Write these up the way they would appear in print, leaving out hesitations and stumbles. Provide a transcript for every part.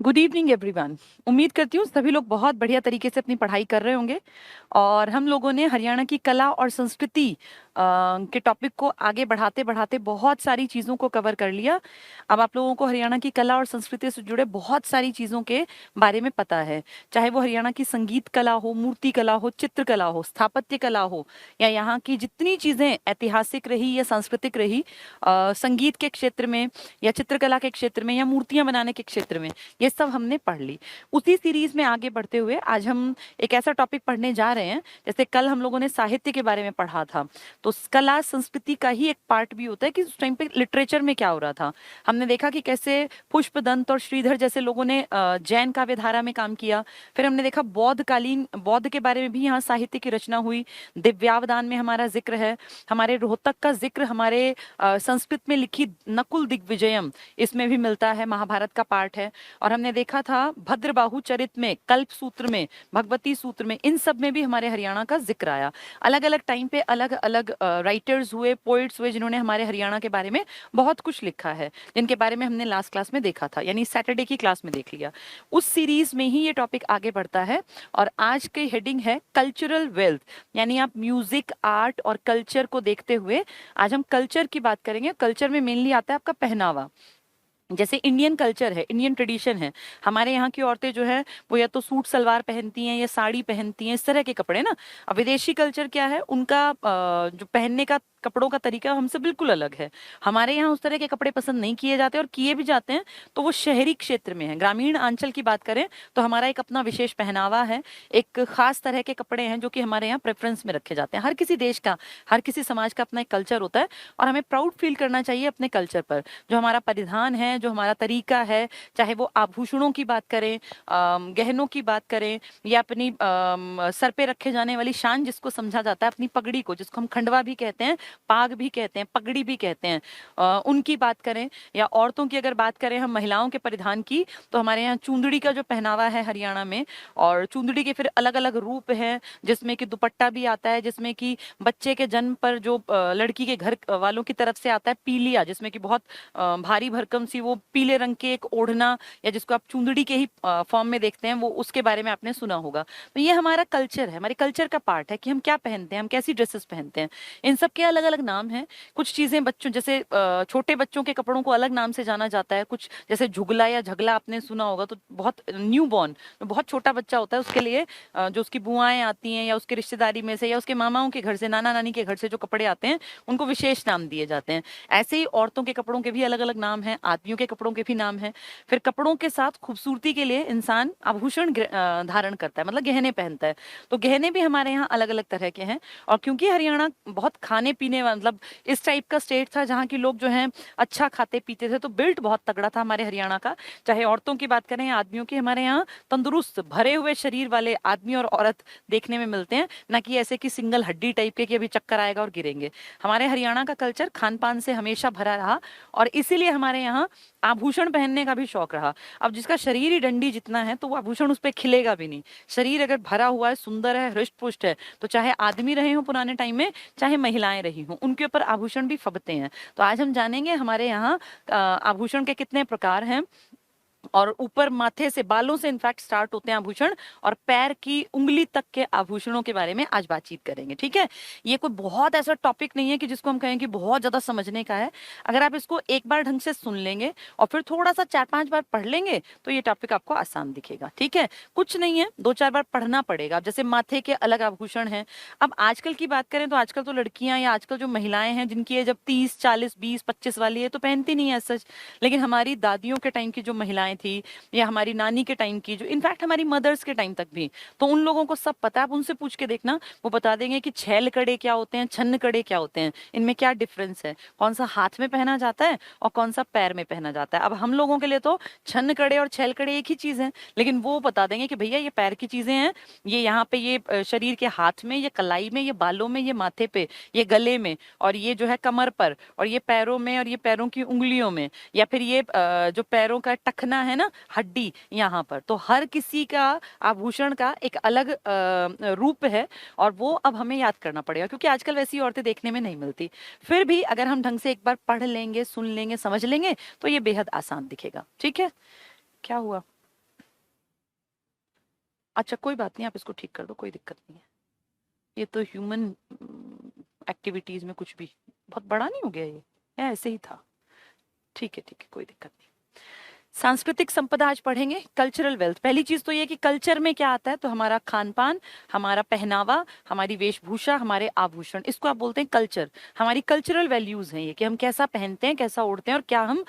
Good evening everyone. उम्मीद करती हूँ सभी लोग बहुत बढ़िया तरीके से अपनी पढ़ाई कर रहे होंगे। और हम लोगों ने हरियाणा की कला और संस्कृति के टॉपिक को आगे बढ़ाते बढ़ाते बहुत सारी चीज़ों को कवर कर लिया। अब आप लोगों को हरियाणा की कला और संस्कृति से जुड़े बहुत सारी चीज़ों के बारे में पता है, चाहे वो हरियाणा की संगीत कला हो, मूर्ति कला हो, चित्रकला हो, स्थापत्य कला हो, या यहाँ की जितनी चीज़ें ऐतिहासिक रही या सांस्कृतिक रही, संगीत के क्षेत्र में या चित्रकला के क्षेत्र में या मूर्तियां बनाने के क्षेत्र में, ये सब हमने पढ़ ली। उसी सीरीज में आगे बढ़ते हुए आज हम एक ऐसा टॉपिक पढ़ने जा रहे हैं, जैसे कल हम लोगों ने साहित्य के बारे में पढ़ा था, तो कला संस्कृति का ही एक पार्ट भी होता है कि उस टाइम पे लिटरेचर में क्या हो रहा था। हमने देखा कि कैसे पुष्पदंत और श्रीधर जैसे लोगों ने जैन काव्यधारा में काम किया। फिर हमने देखा बौद्ध के बारे में भी यहाँ साहित्य की रचना हुई। दिव्यावदान में हमारा जिक्र है, हमारे रोहतक का जिक्र हमारे संस्कृत में लिखी नकुल दिग्विजयम इसमें भी मिलता है, महाभारत का पार्ट है। और हमने देखा था भद्रबाहु चरित में, कल्प सूत्र में, भगवती सूत्र में, इन सब में भी हमारे हरियाणा का जिक्र आया। अलग अलग टाइम पे अलग अलग राइटर्स हुए, पोइट्स हुए, जिन्होंने हमारे हरियाणा के बारे में बहुत कुछ लिखा है, जिनके बारे में हमने लास्ट क्लास में देखा था, यानी सैटरडे की क्लास में देख लिया। उस सीरीज में ही ये टॉपिक आगे बढ़ता है और आज की हेडिंग है कल्चरल वेल्थ, यानी आप म्यूजिक, आर्ट और कल्चर को देखते हुए आज हम कल्चर की बात करेंगे। कल्चर में मेनली आता है आपका पहनावा। जैसे इंडियन कल्चर है, इंडियन ट्रेडिशन है, हमारे यहाँ की औरतें जो है वो या तो सूट सलवार पहनती हैं या साड़ी पहनती हैं, इस तरह के कपड़े ना। अब विदेशी कल्चर क्या है, उनका जो पहनने का कपड़ों का तरीका हमसे बिल्कुल अलग है। हमारे यहाँ उस तरह के कपड़े पसंद नहीं किए जाते, और किए भी जाते हैं तो वो शहरी क्षेत्र में है। ग्रामीण अंचल की बात करें तो हमारा एक अपना विशेष पहनावा है, एक खास तरह के कपड़े हैं जो कि हमारे यहाँ प्रेफरेंस में रखे जाते हैं। हर किसी देश का, हर किसी समाज का अपना एक कल्चर होता है, और हमें प्राउड फील करना चाहिए अपने कल्चर पर। जो हमारा परिधान है, जो हमारा तरीका है, चाहे वो आभूषणों की बात करें, गहनों की बात करें, या अपनी सर पे रखे जाने वाली शान जिसको समझा जाता है, अपनी पगड़ी को, जिसको हम खंडवा भी कहते हैं, पाग भी कहते हैं, पगड़ी भी कहते हैं, उनकी बात करें, या औरतों की अगर बात करें हम महिलाओं के परिधान की, तो हमारे यहाँ चुंदड़ी का जो पहनावा है हरियाणा में, और चुंदड़ी के फिर अलग अलग रूप हैं, जिसमें कि दुपट्टा भी आता है, जिसमें कि बच्चे के जन्म पर जो लड़की के घर वालों की तरफ से आता है पीलिया, जिसमें कि बहुत भारी भरकम सी वो पीले रंग के एक ओढ़ना, या जिसको आप चुंदड़ी के ही फॉर्म में देखते हैं, वो उसके बारे में आपने सुना होगा। तो ये हमारा कल्चर है, हमारे कल्चर का पार्ट है कि हम क्या पहनते हैं, हम कैसी ड्रेसेस पहनते हैं। इन सब के अलग अलग नाम हैं। कुछ चीजें बच्चों, जैसे छोटे बच्चों के कपड़ों को अलग नाम से जाना जाता है। कुछ जैसे झुगला या झगला आपने सुना होगा, तो बहुत न्यू बॉर्न, बहुत छोटा बच्चा होता है, उसके लिए जो उसकी बुआएं आती हैं, या उसके रिश्तेदारी में से, या उसके मामाओं के घर से, नाना नानी के घर से जो कपड़े आते हैं, उनको विशेष नाम दिए जाते हैं। ऐसे ही औरतों के कपड़ों के भी अलग अलग नाम हैं, आदमियों के कपड़ों के भी नाम हैं। फिर कपड़ों के साथ खूबसूरती के लिए इंसान आभूषण धारण करता है, मतलब गहने पहनता है। तो गहने भी हमारे यहाँ अलग अलग तरह के हैं। और क्योंकि हरियाणा बहुत खाने पीने मतलब इस टाइप का स्टेट था जहाँ की लोग जो हैं अच्छा खाते पीते थे, तो बिल्ट बहुत तगड़ा था हमारे हरियाणा का। चाहे औरतों की बात करें या आदमियों की, हमारे यहाँ तंदुरुस्त भरे हुए शरीर वाले आदमी और औरत देखने में मिलते हैं, ना कि ऐसे कि सिंगल हड्डी टाइप के कि अभी चक्कर आएगा और गिरेंगे। हमारे हरियाणा का कल्चर खान पान से हमेशा भरा रहा, और इसीलिए हमारे यहाँ आभूषण पहनने का भी शौक रहा। अब जिसका शरीर ही डंडी जितना है, तो वो आभूषण उस पर खिलेगा भी नहीं। शरीर अगर भरा हुआ है, सुंदर है, हृष्ट पुष्ट है, तो चाहे आदमी रहे हो पुराने टाइम में, चाहे महिलाएं रही हों, उनके ऊपर आभूषण भी फबते हैं। तो आज हम जानेंगे हमारे यहाँ आभूषण के कितने प्रकार हैं, और ऊपर माथे से, बालों से इनफैक्ट स्टार्ट होते हैं आभूषण, और पैर की उंगली तक के आभूषणों के बारे में आज बातचीत करेंगे। ठीक है, ये कोई बहुत ऐसा टॉपिक नहीं है कि जिसको हम कहें कि बहुत ज्यादा समझने का है। अगर आप इसको एक बार ढंग से सुन लेंगे और फिर थोड़ा सा 4-5 बार पढ़ लेंगे, तो ये टॉपिक आपको आसान दिखेगा। ठीक है, कुछ नहीं है, 2-4 बार पढ़ना पड़ेगा। जैसे माथे के अलग आभूषण हैं। अब आजकल की बात करें तो आजकल तो लड़कियां या आजकल जो महिलाएं हैं, जिनकी एज जब 30, 40, 20, 25 वाली है, तो पहनती नहीं है सच। लेकिन हमारी दादियों के टाइम की जो महिलाएं थी, या हमारी नानी के टाइम की, जो इनफैक्ट हमारी मदर्स के टाइम तक भी, तो उन लोगों को सब पता है। आप उनसे पूछ के देखना, वो बता देंगे कि छैल कड़े क्या होते हैं, छन्न कड़े क्या होते हैं, इनमें क्या डिफरेंस है, कौन सा हाथ में पहना जाता है और कौन सा पैर में पहना जाता है। अब हम लोगों के लिए तो छन्न कड़े और छैल कड़े एक ही चीज है, लेकिन वो बता देंगे कि भैया ये पैर की चीजें हैं, ये यहाँ पे, ये शरीर के हाथ में, ये कलाई में, ये बालों में, ये माथे पे, ये गले में, और ये जो है कमर पर, और ये पैरों में, और ये पैरों की उंगलियों में, या फिर ये जो पैरों का टखना है ना, हड्डी यहाँ पर। तो हर किसी का आभूषण का एक अलग रूप है, और वो अब हमें याद करना पड़ेगा, क्योंकि आजकल वैसी औरतें देखने में नहीं मिलती। फिर भी अगर हम ढंग से एक बार पढ़ लेंगे, सुन लेंगे, समझ लेंगे, तो ये बेहद आसान दिखेगा। ठीक है, क्या हुआ? अच्छा कोई बात नहीं, आप इसको ठीक कर दो, कोई दिक्कत नहीं है। ये तो ह्यूमन एक्टिविटीज में कुछ भी बहुत बड़ा नहीं हो गया ये ऐसे ही था। ठीक है कोई दिक्कत नहीं। सांस्कृतिक संपदा आज पढ़ेंगे, कल्चरल वेल्थ। पहली चीज तो ये कि कल्चर में क्या आता है, तो हमारा खान पान, हमारा पहनावा, हमारी वेशभूषा, हमारे आभूषण, इसको आप बोलते हैं कल्चर। हमारी कल्चरल वैल्यूज हैं ये, कि हम कैसा पहनते हैं, कैसा ओढ़ते हैं और क्या हम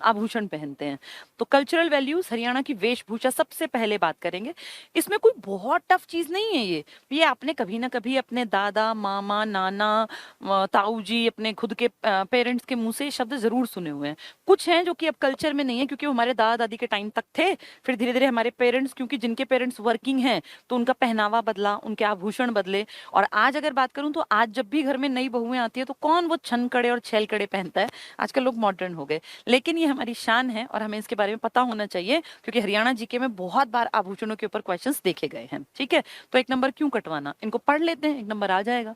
आभूषण पहनते हैं। तो कल्चरल वैल्यूज, हरियाणा की वेशभूषा सबसे पहले बात करेंगे। इसमें कोई बहुत टफ चीज नहीं है ये आपने कभी ना कभी अपने दादा, मामा, नाना, ताऊ जी, अपने खुद के पेरेंट्स के मुंह से ये शब्द जरूर सुने हुए हैं। कुछ हैं जो कि अब कल्चर में नहीं है, क्योंकि वो हमारे दादा दादी के टाइम तक थे। फिर धीरे धीरे हमारे पेरेंट्स, क्योंकि जिनके पेरेंट्स वर्किंग हैं, तो उनका पहनावा बदला, उनके आभूषण बदले। और आज अगर बात करूं तो आज जब भी घर में नई बहुएं आती है तो कौन वो छन कड़े और छैल कड़े पहनता है, आजकल लोग मॉडर्न हो गए। लेकिन ये हमारी शान है और हमें इसके बारे में पता होना चाहिए, क्योंकि हरियाणा जीके में बहुत बार आभूषणों के ऊपर क्वेश्चंस देखे गए हैं। ठीक है, तो एक नंबर क्यों कटवाना, इनको पढ़ लेते हैं, एक नंबर आ जाएगा।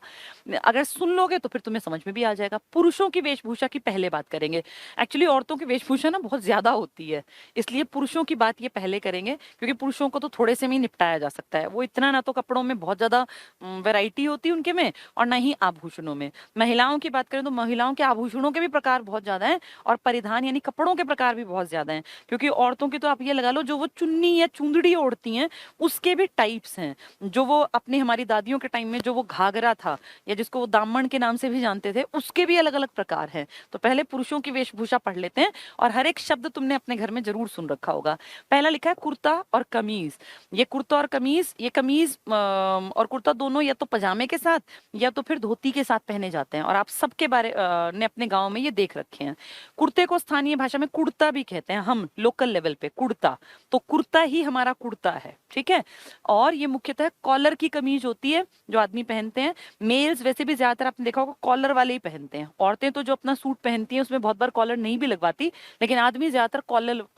अगर सुन लोगे तो फिर तुम्हें समझ में भी आ जाएगा। पुरुषों की वेशभूषा की पहले बात करेंगे। एक्चुअली औरतों की वेशभूषा ना बहुत ज्यादा होती है, इसलिए पुरुषों की बात ये पहले करेंगे, क्योंकि पुरुषों को तो थोड़े से में ही निपटाया जा सकता है। वो इतना ना तो कपड़ों में बहुत ज्यादा वैरायटी होती है उनके में, और ना ही आभूषणों में। महिलाओं की बात करें तो महिलाओं के आभूषणों के भी प्रकार बहुत ज्यादा हैं, और परिधान यानी कपड़ों के प्रकार भी बहुत ज्यादा हैं। क्योंकि औरतों की तो आप ये लगा लो, जो वो चुन्नी या चुंदड़ी ओढ़ती हैं उसके भी टाइप्स हैं। जो वो अपनी हमारी दादियों के टाइम में जो वो घाघरा था, या जिसको वो दामन के नाम से भी जानते थे, उसके भी अलग अलग प्रकार हैं। तो पहले पुरुषों की वेशभूषा पढ़ लेते हैं, और हर एक शब्द तुमने अपने घर में जरूर सुन रखा होगा। पहला लिखा है कुर्ता और कमीज। ये कुर्ता और कमीज, ये कमीज और कुर्ता दोनों या तो पजामे के साथ या तो फिर धोती के साथ पहने जाते हैं, और आप सबके बारे ने अपने गांव में ये देख रखे हैं। कुर्ते को स्थानीय भाषा में कुर्ता भी कहते हैं, हम लोकल लेवल पे कुर्ता। तो कुर्ता ही हमारा कुर्ता है, ठीक है। और ये मुख्यतः कॉलर की कमीज होती है जो आदमी पहनते हैं। मेल्स वैसे भी ज्यादातर आपने देखा होगा कॉलर वाले ही पहनते हैं। औरतें तो जो अपना सूट पहनती हैं उसमें बहुत बार कॉलर नहीं भी लगवाती, लेकिन आदमी ज्यादातर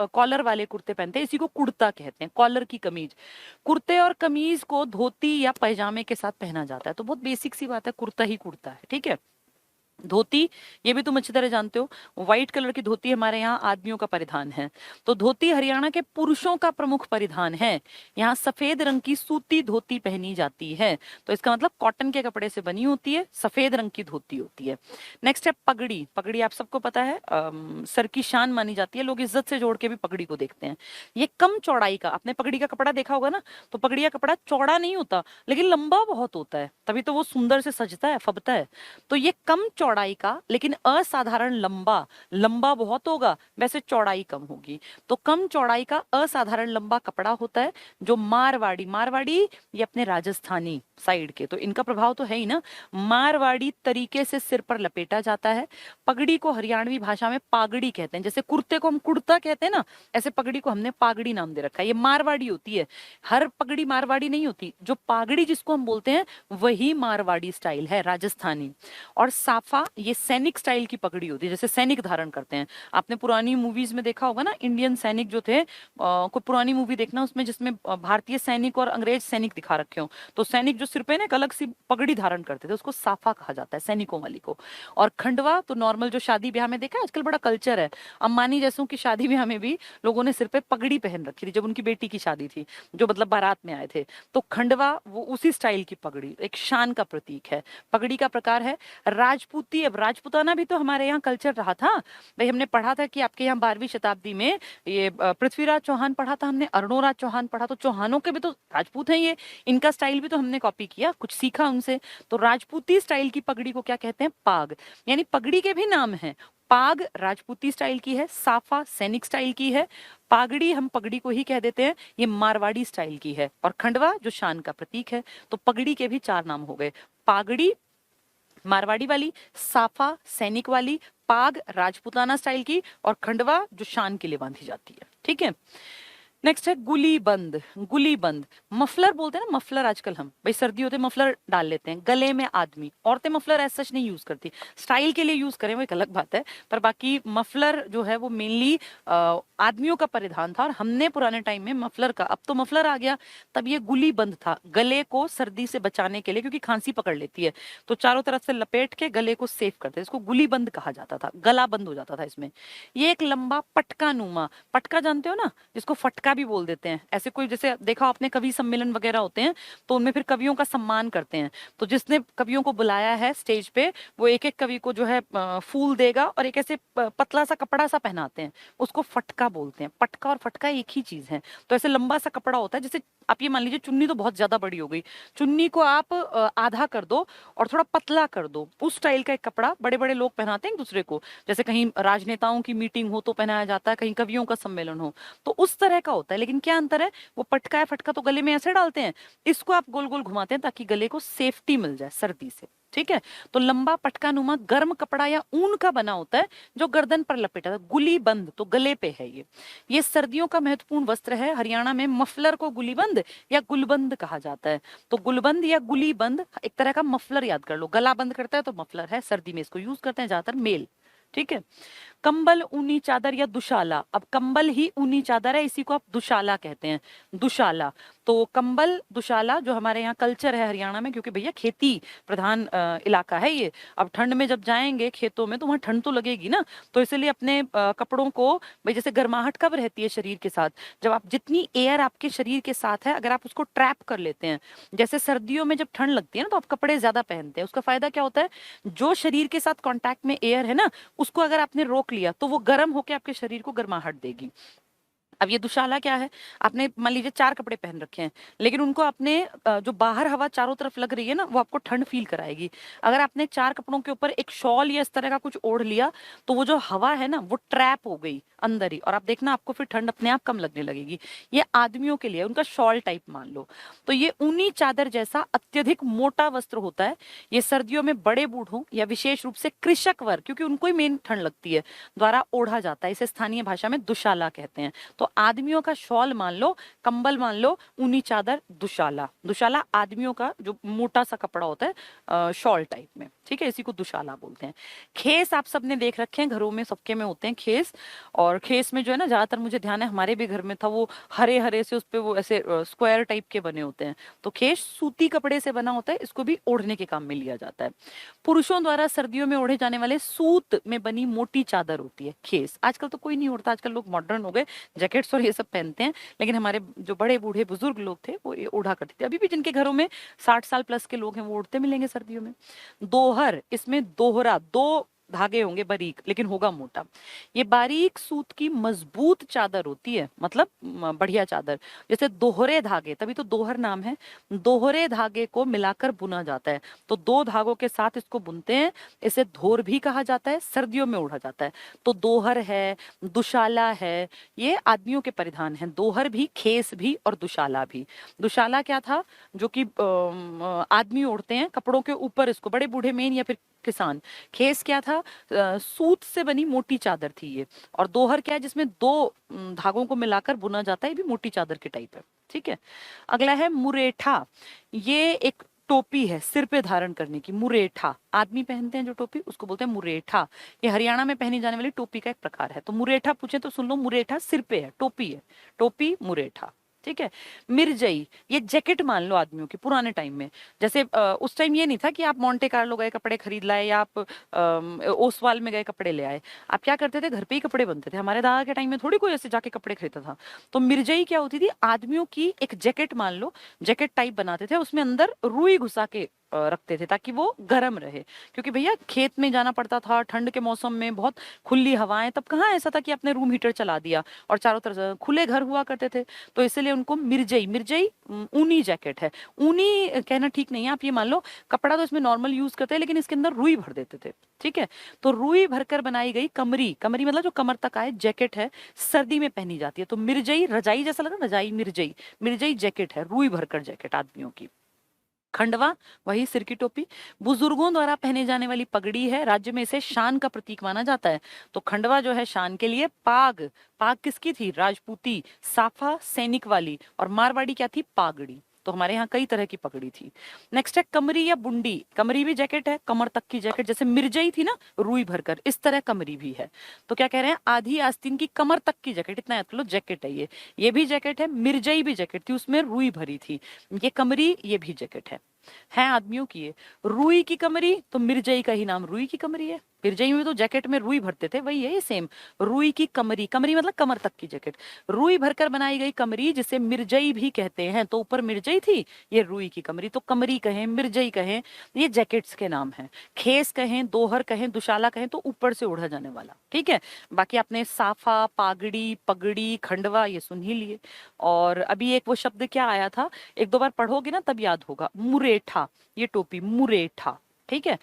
कॉलर वाले कुर्ते पहनते हैं। इसी को कुर्ता कहते हैं, कॉलर की कमीज। कुर्ते और कमीज को धोती या पैजामे के साथ पहना जाता है। तो बहुत बेसिक सी बात है, कुर्ता ही कुर्ता है, ठीक है। धोती, ये भी तुम अच्छी तरह जानते हो, व्हाइट कलर की धोती हमारे यहाँ आदमियों का परिधान है। तो धोती हरियाणा के पुरुषों का प्रमुख परिधान है। यहाँ सफेद रंग की सूती धोती पहनी जाती है। तो इसका मतलब कॉटन के कपड़े से बनी होती है, सफेद रंग की धोती होती है। नेक्स्ट है पगड़ी। पगड़ी आप सबको पता है, सर की शान मानी जाती है, लोग इज्जत से जोड़ के भी पगड़ी को देखते हैं। ये कम चौड़ाई का, आपने पगड़ी का कपड़ा देखा होगा ना, तो पगड़ी का कपड़ा चौड़ा नहीं होता लेकिन लंबा बहुत होता है, तभी तो वो सुंदर से सजता है, फबता है। तो ये कम चौड़ाई का लेकिन असाधारण लंबा, लंबा बहुत होगा वैसे चौड़ाई कम होगी। तो कम चौड़ाई का असाधारण लंबा कपड़ा होता है, जो मारवाड़ी, मारवाड़ी ये अपने राजस्थानी साइड के, तो इनका प्रभाव तो है ही ना, मारवाड़ी तरीके से सिर पर लपेटा जाता है। पगड़ी को हरियाणवी भाषा में पागड़ी कहते हैं। जैसे कुर्ते को हम कुर्ता कहते हैं ना, ऐसे पगड़ी को हमने पागड़ी नाम दे रखा है। ये मारवाड़ी होती है, हर पगड़ी मारवाड़ी नहीं होती। जो पागड़ी जिसको हम बोलते हैं वही मारवाड़ी स्टाइल है, राजस्थानी। और साफा ये सैनिक स्टाइल की पगड़ी होती है, जैसे सैनिक धारण करते हैं। आपने पुरानी मूवीज में देखा होगा ना, इंडियन सैनिक जो थे, कोई पुरानी मूवी देखना उसमें, जिसमें भारतीय सैनिक और अंग्रेज सैनिक दिखा रखे हो, तो सैनिक जो सिर पे ना एक अलग सी पगड़ी धारण करते थे, उसको साफा कहा जाता है, सैनिकों वाली को। और खंडवा तो नॉर्मल जो शादी ब्याह में देखा है, आजकल बड़ा कल्चर है, अंबानी जैसों की शादी ब्याह में भी लोगों ने सिर पे पगड़ी पहन रखी थी, जब उनकी बेटी की शादी थी, जो मतलब बारात में आए थे। तो खंडवा वो उसी स्टाइल की पगड़ी, एक शान का प्रतीक है। पगड़ी का प्रकार है राजपूती। अब राजपूताना भी तो हमारे यहाँ कल्चर रहा था भाई, हमने पढ़ा था कि आपके यहाँ 12वीं शताब्दी में ये पृथ्वीराज चौहान पढ़ा था हमने, अरुणोराज चौहान पढ़ा, तो चौहानों के भी तो राजपूत हैं ये, इनका स्टाइल भी तो हमने कॉपी किया, कुछ सीखा उनसे। तो राजपूती स्टाइल की पगड़ी को क्या कहते हैं, पाग। यानी पगड़ी के भी नाम है, पाग राजपूती स्टाइल की है, साफा सैनिक स्टाइल की है, पागड़ी हम पगड़ी को ही कह देते हैं, ये मारवाड़ी स्टाइल की है, और खंडवा जो शान का प्रतीक है। तो पगड़ी के भी 4 नाम हो गए, पागड़ी मारवाड़ी वाली, साफा सैनिक वाली, पाग राजपूताना स्टाइल की, और खंडवा जो शान के लिए बांधी जाती है, ठीक है। नेक्स्ट है गुली बंद। गुली बंद, मफलर बोलते हैं ना, मफलर आजकल हम भाई सर्दी होते मफलर डाल लेते हैं गले में आदमी, औरतें मफलर ऐसा सच नहीं यूज करती, स्टाइल के लिए यूज करें वो एक अलग बात है, पर बाकी मफलर जो है वो मेनली आदमियों का परिधान था। और हमने पुराने टाइम में मफलर का, अब तो मफलर आ गया, तब ये गुली बंद था, गले को सर्दी से बचाने के लिए, क्योंकि खांसी पकड़ लेती है, तो चारों तरफ से लपेट के गले को सेफ करते, इसको गुली बंद कहा जाता था, गला बंद हो जाता था इसमें। ये एक लंबा पटका नुमा, पटका जानते हो ना, जिसको फटका पटका भी बोल देते हैं। ऐसे कोई, जैसे देखा आपने कवि सम्मेलन वगैरह होते हैं तो उनमें फिर कवियों का सम्मान करते हैं, तो जिसने कवियों को बुलाया है स्टेज पे वो एक एक कवि को जो है फूल देगा और एक ऐसे पतला सा कपड़ा सा पहनाते हैं, उसको फटका बोलते हैं। पटका और फटका एक ही चीज है। तो ऐसे लंबा सा कपड़ा होता है, जैसे आप ये मान लीजिए चुन्नी तो बहुत ज्यादा बड़ी हो गई, चुन्नी को आप आधा कर दो और थोड़ा पतला कर दो, उस स्टाइल का एक कपड़ा बड़े बड़े लोग पहनाते हैं एक दूसरे को। जैसे कहीं राजनेताओं की मीटिंग हो तो पहनाया जाता है, कहीं कवियों का सम्मेलन हो तो उस तरह का होता है। लेकिन क्या अंतर है, वो पटका है फटका तो गले में ऐसे डालते हैं, इसको आप गोल गोल घुमाते हैं ताकि गले को सेफ्टी मिल जाए सर्दी से। ठीक है, तो लंबा पटका नुमा गर्म कपड़ा या ऊन का बना होता है जो गर्दन पर लपेटा था, गुली बंद तो गले पे है ये सर्दियों का महत्वपूर्ण वस्त्र है। हरियाणा में मफलर को गुलीबंद या गुलबंद कहा जाता है। तो गुलबंद या गुलीबंद एक तरह का मफलर, याद कर लो, गला बंद करता है तो मफलर है, सर्दी में इसको यूज करते हैं ज्यादातर मेल। ठीक है, कंबल ऊनी चादर या दुशाला, अब कंबल ही ऊनी चादर है, इसी को आप दुशाला कहते हैं, दुशाला। तो कंबल दुशाला जो हमारे यहाँ कल्चर है हरियाणा में, क्योंकि भैया खेती प्रधान इलाका है ये। अब ठंड में जब जाएंगे खेतों में तो वहां ठंड तो लगेगी ना, तो इसलिए अपने कपड़ों को, भाई जैसे गर्माहट कब रहती है शरीर के साथ, जब आप जितनी एयर आपके शरीर के साथ है अगर आप उसको ट्रैप कर लेते हैं, जैसे सर्दियों में जब ठंड लगती है ना तो आप कपड़े ज्यादा पहनते हैं, उसका फायदा क्या होता है, जो शरीर के साथ कांटेक्ट में एयर है ना उसको अगर आपने रोक लिया तो वो गर्म होकर आपके शरीर को गर्माहट देगी। अब ये दुशाला क्या है, आपने मान लीजिए 4 कपड़े पहन रखे हैं लेकिन उनको आपने जो बाहर हवा चारों तरफ लग रही है ना वो आपको ठंड फील कराएगी। अगर आपने 4 कपड़ों के ऊपर एक शॉल या इस तरह का कुछ ओढ़ लिया तो वो जो हवा है ना वो ट्रैप हो गई अंदर ही, और आप देखना आपको फिर ठंड अपने आप कम लगने लगेगी। ये आदमियों के लिए उनका शॉल टाइप मान लो। तो ये ऊनी चादर जैसा अत्यधिक मोटा वस्त्र होता है, ये सर्दियों में बड़े बूढ़ों या विशेष रूप से कृषक वर्ग, क्योंकि उनको ही मेन ठंड लगती है, द्वारा ओढ़ा जाता है। इसे स्थानीय भाषा में दुशाला कहते हैं। तो आदमियों का शॉल मान लो, कंबल मान लो, ऊनी चादर दुशाला। दुशाला आदमियों का जो मोटा सा कपड़ा होता है शॉल टाइप में, ठीक है, इसी को दुशाला बोलते हैं। खेस आप सबने देख रखे हैं, घरों में सबके में होते हैं खेस, और खेस में जो है ना ज्यादातर मुझे ध्यान है हमारे भी घर में था, वो हरे हरे से उस पे वो ऐसे स्क्वायर टाइप के बने होते हैं। तो खेस सूती कपड़े से बना होता है, इसको भी ओढ़ने के काम में लिया जाता है। पुरुषों द्वारा सर्दियों में ओढ़े जाने वाले सूत में बनी मोटी चादर होती है खेस। आजकल तो कोई नहीं ओढ़ता, आजकल लोग मॉडर्न हो गए, जैकेट्स और ये सब पहनते हैं, लेकिन हमारे जो बड़े बूढ़े बुजुर्ग लोग थे वो ये ओढ़ा करते थे। अभी भी जिनके घरों में 60 साल प्लस के लोग हैं वो ओढ़ते मिलेंगे सर्दियों में। दोहर, इसमें दोहरा, 2 धागे होंगे बारीक लेकिन होगा मोटा। ये बारीक सूत की मजबूत चादर होती है, मतलब बढ़िया चादर, जैसे दोहरे धागे, तभी तो दोहर नाम है, दोहरे धागे को मिलाकर बुना जाता है। तो 2 धागों के साथ इसको बुनते हैं, इसे धोर भी कहा जाता है, सर्दियों में ओढ़ा जाता है। तो दोहर है, दुशाला है, ये आदमियों के परिधान हैं, दोहर भी, खेस भी और दुशाला भी। दुशाला क्या था, जो कि आदमी ओढ़ते हैं कपड़ों के ऊपर, इसको बड़े बूढ़े मेन या फिर किसान। खेस क्या था, सूत से बनी मोटी चादर थी ये। और दोहर क्या है, जिसमें 2 धागों को मिलाकर बुना जाता है, ये भी मोटी चादर के टाइप है। ठीक है, अगला है मुरेठा। ये एक टोपी है सिर पे धारण करने की, मुरेठा, आदमी पहनते हैं जो टोपी उसको बोलते हैं मुरेठा। ये हरियाणा में पहनी जाने वाली टोपी का एक प्रकार है। तो मुरेठा पूछे तो सुन लो, मुरेठा सिर पे है, टोपी है, टोपी मुरेठा। ठीक है, मिर्जई, ये जैकेट मान लो आदमियों की पुराने टाइम में, जैसे उस टाइम ये नहीं था कि आप मोंटे कार्लो गए कपड़े खरीद लाए या आप ओसवाल में गए कपड़े ले आए। आप क्या करते थे, घर पे ही कपड़े बनते थे। हमारे दादा के टाइम में थोड़ी कोई ऐसे जाके कपड़े खरीदता था। तो मिर्जई क्या होती थी, आदमियों की एक जैकेट मान लो, जैकेट टाइप बनाते थे, उसमें अंदर रुई घुसा के रखते थे ताकि वो गर्म रहे, क्योंकि भैया खेत में जाना पड़ता था ठंड के मौसम में, बहुत खुली हवाएं, तब कहाँ ऐसा था कि आपने रूम हीटर चला दिया और चारों तरफ खुले घर हुआ करते थे। तो इसलिए उनको मिर्जई, मिर्जई ऊनी जैकेट है। ऊनी कहना ठीक नहीं है, आप ये मान लो कपड़ा तो इसमें नॉर्मल यूज करते हैं लेकिन इसके अंदर रुई भर देते थे। ठीक है, तो रुई भरकर बनाई गई कमरी, कमरी मतलब जो कमर तक आए, जैकेट है, सर्दी में पहनी जाती है। तो मिर्जई, रजाई जैसा लगा, रजाई मिर्जई, मिर्जई जैकेट है, रुई भरकर जैकेट आदमियों की। खंडवा, वही सिर की टोपी, बुजुर्गों द्वारा पहने जाने वाली पगड़ी है, राज्य में इसे शान का प्रतीक माना जाता है। तो खंडवा जो है शान के लिए। पाग, पाग किसकी थी, राजपूती। साफा सैनिक वाली, और मारवाड़ी क्या थी, पागड़ी। तो हमारे यहाँ कई तरह की पगड़ी थी। नेक्स्ट है कमरी या बुंडी। कमरी भी जैकेट है, कमर तक की जैकेट, जैसे मिर्जई थी ना रुई भरकर, इस तरह कमरी भी है। तो क्या कह रहे हैं, आधी आस्तीन की कमर तक की जैकेट, इतना याद कर लो, जैकेट है ये भी जैकेट है। मिर्जई भी जैकेट थी, उसमें रुई भरी थी। ये कमरी, ये भी जैकेट है। हैं आदमियों की है। रुई की कमरी, तो मिर्जई का ही नाम रुई की कमरी है। मिर्जई में तो जैकेट में रुई भरते थे, वही है ये सेम। रुई की कमरी, कमरी मतलब कमर तक की जैकेट। रुई भरकर बनाई गई कमरी जिसे मिर्जई भी कहते हैं, तो ऊपर मिर्जई थी, ये रुई की कमरी, तो कमरी कहें, मिर्जई कहें, ये जैकेट्स के नाम हैं। खेस कहें, दोहर कहें, दुशाला कहें, तो ऊपर से ओढ़ा जाने वाला, ठीक है। बाकी आपने साफा, पागड़ी, पगड़ी, खंडवा ये सुन ही लिए। और अभी एक वो शब्द क्या आया था, एक दो बार पढ़ोगे ना तब याद होगा, मुरेठा। ये टोपी मुरेठा, ठीक है।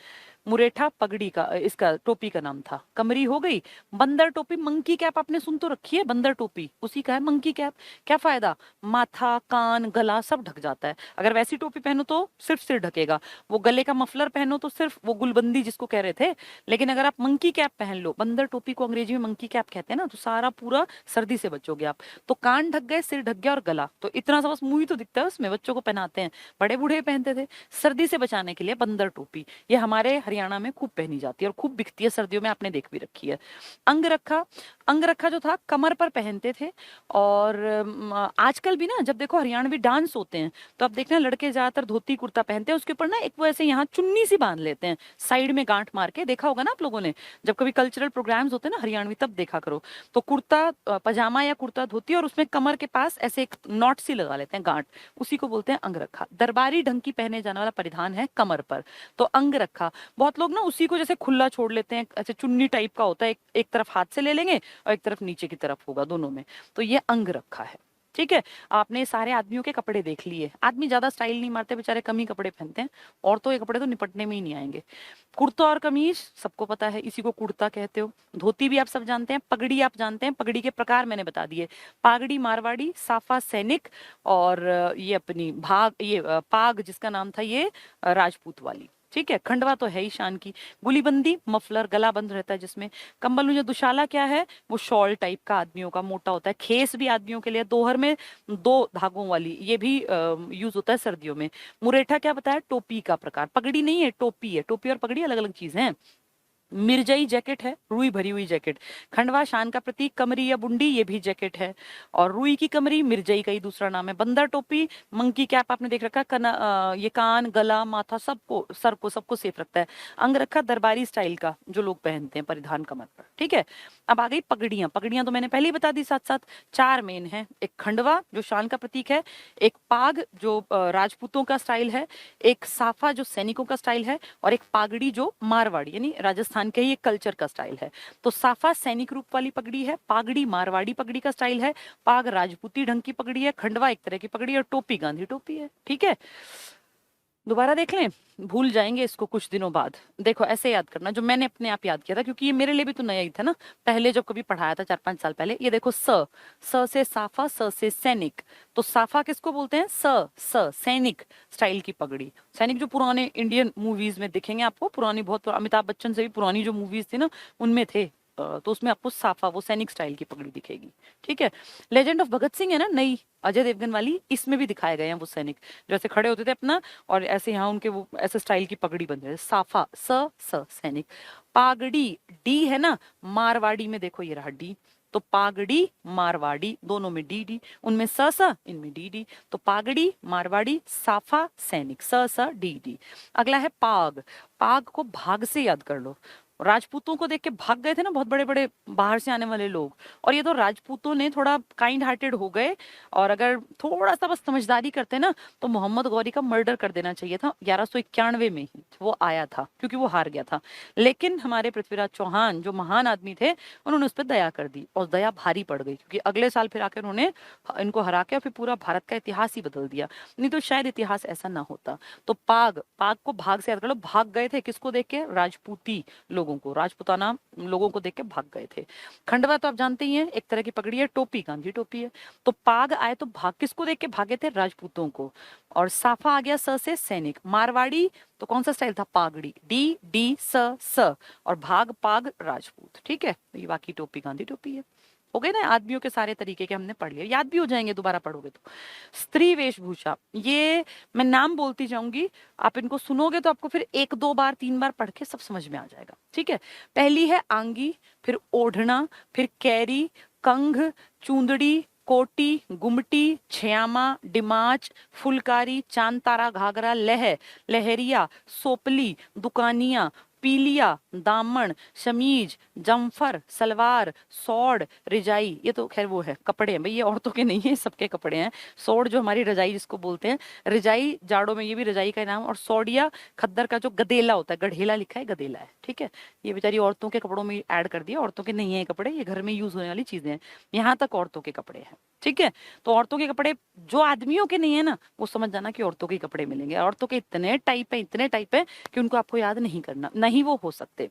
मुरेठा पगड़ी का, इसका टोपी का नाम था। कमरी हो गई। बंदर टोपी, मंकी कैप आपने सुन तो रखी है, बंदर टोपी उसी का है मंकी कैप। क्या फायदा, माथा, कान, गला सब ढक जाता है। अगर वैसी टोपी पहनो तो सिर्फ सिर ढकेगा, वो गले का मफलर पहनो तो सिर्फ वो गुलबंदी जिसको कह रहे थे। लेकिन अगर आप मंकी कैप पहन लो, बंदर टोपी को अंग्रेजी में मंकी कैप कहते हैं ना, तो सारा पूरा सर्दी से बचोगे आप। तो कान ढक गए, सिर ढक गया और गला, तो इतना सा बस मुंह ही तो दिखता है उसमें, बच्चों को पहनाते हैं, बड़े बूढ़े पहनते थे सर्दी से बचाने के लिए बंदर टोपी। ये हमारे हरियाणा में खूब पहनी जाती है और खूब बिकती है सर्दियों में, आपने देख भी रखी है। अंगरखा, अंगरखा जो था कमर पर पहनते थे। और आजकल भी ना जब देखो हरियाणवी डांस होते हैं तो आप देखना लड़के ज्यादातर धोती कुर्ता पहनते हैं, उसके ऊपर ना एक वो ऐसे यहाँ चुन्नी सी बांध लेते हैं साइड में गांठ मार के, देखा होगा ना आप लोगों ने, जब कभी कल्चरल प्रोग्राम्स होते हैं ना हरियाणवी तब देखा करो। तो कुर्ता पजामा या कुर्ता धोती, और उसमें कमर के पास ऐसे एक नॉट सी लगा लेते हैं गांठ, उसी को बोलते हैं अंगरखा। दरबारी ढंग की पहने जाने वाला परिधान है कमर पर, तो अंगरखा। बहुत लोग ना उसी को जैसे खुला छोड़ लेते हैं, ऐसे चुन्नी टाइप का होता है, एक तरफ हाथ से ले लेंगे और एक तरफ नीचे की तरफ होगा, दोनों में, तो ये अंगरखा है, ठीक है। आपने सारे आदमियों के कपड़े देख लिए। आदमी ज्यादा स्टाइल नहीं मारते बेचारे, कम ही कपड़े पहनते हैं, औरतों के कपड़े तो निपटने में ही नहीं आएंगे। कुर्ता और कमीज सबको पता है, इसी को कुर्ता कहते हो। धोती भी आप सब जानते हैं। पगड़ी आप जानते हैं, पगड़ी के प्रकार मैंने बता दिए, पागड़ी मारवाड़ी, साफा सैनिक, और ये अपनी भाग, ये पाग जिसका नाम था ये राजपूत वाली, ठीक है। खंडवा तो है ही शान की। गुलीबंदी मफलर, गला बंद रहता है जिसमें। कंबल जो दुशाला क्या है, वो शॉल टाइप का आदमियों का मोटा होता है। खेस भी आदमियों के लिए, दोहर में दो धागों वाली, ये भी यूज होता है सर्दियों में। मुरेठा क्या बताया, टोपी का प्रकार, पगड़ी नहीं है टोपी है, टोपी और पगड़ी अलग अलग चीज है। मिर्जई जैकेट है, रुई भरी हुई जैकेट। खंडवा शान का प्रतीक, कमरी या बुंडी ये भी जैकेट है। और रुई की कमरी मिर्जई का ही दूसरा नाम है। बंदर टोपी, मंकी कैप आपने देख रखा, ये कान, गला, माथा सबको, सर को सबको सेफ रखता है। अंगरखा दरबारी स्टाइल का जो लोग पहनते हैं परिधान कमर पर, ठीक है। अब आ गई पगड़ियां। पगड़ियां तो मैंने पहले ही बता दी, साथ साथ चार मेन है। एक खंडवा जो शान का प्रतीक है, एक पाग जो राजपूतों का स्टाइल है, एक साफा जो सैनिकों का स्टाइल है, और एक पागड़ी जो मारवाड़ी यानी राजस्थान के ही एक कल्चर का स्टाइल है। तो साफा सैनिक रूप वाली पगड़ी है, पागड़ी मारवाड़ी पगड़ी का स्टाइल है, पाग राजपूती ढंग की पगड़ी है, खंडवा एक तरह की पगड़ी, और टोपी गांधी टोपी है, ठीक है। दोबारा देख लें, भूल जाएंगे इसको कुछ दिनों बाद। देखो ऐसे याद करना जो मैंने अपने आप याद किया था, क्योंकि ये मेरे लिए भी तो नया ही था ना, पहले जब कभी पढ़ाया था 4-5 साल पहले। ये देखो स से साफा, स से सैनिक। तो साफा किसको बोलते हैं, स सैनिक स्टाइल की पगड़ी। सैनिक जो पुराने इंडियन मूवीज में दिखेंगे आपको, पुरानी बहुत, अमिताभ बच्चन से भी पुरानी जो मूवीज थी ना उनमें थे, तो उसमें आपको साफा वो सैनिक स्टाइल की पगड़ी दिखेगी, ठीक है। लेजेंड ऑफ भगत सिंह है ना नई अजय देवगन वाली, इसमें भी दिखाए गए हैं वो सैनिक जैसे खड़े होते थे अपना, और ऐसे यहाँ उनके वो ऐसे स्टाइल की पगड़ी बन रही है। साफा स सैनिक। पागड़ी, डी है ना, मारवाड़ी में देखो ये रहा डी, तो पागड़ी मारवाड़ी दोनों में डी डी, उनमें स इनमें डी डी, तो पागड़ी मारवाड़ी, साफा सैनिक, स डी डी। अगला है पाग। पाग को भाग से याद कर लो। राजपूतों को देख के भाग गए थे ना बहुत बड़े बड़े बाहर से आने वाले लोग, और ये तो राजपूतों ने थोड़ा काइंड हार्टेड हो गए, और अगर थोड़ा सा बस समझदारी करते ना तो मोहम्मद गौरी का मर्डर कर देना चाहिए था 1191 में ही वो आया था, क्योंकि वो हार गया था। लेकिन हमारे पृथ्वीराज चौहान जो महान आदमी थे, उन्होंने उस पर दया कर दी, और दया भारी पड़ गई, क्योंकि अगले साल फिर आकर उन्होंने इनको हरा के फिर पूरा भारत का इतिहास ही बदल दिया, नहीं तो शायद इतिहास ऐसा ना होता। तो पाग, पाग को भाग से याद कर लो। भाग गए थे किसको देख के, राजपूती लोगों को, राजपुताना लोगों को देख के भाग गए थे। खंडवा तो आप जानते ही हैं, एक तरह की पगड़ी है, टोपी गांधी टोपी है। तो पाग आए तो भाग किसको देख के भागे थे, राजपूतों को। और साफा आ गया स से सैनिक। मारवाड़ी तो कौन सा स्टाइल था, पागड़ी, डी डी स, और भाग पाग राजपूत, ठीक है। तो ये बाकी टोपी गांधी टोपी है। हो गए ना आदमियों के सारे तरीके के, हमने पढ़ लिए, याद भी हो जाएंगे दोबारा पढ़ोगे तो। स्त्री वेशभूषा, ये मैं नाम बोलती जाऊंगी, आप इनको सुनोगे तो आपको फिर 1-2 बार 3 बार पढ़ के सब समझ में आ जाएगा, ठीक है। पहली है आंगी, फिर ओढ़ना, फिर कैरी, कंघ, चूंदड़ी, कोटी, गुमटी, छयामा, डिमाच, फुलकारी, चांद तारा घाघरा, लहरिया, सोपली, दुकानिया, पीलिया, दामन, शमीज, जमफर, सलवार, सौड़, रिजाई। ये तो खैर वो है कपड़े हैं भाई, ये औरतों के नहीं है, सबके कपड़े हैं। सौड़ जो हमारी रजाई जिसको बोलते हैं, रिजाई जाड़ों में, ये भी रजाई का नाम। और सौड़िया खद्दर का जो गदेला होता है, गढ़ेला लिखा है, गदेला है, ठीक है। ये बेचारी औरतों के कपड़ों में ऐड कर दिया, औरतों के नहीं है कपड़े, ये घर में यूज होने वाली चीजें हैं, यहाँ तक औरतों के कपड़े हैं, ठीक है। तो औरतों के कपड़े जो आदमियों के नहीं है ना, वो समझ जाना कि औरतों के कपड़े मिलेंगे। औरतों के इतने टाइप है, इतने टाइप है कि उनको आपको याद नहीं करना, नहीं वो हो सकते।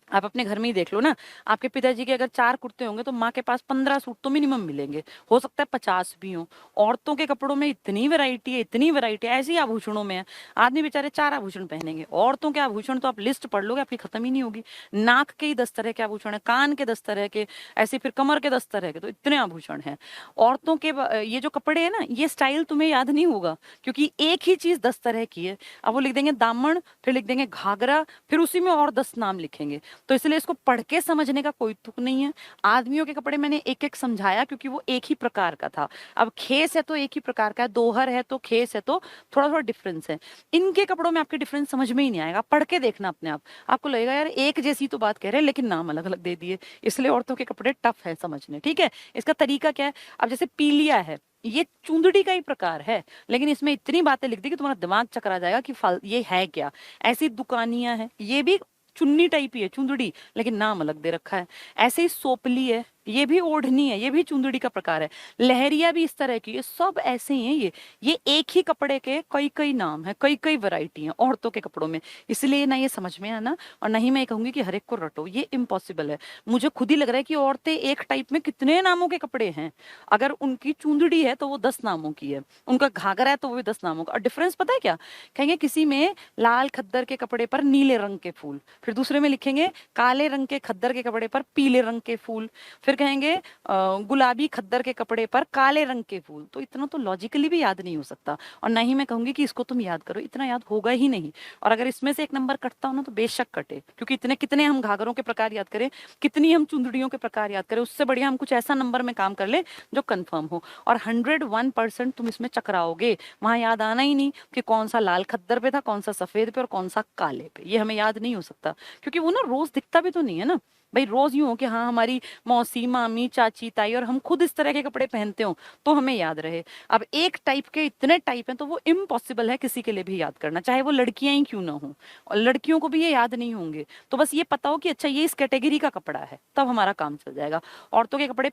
आप अपने घर में ही देख लो ना, आपके पिताजी के अगर 4 कुर्ते होंगे तो माँ के पास 15 सूट तो मिनिमम मिलेंगे, हो सकता है 50 भी हो। औरतों के कपड़ों में इतनी वैरायटी है, इतनी वैरायटी है। ऐसे ही आभूषणों में है, आदमी बेचारे 4 आभूषण पहनेंगे, औरतों के आभूषण तो आप लिस्ट पढ़ लोगे, आपकी खत्म ही नहीं होगी। नाक के ही 10 तरह के आभूषण है, कान के 10 तरह के, ऐसे फिर कमर के 10 तरह के, तो इतने आभूषण हैं औरतों के। ये जो कपड़े है ना, ये स्टाइल तुम्हें याद नहीं होगा, क्योंकि एक ही चीज 10 तरह की है। अब वो लिख देंगे दामन, फिर लिख देंगे घाघरा, फिर उसी में और 10 नाम लिखेंगे, तो इसलिए इसको पढ़ के समझने का कोई तुक नहीं है। आदमियों के कपड़े मैंने एक एक समझाया क्योंकि वो एक ही प्रकार का था। अब खेस है तो एक ही प्रकार का है, दोहर है तो खेस है तो थोड़ा थोड़ा डिफरेंस है। इनके कपड़ों में आपके डिफरेंस समझ में ही नहीं आएगा, पढ़ के देखना अपने आप, आपको लगेगा यार एक जैसी तो बात कह रहे हैं लेकिन नाम अलग अलग दे दिए। इसलिए औरतों के कपड़े टफ है समझने, ठीक है। इसका तरीका क्या है, अब जैसे पीलिया है, ये चुंदड़ी का ही प्रकार है, लेकिन इसमें इतनी बातें लिख दी कि तुम्हारा दिमाग चकरा जाएगा कि ये है क्या। ऐसी दुकानियां है, ये भी चुन्नी टाइप ही है, चुंदड़ी, लेकिन नाम अलग दे रखा है। ऐसे ही सोपली है, ये भी ओढ़नी है, ये भी चुंदड़ी का प्रकार है। लहरिया भी इस तरह की, ये सब ऐसे ही हैं। ये एक ही कपड़े के कई कई नाम है, कई कई वैरायटी हैं औरतों के कपड़ों में। इसलिए ना ये समझ में आना, और नहीं मैं कहूंगी कि हर एक को रटो, ये इम्पॉसिबल है। मुझे खुद ही लग रहा है कि औरतें एक टाइप में कितने नामों के कपड़े हैं। अगर उनकी चुंदड़ी है तो वो 10 नामों की है, उनका घाघरा है तो वो भी 10 नामों का। और डिफरेंस पता है क्या, कहेंगे किसी में लाल खद्दर के कपड़े पर नीले रंग के फूल, फिर दूसरे में लिखेंगे काले रंग के खद्दर के कपड़े पर पीले रंग के फूल, फिर कहेंगे गुलाबी खद्दर के कपड़े पर काले रंग के फूल। तो इतना तो लॉजिकली भी याद नहीं हो सकता, और ना ही मैं कहूंगी कि इसको तुम याद करो, इतना याद होगा ही नहीं। और अगर इसमें से एक नंबर कटता हो ना तो बेशक कटे, क्योंकि इतने कितने हम घाघरों के प्रकार याद करें, कितनी हम चुंदड़ियों के प्रकार याद करें, उससे बढ़िया हम कुछ ऐसा नंबर में काम कर ले जो कंफर्म हो। और 101% तुम इसमें चकराओगे, वहां याद आना ही नहीं कि कौन सा लाल खद्दर पे था, कौन सा सफेद पे और कौन सा काले पे, ये हमें याद नहीं हो सकता, क्योंकि वो ना रोज दिखता भी तो नहीं है ना भाई। रोज यूं हो कि हाँ हमारी मौसी, मामी, चाची, ताई और हम खुद इस तरह के कपड़े पहनते हो तो हमें याद रहे। अब एक टाइप के इतने टाइप हैं तो वो इम्पॉसिबल है किसी के लिए भी याद करना, चाहे वो लड़कियां ही क्यों ना हो, और लड़कियों को भी ये याद नहीं होंगे। तो बस ये पता हो कि अच्छा ये इस कैटेगरी का कपड़ा है, तब हमारा काम चल जाएगा। औरतों के कपड़े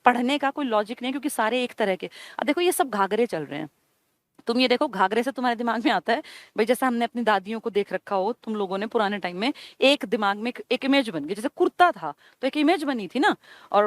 पढ़ने का कोई लॉजिक नहीं है, क्योंकि सारे एक तरह के। अब देखो ये सब घाघरे चल रहे हैं, तुम ये देखो घाघरे से तुम्हारे दिमाग में आता है भाई, जैसे हमने अपनी दादियों को देख रखा हो तुम लोगों ने पुराने टाइम में, एक दिमाग में एक इमेज बन गई, जैसे कुर्ता था तो एक इमेज बनी थी ना, और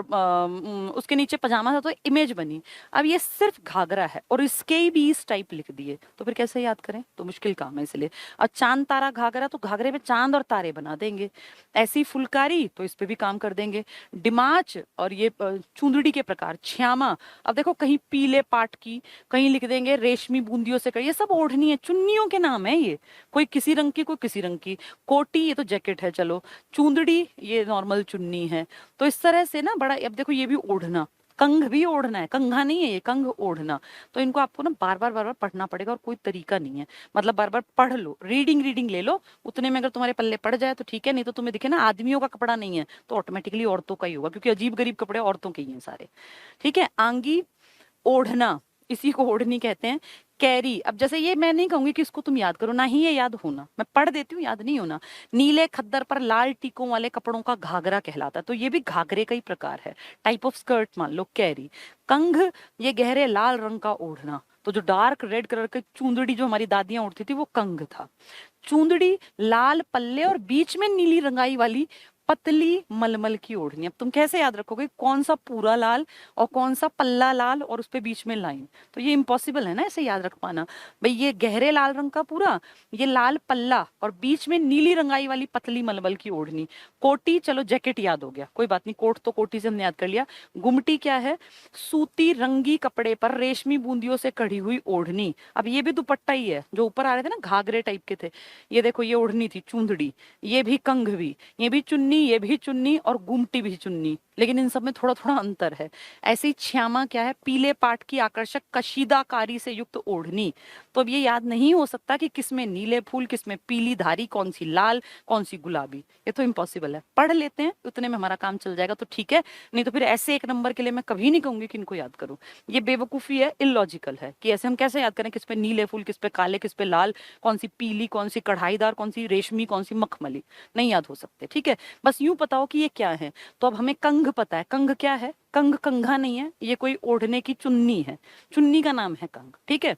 उसके नीचे पजामा था तो इमेज बनी। अब ये सिर्फ घाघरा है और इसके ही 20 टाइप लिख दिए, तो फिर कैसे याद करें, तो मुश्किल काम है इसलिए। और चांद तारा घाघरा, तो घाघरे में चांद और तारे बना देंगे। ऐसी फुलकारी, तो इस पे भी काम कर देंगे। डिमाच और ये चुंदड़ी के प्रकार, छ्यामा, अब देखो कहीं पीले पाट की, कहीं लिख देंगे रेशमी बूंदियों से करी, ये सब ओढ़नी है, चुन्नियों के नाम है ये, कोई किसी रंग की कोई किसी रंग की। कोटी, ये तो जैकेट है, चलो। चुंदड़ी, ये नॉर्मल चुन्नी है। तो इस तरह से ना बड़ा, अब देखो ये भी ओढ़ना, कंघ भी ओढ़ना है, कंघा नहीं है ये, कंघ ओढ़ना। तो इनको आपको ना बार बार पढ़ना पड़ेगा, और कोई तरीका नहीं है, मतलब बार बार पढ़ लो, रीडिंग ले लो, उतने में अगर तुम्हारे पल्ले पड़ जाए तो ठीक है, नहीं तो तुम्हें दिखे ना आदमियों का कपड़ा नहीं है तो ऑटोमेटिकली औरतों का ही होगा, क्योंकि अजीब गरीब कपड़े औरतों के ही हैं सारे, ठीक है। आंगी, ओढ़ना, इसी को ओढ़नी कहते हैं। कैरी, अब जैसे ये मैं नहीं कहूंगी कि इसको तुम याद करो, ना ही ये याद होना, मैं पढ़ देती हूँ, याद नहीं होना। नीले खद्दर पर लाल टीकों वाले कपड़ों का घाघरा कहलाता है, तो ये भी घाघरे का ही प्रकार है, टाइप ऑफ स्कर्ट मान लो कैरी। कंघ, ये गहरे लाल रंग का ओढ़ना, तो जो डार्क रेड कलर की चूंदड़ी जो हमारी दादियां ओढ़ती थी वो कंघ था। चूंदड़ी, लाल पल्ले और बीच में नीली रंगाई वाली पतली मलमल की ओढ़नी। अब तुम कैसे याद रखोगे कौन सा पूरा लाल और कौन सा पल्ला लाल और उस पे बीच में लाइन, तो ये इम्पॉसिबल है ना ऐसे याद रख पाना। भाई ये गहरे लाल रंग का पूरा, ये लाल पल्ला और बीच में नीली रंगाई वाली पतली मलमल की ओढ़नी। कोटी, चलो जैकेट याद हो गया, कोई बात नहीं, कोट तो कोटी से हमने याद कर लिया। गुमटी क्या है, सूती रंगी कपड़े पर रेशमी बूंदियों से कढ़ी हुई ओढ़नी। अब ये भी दुपट्टा ही है, जो ऊपर आ रहे थे ना घाघरे टाइप के थे, ये देखो ये ओढ़नी थी चूंदड़ी, ये भी कंघ भी, ये भी चुन्नी, ये भी चुन्नी और गुमटी भी चुन्नी, लेकिन इन सब में थोड़ा थोड़ा अंतर है। ऐसे ही श्यामा क्या है, पीले पाट की आकर्षक कशीदाकारी से युक्त ओढ़नी। तो अब ये याद नहीं हो सकता कि किसमें नीले फूल, किसमें पीली धारी, कौन सी लाल, कौन सी गुलाबी। ये तो इम्पॉसिबल है। पढ़ लेते हैं, उतने में हमारा काम चल जाएगा तो ठीक है, नहीं तो फिर ऐसे एक नंबर के लिए मैं कभी नहीं कहूंगी कि इनको याद करूं। ये बेवकूफी है, इलॉजिकल है कि ऐसे हम कैसे याद करें किस पे नीले फूल, किस पे काले, किस पे लाल, कौन सी पीली, कौन सी कढ़ाईदार, कौन सी रेशमी, कौन सी मखमली। नहीं याद हो सकते, ठीक है। बस यूं पता हो कि ये क्या है। तो अब हमें कंघ पता है। कंघ क्या है? कंघ कंघा नहीं है, ये कोई ओढ़ने की चुन्नी है। चुन्नी का नाम है कंघ, ठीक है।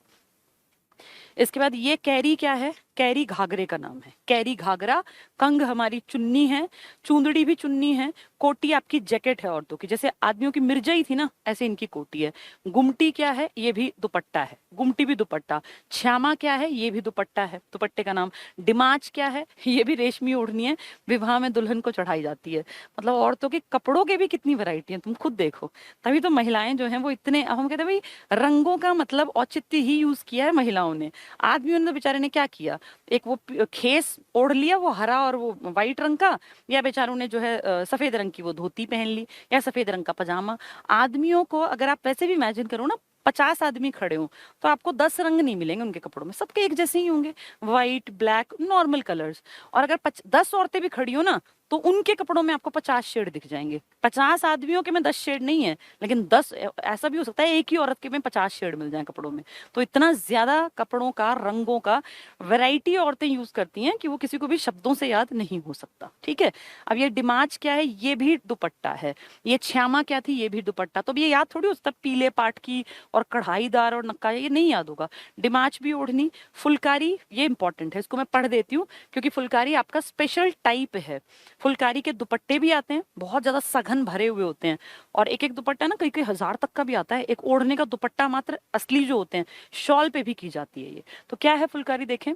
इसके बाद ये कैरी क्या है? कैरी घाघरे का नाम है। कैरी घाघरा। कंघ हमारी चुन्नी है। चूंदड़ी भी चुन्नी है। कोटी आपकी जैकेट है औरतों की, जैसे आदमियों की मिर्जाई थी ना, ऐसे इनकी कोटी है। गुमटी क्या है? ये भी दुपट्टा है। गुमटी भी दुपट्टा। श्यामा क्या है? ये भी दुपट्टा है, दुपट्टे का नाम। डिमाच क्या है? ये भी रेशमी ओढ़नी है, विवाह में दुल्हन को चढ़ाई जाती है। मतलब औरतों के कपड़ों के भी कितनी वैरायटी है, तुम खुद देखो। तभी तो महिलाएं जो हैं वो इतने, अब हम कहते हैं भाई रंगों का मतलब औचित्य ही यूज किया है महिलाओं ने। आदमियों ने तो बेचारे ने क्या किया, एक वो खेस ओढ़ लिया, वो हरा और वो वाइट रंग का, या बेचारों ने जो है सफेद रंग की वो धोती पहन ली, या सफेद रंग का पजामा। आदमियों को अगर आप वैसे भी इमेजिन करो ना, 50 आदमी खड़े हो तो आपको 10 रंग नहीं मिलेंगे उनके कपड़ों में, सबके एक जैसे ही होंगे, व्हाइट ब्लैक नॉर्मल कलर्स। और अगर 10 औरतें भी खड़ी हो ना, तो उनके कपड़ों में आपको 50 शेड दिख जाएंगे। 50 आदमियों के में 10 शेड नहीं है, लेकिन 10, ऐसा भी हो सकता है एक ही औरत के में 50 शेड मिल जाए कपड़ों में। तो इतना ज्यादा कपड़ों का, रंगों का वैरायटी औरतें यूज करती हैं कि वो किसी को भी शब्दों से याद नहीं हो सकता, ठीक है। अब ये डिमाच क्या है? ये भी दुपट्टा है। ये श्यामा क्या थी? ये भी दुपट्टा। तो अब ये याद थोड़ी हो सकता पीले पाट की और कढ़ाईदार और नक्का, ये नहीं याद होगा। डिमाच भी ओढ़नी। फुलकारी, ये इंपॉर्टेंट है, इसको मैं पढ़ देती हूँ क्योंकि फुलकारी आपका स्पेशल टाइप है। फुलकारी के दुपट्टे भी आते हैं, बहुत ज्यादा सघन भरे हुए होते हैं, और एक एक दुपट्टा ना कई कई हजार तक का भी आता है। एक ओढ़ने का दुपट्टा मात्र असली जो होते हैं शॉल पे भी की जाती है ये। तो क्या है फुलकारी देखें,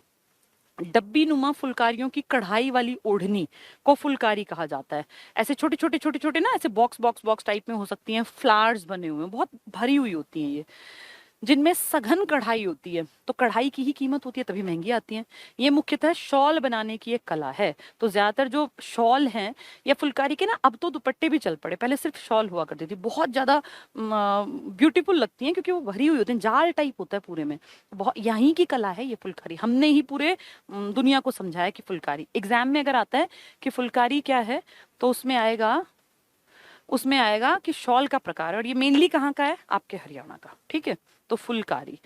डब्बी नुमा फुलकारियों की कढ़ाई वाली ओढ़नी को फुलकारी कहा जाता है। ऐसे छोटे छोटे छोटे छोटे ना, ऐसे बॉक्स बॉक्स बॉक्स टाइप में हो सकती हैं, फ्लावर्स बने हुए हैं, बहुत भरी हुई होती हैं ये, जिनमें सघन कढ़ाई होती है। तो कढ़ाई की ही कीमत होती है, तभी महंगी आती हैं। ये मुख्यतः शॉल बनाने की एक कला है। तो ज्यादातर जो शॉल हैं या फुलकारी के ना, अब तो दुपट्टे भी चल पड़े, पहले सिर्फ शॉल हुआ करती थी, बहुत ज्यादा ब्यूटीफुल लगती हैं क्योंकि वो भरी हुई होती हैं, जाल टाइप होता है पूरे में। बहुत यहीं की कला है ये फुलकारी, हमने ही पूरे दुनिया को समझाया कि फुलकारी। एग्जाम में अगर आता है कि फुलकारी क्या है, तो उसमें आएगा कि शॉल का प्रकार, और ये मेनली कहाँ का है? आपके हरियाणा का, ठीक है। तो फुलकारी।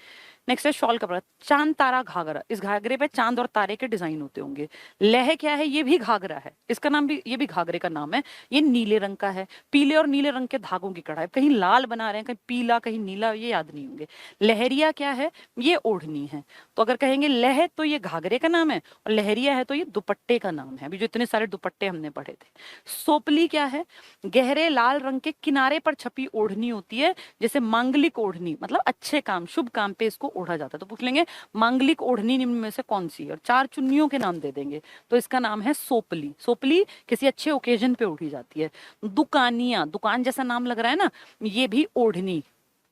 नेक्स्ट है शॉल का प्रकार, चांद तारा घाघरा। इस घाघरे पे चांद और तारे के डिजाइन होते होंगे। लह क्या है? ये भी घाघरा है, इसका नाम भी, ये भी घाघरे का नाम है। ये नीले रंग का है, पीले और नीले रंग के धागों की कढ़ाई, कहीं लाल बना रहे हैं, कहीं पीला, कहीं नीला, ये याद नहीं होंगे। लहरिया क्या है? ये ओढ़नी है। तो अगर कहेंगे लह तो ये घाघरे का नाम है, और लहरिया है तो ये दुपट्टे का नाम है। अभी जो इतने सारे दुपट्टे हमने पढ़े थे। सोपली क्या है? गहरे लाल रंग के किनारे पर छपी ओढ़नी होती है, जैसे मांगलिक ओढ़नी, मतलब अच्छे काम, शुभ काम पे इसको ओढ़ा जाता है। तो पूछ लेंगे मांगलिक ओढ़नी निम्न में से कौन सी है, और 4 चुन्नियों के नाम दे देंगे। तो इसका नाम है सोपली। सोपली किसी अच्छे ओकेजन पे ओढ़ी जाती है। दुकानिया, दुकान जैसा नाम लग रहा है ना, ये भी ओढ़नी,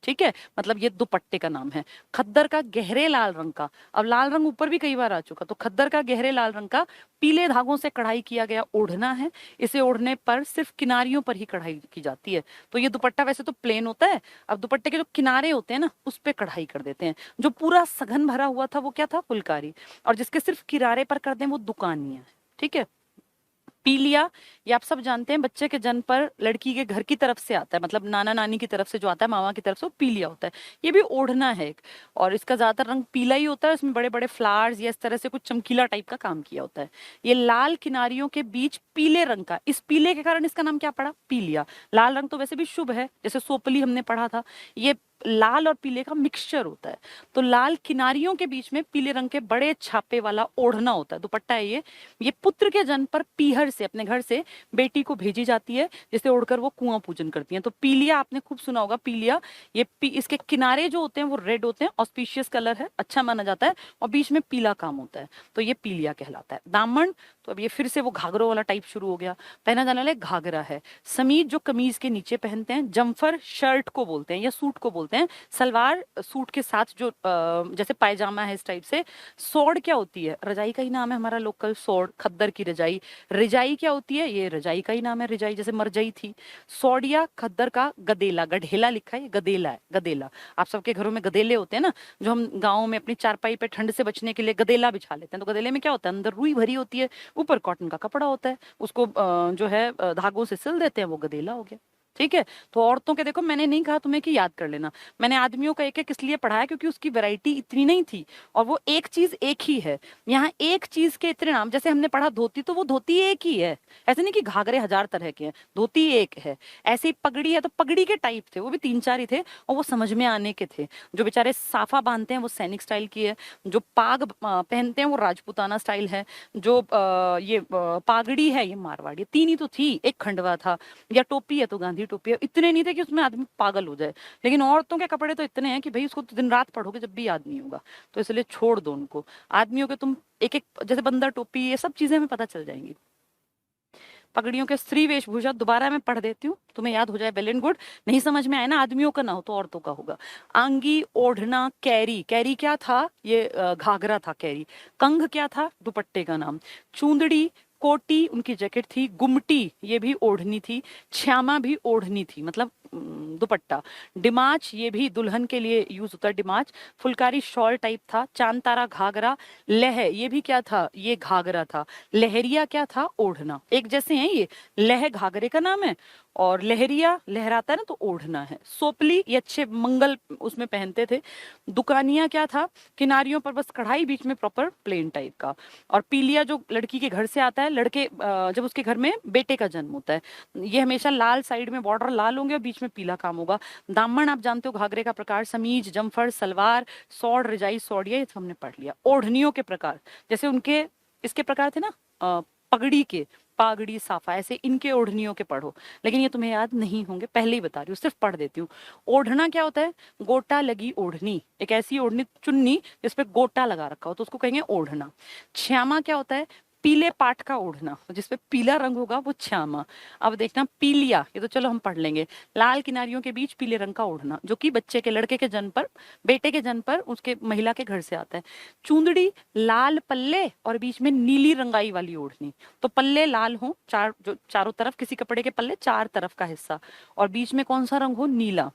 ठीक है, मतलब ये दुपट्टे का नाम है। खद्दर का गहरे लाल रंग का, अब लाल रंग ऊपर भी कई बार आ चुका, तो खद्दर का गहरे लाल रंग का पीले धागों से कढ़ाई किया गया ओढ़ना है। इसे ओढ़ने पर सिर्फ किनारियों पर ही कढ़ाई की जाती है। तो ये दुपट्टा वैसे तो प्लेन होता है, अब दुपट्टे के जो किनारे होते हैं ना, उस पे कढ़ाई कर देते हैं। जो पूरा सघन भरा हुआ था वो क्या था? फुलकारी। और जिसके सिर्फ किनारे पर कर दें वो दुकानिया है, ठीक है। पीलिया, ये आप सब जानते हैं, बच्चे के जन्म पर लड़की के घर की तरफ से आता है, मतलब नाना नानी की तरफ से जो आता है, मामा की तरफ से, वो पीलिया होता है। ये भी ओढ़ना है एक, और इसका ज्यादातर रंग पीला ही होता है, इसमें बड़े बड़े फ्लावर्स या इस तरह से कुछ चमकीला टाइप का काम किया होता है। ये लाल किनारियों के बीच पीले रंग का, इस पीले के कारण इसका नाम क्या पड़ा? पीलिया। लाल रंग तो वैसे भी शुभ है, जैसे सोपली हमने पढ़ा था, ये लाल और पीले का मिक्सचर होता है। तो लाल किनारियों के बीच में पीले रंग के बड़े छापे वाला ओढ़ना होता है, दुपट्टा है ये पुत्र के जन्म पर पीहर से, अपने घर से बेटी को भेजी जाती है, जिसे ओढ़कर वो कुआं पूजन करती हैं। तो पीलिया आपने खूब सुना होगा, पीलिया। इसके किनारे जो होते हैं वो रेड होते हैं, ऑस्पिशियस कलर है, अच्छा माना जाता है, और बीच में पीला काम होता है, तो ये पीलिया कहलाता है। दामन, तो अब ये फिर से वो घाघरों वाला टाइप शुरू हो गया। पहना जाने वाला घाघरा है। समीज जो कमीज के नीचे पहनते हैं। जम्फर शर्ट को बोलते हैं या सूट को बोलते हैं, होते हैं। सलवार सूट के साथ जो जैसे पायजामा है इस टाइप से। सोड़ क्या होती है? रजाई का ही नाम है हमारा लोकल सोड़, खद्दर की रजाई। रिजाई क्या होती है? ये रजाई का ही नाम है, रिजाई जैसे मरजाई थी। सोड़िया खद्दर का गदेला, गढ़ेला लिखा है, ये गदेला है, गदेला। आप सबके घरों में गदेले होते हैं ना, जो हम गाँव में अपनी चारपाई पे ठंड से बचने के लिए गदेला बिछा लेते हैं। तो गदेले में क्या होता है? अंदर रुई भरी होती है, ऊपर कॉटन का कपड़ा होता है, उसको जो है धागों से सिल देते हैं, वो गदेला हो गया। ठीक है। तो औरतों के देखो, मैंने नहीं कहा तुम्हें कि याद कर लेना, मैंने आदमियों का एक एक इसलिए पढ़ाया क्योंकि उसकी वैरायटी इतनी नहीं थी, और वो एक चीज एक ही है। यहाँ एक चीज के इतने नाम, जैसे हमने पढ़ा धोती, तो वो धोती एक ही है। ऐसे नहीं कि घाघरे हजार तरह के हैं, धोती एक है। ऐसे ही पगड़ी है, तो पगड़ी के टाइप थे, वो भी तीन चार ही थे, और वो समझ में आने के थे। जो बेचारे साफा बांधते हैं वो सैनिक स्टाइल की है, जो पाग पहनते हैं वो राजपूताना स्टाइल है, जो ये पागड़ी है ये मारवाड़ी। तीन ही तो थी, एक खंडवा था, या टोपी है तो गांधी टोपी है। इतने नहीं थे कि उसमें आदमी पागल हो जाए। लेकिन औरतों के कपड़े तो इतने हैं कि भाई उसको तो दिन रात पढ़ोगे जब भी याद नहीं होगा। तो इसलिए छोड़ दो उनको। आदमियों के तुम एक एक, जैसे बंदर टोपी, ये सब चीजें हमें पता चल जाएंगी। पगड़ियों के स्त्री वेशभूषा दोबारा मैं पढ़ देती हूँ, तुम्हें याद हो जाए, वेल एंड गुड। नहीं समझ में आए ना, आदमियों का ना हो तो औरतों का होगा। आंगी, ओढ़ना, कैरी। कैरी क्या था? ये घाघरा था कैरी। कंघ क्या था? दुपट्टे का नाम। चूंदड़ी, कोटी उनकी जैकेट थी। गुमटी ये भी ओढ़नी थी। श्यामा भी ओढ़नी थी, मतलब दुपट्टा। डिमाच ये भी दुल्हन के लिए यूज होता है, डिमाच। फुलकारी शॉल टाइप था। चांद तारा घाघरा। लह ये भी क्या था? ये घाघरा था। लहरिया क्या था? ओढ़ना। एक जैसे हैं ये, लह घाघरे का नाम है, और लहरिया लहराता है ना, तो ओढ़ना है। सोपली ये अच्छे मंगल उसमें पहनते थे। दुकानिया क्या था? किनारियों पर बस कढ़ाई, बीच में प्रॉपर प्लेन टाइप का। और पीलिया जो लड़की के घर से आता है, लड़के जब उसके घर में बेटे का जन्म होता है, ये हमेशा लाल, साइड में बॉर्डर लाल होंगे और बीच में पीला काम होगा। दामन आप जानते हो घाघरे का प्रकार, समीज, जमफर, सलवार, सौड़, रजाई, सौड़िया, ये तो हमने पढ़ लिया। ओढ़नियों के प्रकार, जैसे उनके इसके प्रकार थे ना, पगड़ी के, पागड़ी, साफा, ऐसे इनके ओढ़नियों के पढ़ो। लेकिन ये तुम्हें याद नहीं होंगे, पहले ही बता रही हूँ, सिर्फ पढ़ देती हूँ। ओढ़ना क्या होता है? गोटा लगी ओढ़नी, एक ऐसी ओढ़नी, चुन्नी जिसपे गोटा लगा रखा हो, तो उसको कहेंगे ओढ़ना। श्यामा क्या होता है? पीले पाट का ओढ़ना, तो जिसपे पीला रंग होगा वो श्यामा। अब देखना पीलिया, ये तो चलो हम पढ़ लेंगे। लाल किनारियों के बीच पीले रंग का ओढ़ना, जो कि बच्चे के, लड़के के जन्म पर, बेटे के जन्म पर उसके महिला के घर से आता है। चूंदड़ी, लाल पल्ले और बीच में नीली रंगाई वाली ओढ़नी। तो पल्ले लाल हो, चार, जो चारों तरफ किसी कपड़े के पल्ले, चार तरफ का हिस्सा, और बीच में कौन सा रंग हो? नीला।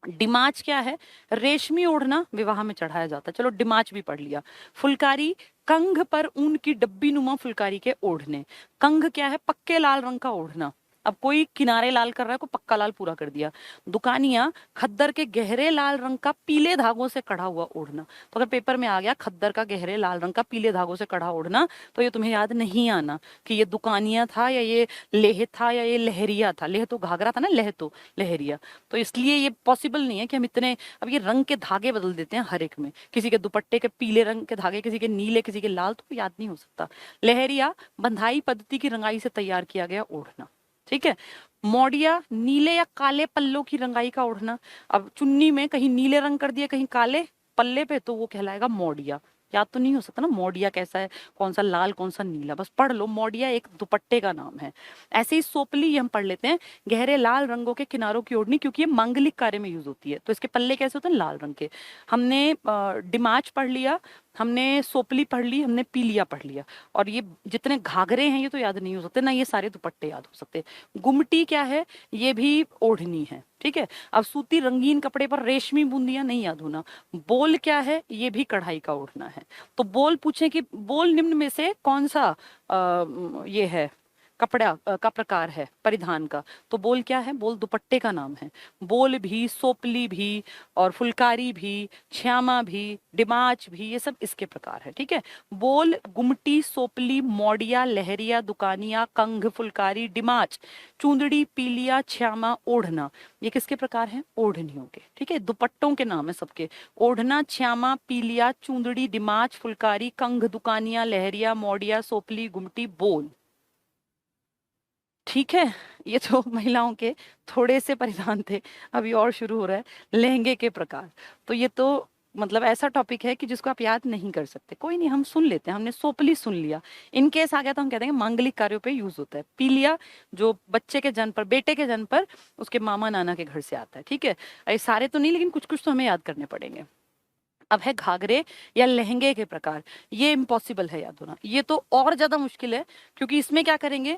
डिमाच क्या है? रेशमी ओढ़ना, विवाह में चढ़ाया जाता है, चलो डिमाच भी पढ़ लिया। फुलकारी, कंघ पर ऊन की डब्बी नुमा फुलकारी के ओढ़ने। कंघ क्या है? पक्के लाल रंग का ओढ़ना। अब कोई किनारे लाल कर रहा है, को पक्का लाल पूरा कर दिया। दुकानिया, खद्दर के गहरे लाल रंग का पीले धागों से कढ़ा हुआ ओढ़ना। तो अगर पेपर में आ गया खद्दर का गहरे लाल रंग का पीले धागों से कढ़ा ओढ़ना, तो ये तुम्हें याद नहीं आना कि ये दुकानिया था, या ये लेह था, या ये लहरिया था। लेह तो घाघरा था ना, लेह तो लहरिया। तो इसलिए ये पॉसिबल नहीं है कि हम इतने, अब ये रंग के धागे बदल देते हैं हर एक में, किसी के दुपट्टे के पीले रंग के धागे, किसी के नीले, किसी के लाल, तो याद नहीं हो सकता। लहरिया, बंधाई पद्धति की रंगाई से तैयार किया गया ओढ़ना। ठीक है। मोडिया, नीले या काले पल्लों की रंगाई का ओढ़ना। अब चुन्नी में कहीं नीले रंग कर दिया, कहीं काले पल्ले पे, तो वो कहलाएगा मोडिया। याद तो नहीं हो सकता ना मोडिया कैसा है, कौन सा लाल कौन सा नीला, बस पढ़ लो, मोडिया एक दुपट्टे का नाम है। ऐसे ही सोपली ये हम पढ़ लेते हैं, गहरे लाल रंगों के किनारों की ओढ़नी, क्योंकि ये मांगलिक कार्य में यूज होती है, तो इसके पल्ले कैसे होते हैं? लाल रंग के। हमने डिमाच पढ़ लिया, हमने सोपली पढ़ ली, हमने पीलिया पढ़ लिया। और ये जितने घाघरे हैं ये तो याद नहीं हो सकते ना, ये सारे दुपट्टे याद हो सकते। गुमटी क्या है? ये भी ओढ़नी है। ठीक है। अब सूती रंगीन कपड़े पर रेशमी बूंदियां, नहीं याद होना। बोल क्या है? ये भी कढ़ाई का ओढ़ना है। तो बोल पूछे कि बोल निम्न में से कौन सा ये है, कपड़ा का प्रकार है परिधान का, तो बोल क्या है? बोल दुपट्टे का नाम है। बोल भी, सोपली भी, और फुलकारी भी, श्यामा भी, डिमाच भी, ये सब इसके प्रकार है। ठीक है। बोल, गुमटी, सोपली, मोडिया, लहरिया, दुकानिया, कंघ, फुलकारी, डिमाच, चूंदड़ी, पीलिया, श्यामा, ओढ़ना, ये किसके प्रकार हैं? ओढ़नियों के। ठीक है। दुपट्टों के नाम है सबके। ओढ़ना, श्यामा, पीलिया, चूंदड़ी, डिमाच, फुलकारी, कंघ, दुकानिया, लहरिया, मोडिया, सोपली, गुमटी, बोल। ठीक है। ये तो महिलाओं के थोड़े से परिधान थे। अभी और शुरू हो रहा है लहंगे के प्रकार। तो ये तो मतलब ऐसा टॉपिक है कि जिसको आप याद नहीं कर सकते। कोई नहीं, हम सुन लेते हैं, हमने सोपली सुन लिया। इन केस आ गया तो हम कहते हैं मांगलिक कार्यों पे यूज होता है। पी लिया जो बच्चे के जन्म पर, बेटे के जन्म पर उसके मामा नाना के घर से आता है। ठीक है, ये सारे तो नहीं, लेकिन कुछ कुछ तो हमें याद करने पड़ेंगे। अब है घाघरे या लहंगे के प्रकार। ये इम्पॉसिबल है याद होना, ये तो और ज्यादा मुश्किल है, क्योंकि इसमें क्या करेंगे,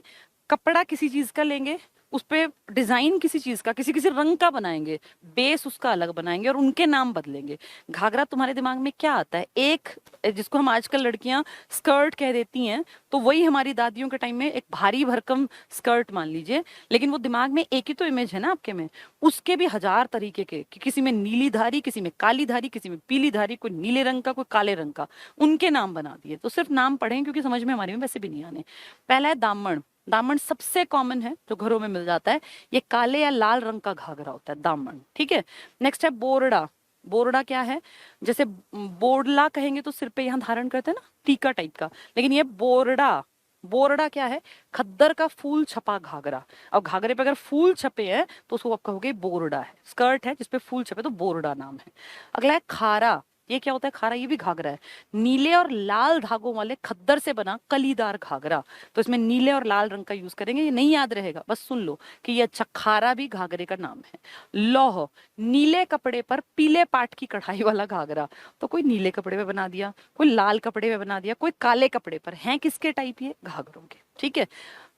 कपड़ा किसी चीज का लेंगे, उस पे डिजाइन किसी चीज का, किसी किसी रंग का बनाएंगे, बेस उसका अलग बनाएंगे और उनके नाम बदलेंगे। घाघरा तुम्हारे दिमाग में क्या आता है? एक, जिसको हम आजकल लड़कियां स्कर्ट कह देती हैं, तो वही हमारी दादियों के टाइम में एक भारी भरकम स्कर्ट मान लीजिए, लेकिन वो दिमाग में एक ही तो इमेज है ना आपके में। उसके भी हजार तरीके के, कि किसी में नीली धारी, किसी में काली धारी, किसी में पीली धारी, कोई नीले रंग का, कोई काले रंग का, उनके नाम बना दिए। तो सिर्फ नाम पढ़ें, क्योंकि समझ में हमारे में वैसे भी नहीं आने। पहला है दामन। दामन सबसे कॉमन है जो घरों में मिल जाता है, ये काले या लाल रंग का घाघरा होता है दामन। ठीक है, नेक्स्ट है बोरडा। बोरडा क्या है? जैसे बोरला कहेंगे तो सिर पे यहाँ धारण करते हैं ना, टीका टाइप का, लेकिन ये बोरडा। बोरडा क्या है? खद्दर का फूल छपा घाघरा। अब घाघरे पे अगर फूल छपे हैं तो उसको आप कहोगे बोरडा है। स्कर्ट है जिसपे फूल छपे तो बोरडा नाम है। अगला है खारा। ये क्या होता है? खारा, ये भी घाघरा है। नीले और लाल धागों वाले खद्दर से बना कलीदार घाघरा। तो इसमें नीले और लाल रंग का यूज करेंगे, ये नहीं याद रहेगा, बस सुन लो कि ये अच्छा, खारा भी घाघरे का नाम है। लौह, नीले कपड़े पर पीले पाट की कढ़ाई वाला घाघरा। तो कोई नीले कपड़े पे बना दिया, कोई लाल कपड़े पे बना दिया, कोई काले कपड़े पर। हैं किसके टाइप? ये घाघरों के। ठीक है,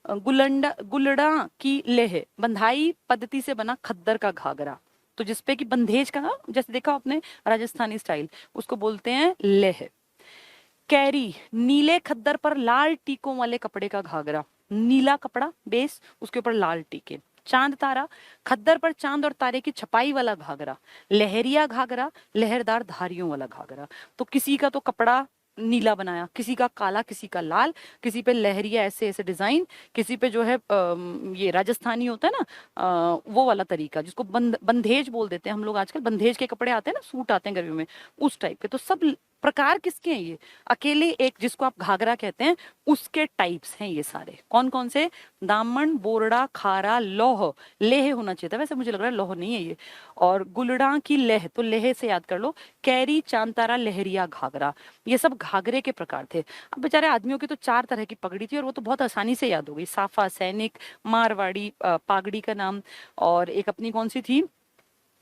गुलंडा, गुलड़ा की लेह, बंधाई पद्धति से बना खद्दर का घाघरा। तो जिसपे कि बंधेज का, जैसे देखा आपने राजस्थानी स्टाइल, उसको बोलते हैं लेह। कैरी, नीले खद्दर पर लाल टीकों वाले कपड़े का घाघरा। नीला कपड़ा बेस, उसके ऊपर लाल टीके। चांद तारा, खद्दर पर चांद और तारे की छपाई वाला घाघरा। लहरिया घाघरा, लहरदार धारियों वाला घाघरा। तो किसी का तो कपड़ा नीला बनाया, किसी का काला, किसी का लाल, किसी पे लहरिया ऐसे ऐसे डिजाइन, किसी पे जो है ये राजस्थानी होता है ना, वो वाला तरीका, जिसको बंधेज बोल देते हैं हम लोग आजकल। बंधेज के कपड़े आते हैं ना, सूट आते हैं गर्मियों में, उस टाइप के। तो सब प्रकार किसके हैं ये? अकेले एक जिसको आप घाघरा कहते हैं उसके टाइप्स हैं ये सारे। कौन कौन से? दामन, बोरडा, खारा, लौह। लेह होना चाहिए था, वैसे मुझे लग रहा है लौह नहीं है ये। और गुलड़ा की लेह, तो लेह से याद कर लो। कैरी, चांतारा, लहरिया, घाघरा, ये सब घाघरे के प्रकार थे। अब बेचारे आदमियों की तो चार तरह की पगड़ी थी और वो तो बहुत आसानी से याद हो गई। साफा, सैनिक, मारवाड़ी, पागड़ी का नाम। और एक अपनी कौन सी थी,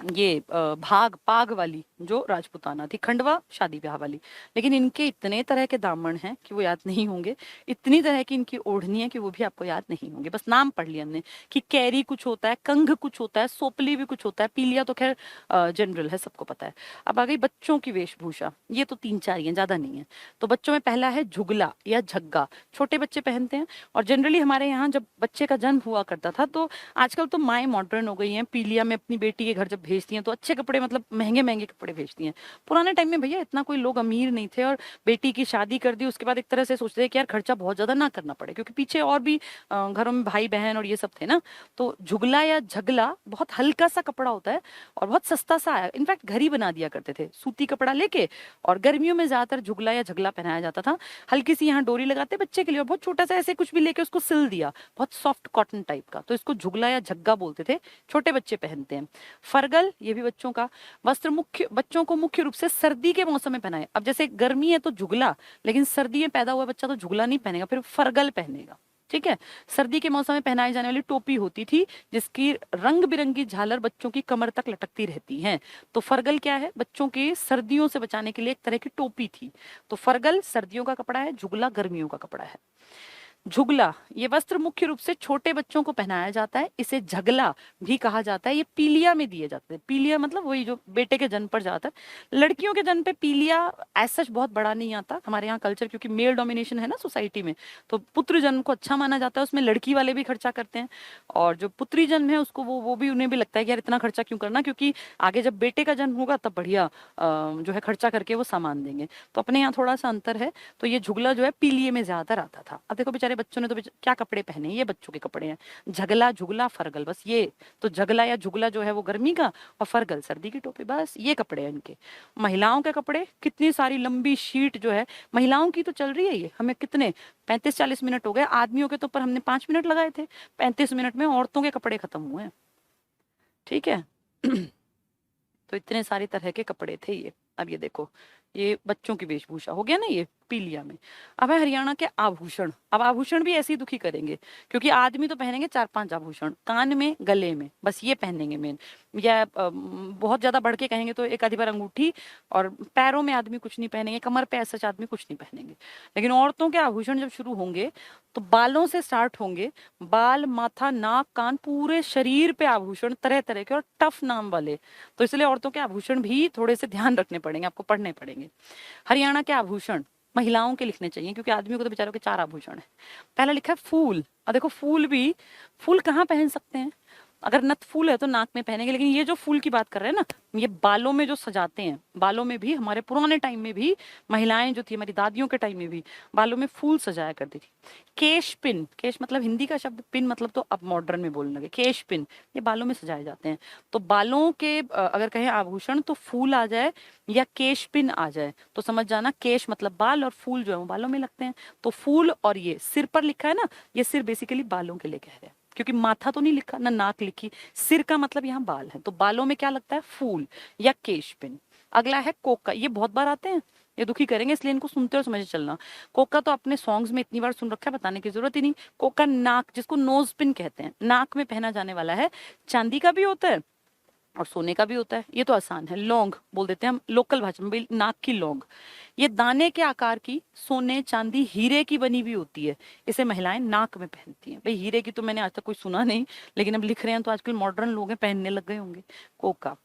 ये भाग पाग वाली जो राजपुताना थी, खंडवा शादी ब्याह वाली। लेकिन इनके इतने तरह के दामन हैं कि वो याद नहीं होंगे, इतनी तरह की इनकी ओढ़नी है कि वो भी आपको याद नहीं होंगे। बस नाम पढ़ लिया हमने कि कैरी कुछ होता है, कंघ कुछ होता है, सोपली भी कुछ होता है, पीलिया तो खैर जनरल है, सबको पता है। अब आ गई बच्चों की वेशभूषा, ये तो तीन चार ही हैं, ज्यादा नहीं है। तो बच्चों में पहला है झुगला या झग्गा, छोटे बच्चे पहनते हैं। और जनरली हमारे यहाँ जब बच्चे का जन्म हुआ करता था, तो आजकल तो माएँ मॉडर्न हो गई हैं, पीलिया में अपनी बेटी के घर जब भेजती हैं तो अच्छे कपड़े, मतलब महंगे महंगे कपड़े भेजती हैं। पुराने टाइम में भैया इतना कोई लोग अमीर नहीं थे, और बेटी की शादी कर दी उसके बाद एक तरह से सोचते थे कि यार खर्चा बहुत ज्यादा ना करना पड़े, क्योंकि पीछे और भी घरों में भाई बहन और ये सब थे ना। तो झुगला या झगला बहुत हल्का सा कपड़ा होता है और बहुत सस्ता सा आया, इनफैक्ट घर ही बना दिया करते थे सूती कपड़ा लेके। और गर्मियों में ज्यादातर झुगला या झगला पहनाया जाता था। हल्की सी यहाँ डोरी लगाते बच्चे के लिए, और बहुत छोटा सा ऐसे कुछ भी लेके उसको सिल दिया, बहुत सॉफ्ट कॉटन टाइप का, तो इसको झुगला या झग्गा बोलते थे। छोटे बच्चे पहनते हैं। फरगल, ये भी बच्चों का वस्त्र, मुख्य बच्चों को मुख्य रूप से सर्दी के मौसम में पहनाए। अब जैसे गर्मी है तो झुगला, लेकिन सर्दी में पैदा हुआ बच्चा तो झुगला नहीं पहनेगा, फिर फरगल पहनेगा। ठीक है, सर्दी के मौसम में पहनाई जाने वाली टोपी होती थी जिसकी रंग बिरंगी झालर बच्चों की कमर तक लटकती रहती है। तो फरगल क्या है? बच्चों के सर्दियों से बचाने के लिए एक तरह की टोपी थी। तो फरगल सर्दियों का कपड़ा है, झुगला गर्मियों का कपड़ा है। झुगला, ये वस्त्र मुख्य रूप से छोटे बच्चों को पहनाया जाता है, इसे झगला भी कहा जाता है। ये पीलिया में दिए जाते हैं। पीलिया मतलब वही जो बेटे के जन्म पर जाता है। लड़कियों के जन्म पे पीलिया ऐसा बहुत बड़ा नहीं आता हमारे यहाँ कल्चर, क्योंकि मेल डोमिनेशन है ना सोसाइटी में। तो पुत्र जन्म को अच्छा माना जाता है, उसमें लड़की वाले भी खर्चा करते हैं। और जो पुत्री जन्म है उसको वो भी, उन्हें भी लगता है कि यार इतना खर्चा क्यों करना, क्योंकि आगे जब बेटे का जन्म होगा तब बढ़िया जो है खर्चा करके वो सामान देंगे। तो अपने यहाँ थोड़ा सा अंतर है। तो ये झुगला जो है पीलिए में ज्यादातर आता था। अब देखो बेचारे बच्चों ने तो क्या कपड़े पहने, ये बच्चों के कपड़े हैं। झगला, झुगला, फरगल, बस ये। तो झगला या झुगला जो है वो गर्मी का, और फरगल सर्दी की टोपी, बस ये कपड़े हैं इनके। महिलाओं के कपड़े, कितनी सारी लंबी शीट जो है महिलाओं की तो चल रही है ये, हमें कितने 35-40 मिनट हो गए। आदमियों के तो पर हमने 5 मिनट लगाए थे, 35 मिनट में औरतों के कपड़े खत्म हुए हैं। ठीक है तो इतने सारी तरह के कपड़े थे ये। अब ये देखो, ये बच्चों की वेशभूषा हो गया ना, ये पीलिया में। अब है हरियाणा के आभूषण। अब आभूषण भी ऐसे ही दुखी करेंगे, क्योंकि आदमी तो पहनेंगे 4-5 आभूषण, कान में, गले में, बस ये पहनेंगे मेन। या बहुत ज्यादा बढ़ के कहेंगे तो एक आधी बार अंगूठी, और पैरों में आदमी कुछ नहीं पहनेंगे, कमर पे ऐसा आदमी कुछ नहीं पहनेंगे। लेकिन औरतों के आभूषण जब शुरू होंगे तो बालों से स्टार्ट होंगे। बाल, माथा, नाक, कान, पूरे शरीर पे आभूषण तरह तरह के और टफ नाम वाले। तो इसलिए औरतों के आभूषण भी थोड़े से ध्यान रखने पड़ेंगे, आपको पढ़ने पड़ेंगे। हरियाणा के आभूषण महिलाओं के लिखने चाहिए, क्योंकि आदमियों को तो बेचारों के 4 आभूषण है। पहला लिखा है फूल। अब देखो फूल भी, फूल कहाँ पहन सकते हैं? अगर नथ फूल है तो नाक में पहनेंगे, लेकिन ये जो फूल की बात कर रहे हैं ना, ये बालों में जो सजाते हैं, बालों में भी हमारे पुराने टाइम में भी महिलाएं जो थी, हमारी दादियों के टाइम में भी बालों में फूल सजाया करती थी। केश पिन, केश मतलब हिंदी का शब्द, पिन मतलब तो अब मॉडर्न में बोलने लगे, केश पिन, ये बालों में सजाए जाते हैं। तो बालों के अगर कहें आभूषण तो फूल आ जाए या केश पिन आ जाए तो समझ जाना, केश मतलब बाल और फूल जो है वो बालों में लगते हैं। तो फूल, और ये सिर पर लिखा है ना, ये सिर बेसिकली बालों के लिए कह रहे हैं, क्योंकि माथा तो नहीं लिखा ना नाक लिखी, सिर का मतलब यहाँ बाल है, तो बालों में क्या लगता है? फूल या केश पिन। अगला है कोका। ये बहुत बार आते हैं, ये दुखी करेंगे, इसलिए इनको सुनते और समझे चलना। कोका तो अपने सॉन्ग्स में इतनी बार सुन रखा है, बताने की जरूरत ही नहीं। कोका नाक, जिसको नोज पिन कहते हैं, नाक में पहना जाने वाला है। चांदी का भी होता है और सोने का भी होता है, ये तो आसान है। लौंग बोल देते हैं हम लोकल भाषा में, भाई नाक की लौंग। ये दाने के आकार की, सोने, चांदी, हीरे की बनी हुई होती है। इसे महिलाएं नाक में पहनती हैं। भाई हीरे की तो मैंने आज तक कोई सुना नहीं, लेकिन अब लिख रहे हैं तो आजकल मॉडर्न लोग हैं, पहनने लग गए होंगे। कोका।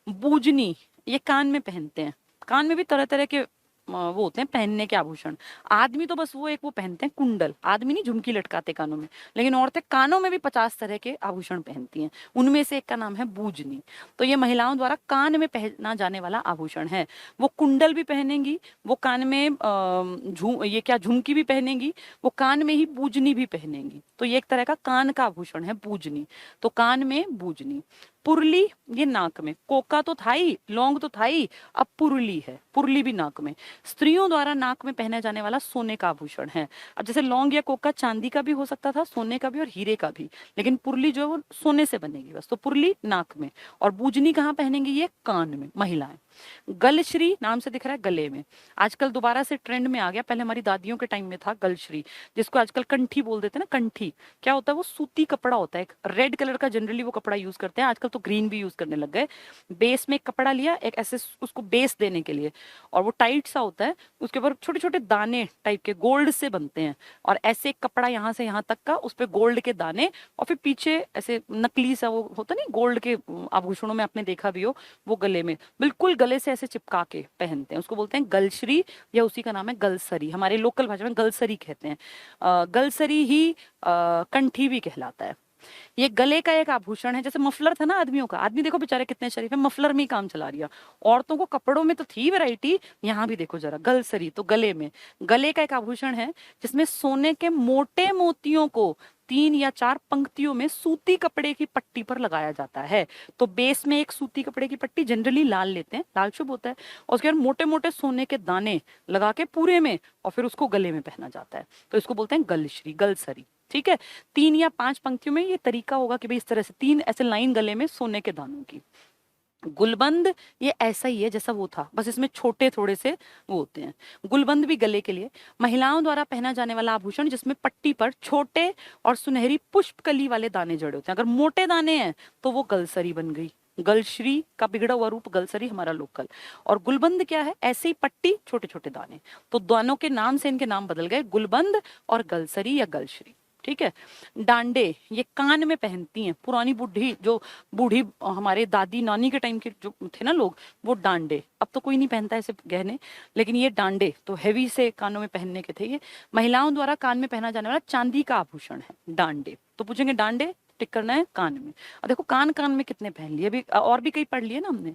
बूजनी, ये कान में पहनते हैं। कान में भी तरह तरह के वो होते हैं पहनने के आभूषण। आदमी तो बस वो एक वो पहनते हैं कुंडल, आदमी नहीं झुमकी लटकाते कानों में, लेकिन औरतें कानों में भी 50 तरह के आभूषण पहनती हैं। उनमें से एक का नाम है बूजनी। तो ये महिलाओं द्वारा कान में पहना जाने वाला आभूषण है। वो कुंडल भी पहनेंगी, वो कान में ये क्या झुमकी भी पहनेंगी, वो कान में ही बूजनी भी पहनेंगी। तो ये एक तरह का कान का आभूषण है बूजनी। तो कान में बूजनी। पुरली, ये नाक में। कोका तो था ही, लौंग तो था ही, अब पुरली है, पुरली भी नाक में। स्त्रियों द्वारा नाक में पहने जाने वाला सोने का आभूषण है। अब जैसे लौंग या कोका चांदी का भी हो सकता था, सोने का भी और हीरे का भी, लेकिन पुरली जो है वो सोने से बनेगी बस। तो पुरली नाक में, और बूजनी कहाँ पहनेंगी? ये कान में महिलाएं। गलश्री, नाम से दिख रहा है गले में, आजकल दोबारा से ट्रेंड में आ गया। पहले हमारी दादियों के टाइम में था गलश्री, जिसको आजकल कंठी बोल देते हैं ना। कंठी क्या होता है? वो सूती कपड़ा होता है, एक रेड कलर का जनरली वो कपड़ा यूज करते हैं, आजकल तो ग्रीन भी यूज करने लग गए। बेस में एक कपड़ा लिया, एक ऐसे उसको बेस देने के लिए, और वो टाइट सा होता है, उसके ऊपर छोटे छोटे दाने टाइप के गोल्ड से बनते हैं, और ऐसे एक कपड़ा यहाँ से यहाँ तक का, उस पर गोल्ड के दाने, और फिर पीछे ऐसे नकली सा वो होता नहीं, गोल्ड के आभूषणों में आपने देखा भी हो, वो गले में बिल्कुल गले से ऐसे चिपका के पहनते हैं, उसको बोलते हैं गलश्री, या उसी का नाम है गलसरी, हमारे लोकल भाषा में गलसरी कहते हैं। गलसरी ही कंठी भी कहलाता है। ये गले का एक आभूषण है, जैसे मफलर था ना आदमियों का, आदमी देखो बेचारे कितने शरीफ है, मफलर में ही काम चला रहा। औरतों को कपड़ों में तो थी वैरायटी, यहाँ भी देखो जरा, गलसरी तो गले में। गले का एक आभूषण है जिसमें सोने के मोटे मोतियों को 3 या 4 पंक्तियों में सूती कपड़े की पट्टी पर लगाया जाता है। तो बेस में एक सूती कपड़े की पट्टी, जनरली लाल लेते हैं, लाल शुभ होता है, और उसके बाद मोटे मोटे सोने के दाने लगा के पूरे में, और फिर उसको गले में पहना जाता है। तो इसको बोलते हैं गलश्री, गलसरी। ठीक है, 3 या 5 पंक्तियों में ये तरीका होगा कि भाई इस तरह से 3 ऐसे लाइन गले में सोने के दानों की। गुलबंद, ये ऐसा ही है जैसा वो था, बस इसमें छोटे थोड़े से वो होते हैं। गुलबंद भी गले के लिए, महिलाओं द्वारा पहना जाने वाला आभूषण जिसमें पट्टी पर छोटे और सुनहरी पुष्प कली वाले दाने जड़े होते हैं। अगर मोटे दाने हैं तो वो गलसरी बन गई, गलश्री का बिगड़ा हुआ रूप गलसरी हमारा लोकल। और गुलबंद क्या है? ऐसे ही पट्टी, छोटे छोटे दाने। तो दोनों के नाम से इनके नाम बदल गए, गुलबंद और गलसरी या गलश्री। ठीक है। डांडे, ये कान में पहनती हैं पुरानी बूढ़ी, जो बूढ़ी हमारे दादी नानी के टाइम के जो थे ना लोग, वो डांडे। अब तो कोई नहीं पहनता ऐसे गहने, लेकिन ये डांडे तो हैवी से कानों में पहनने के थे। ये महिलाओं द्वारा कान में पहना जाने वाला चांदी का आभूषण है डांडे। तो पूछेंगे डांडे टिक करना है कान में। अब देखो कान कान में कितने पहन लिए, अभी और भी कई पढ़ लिए ना हमने।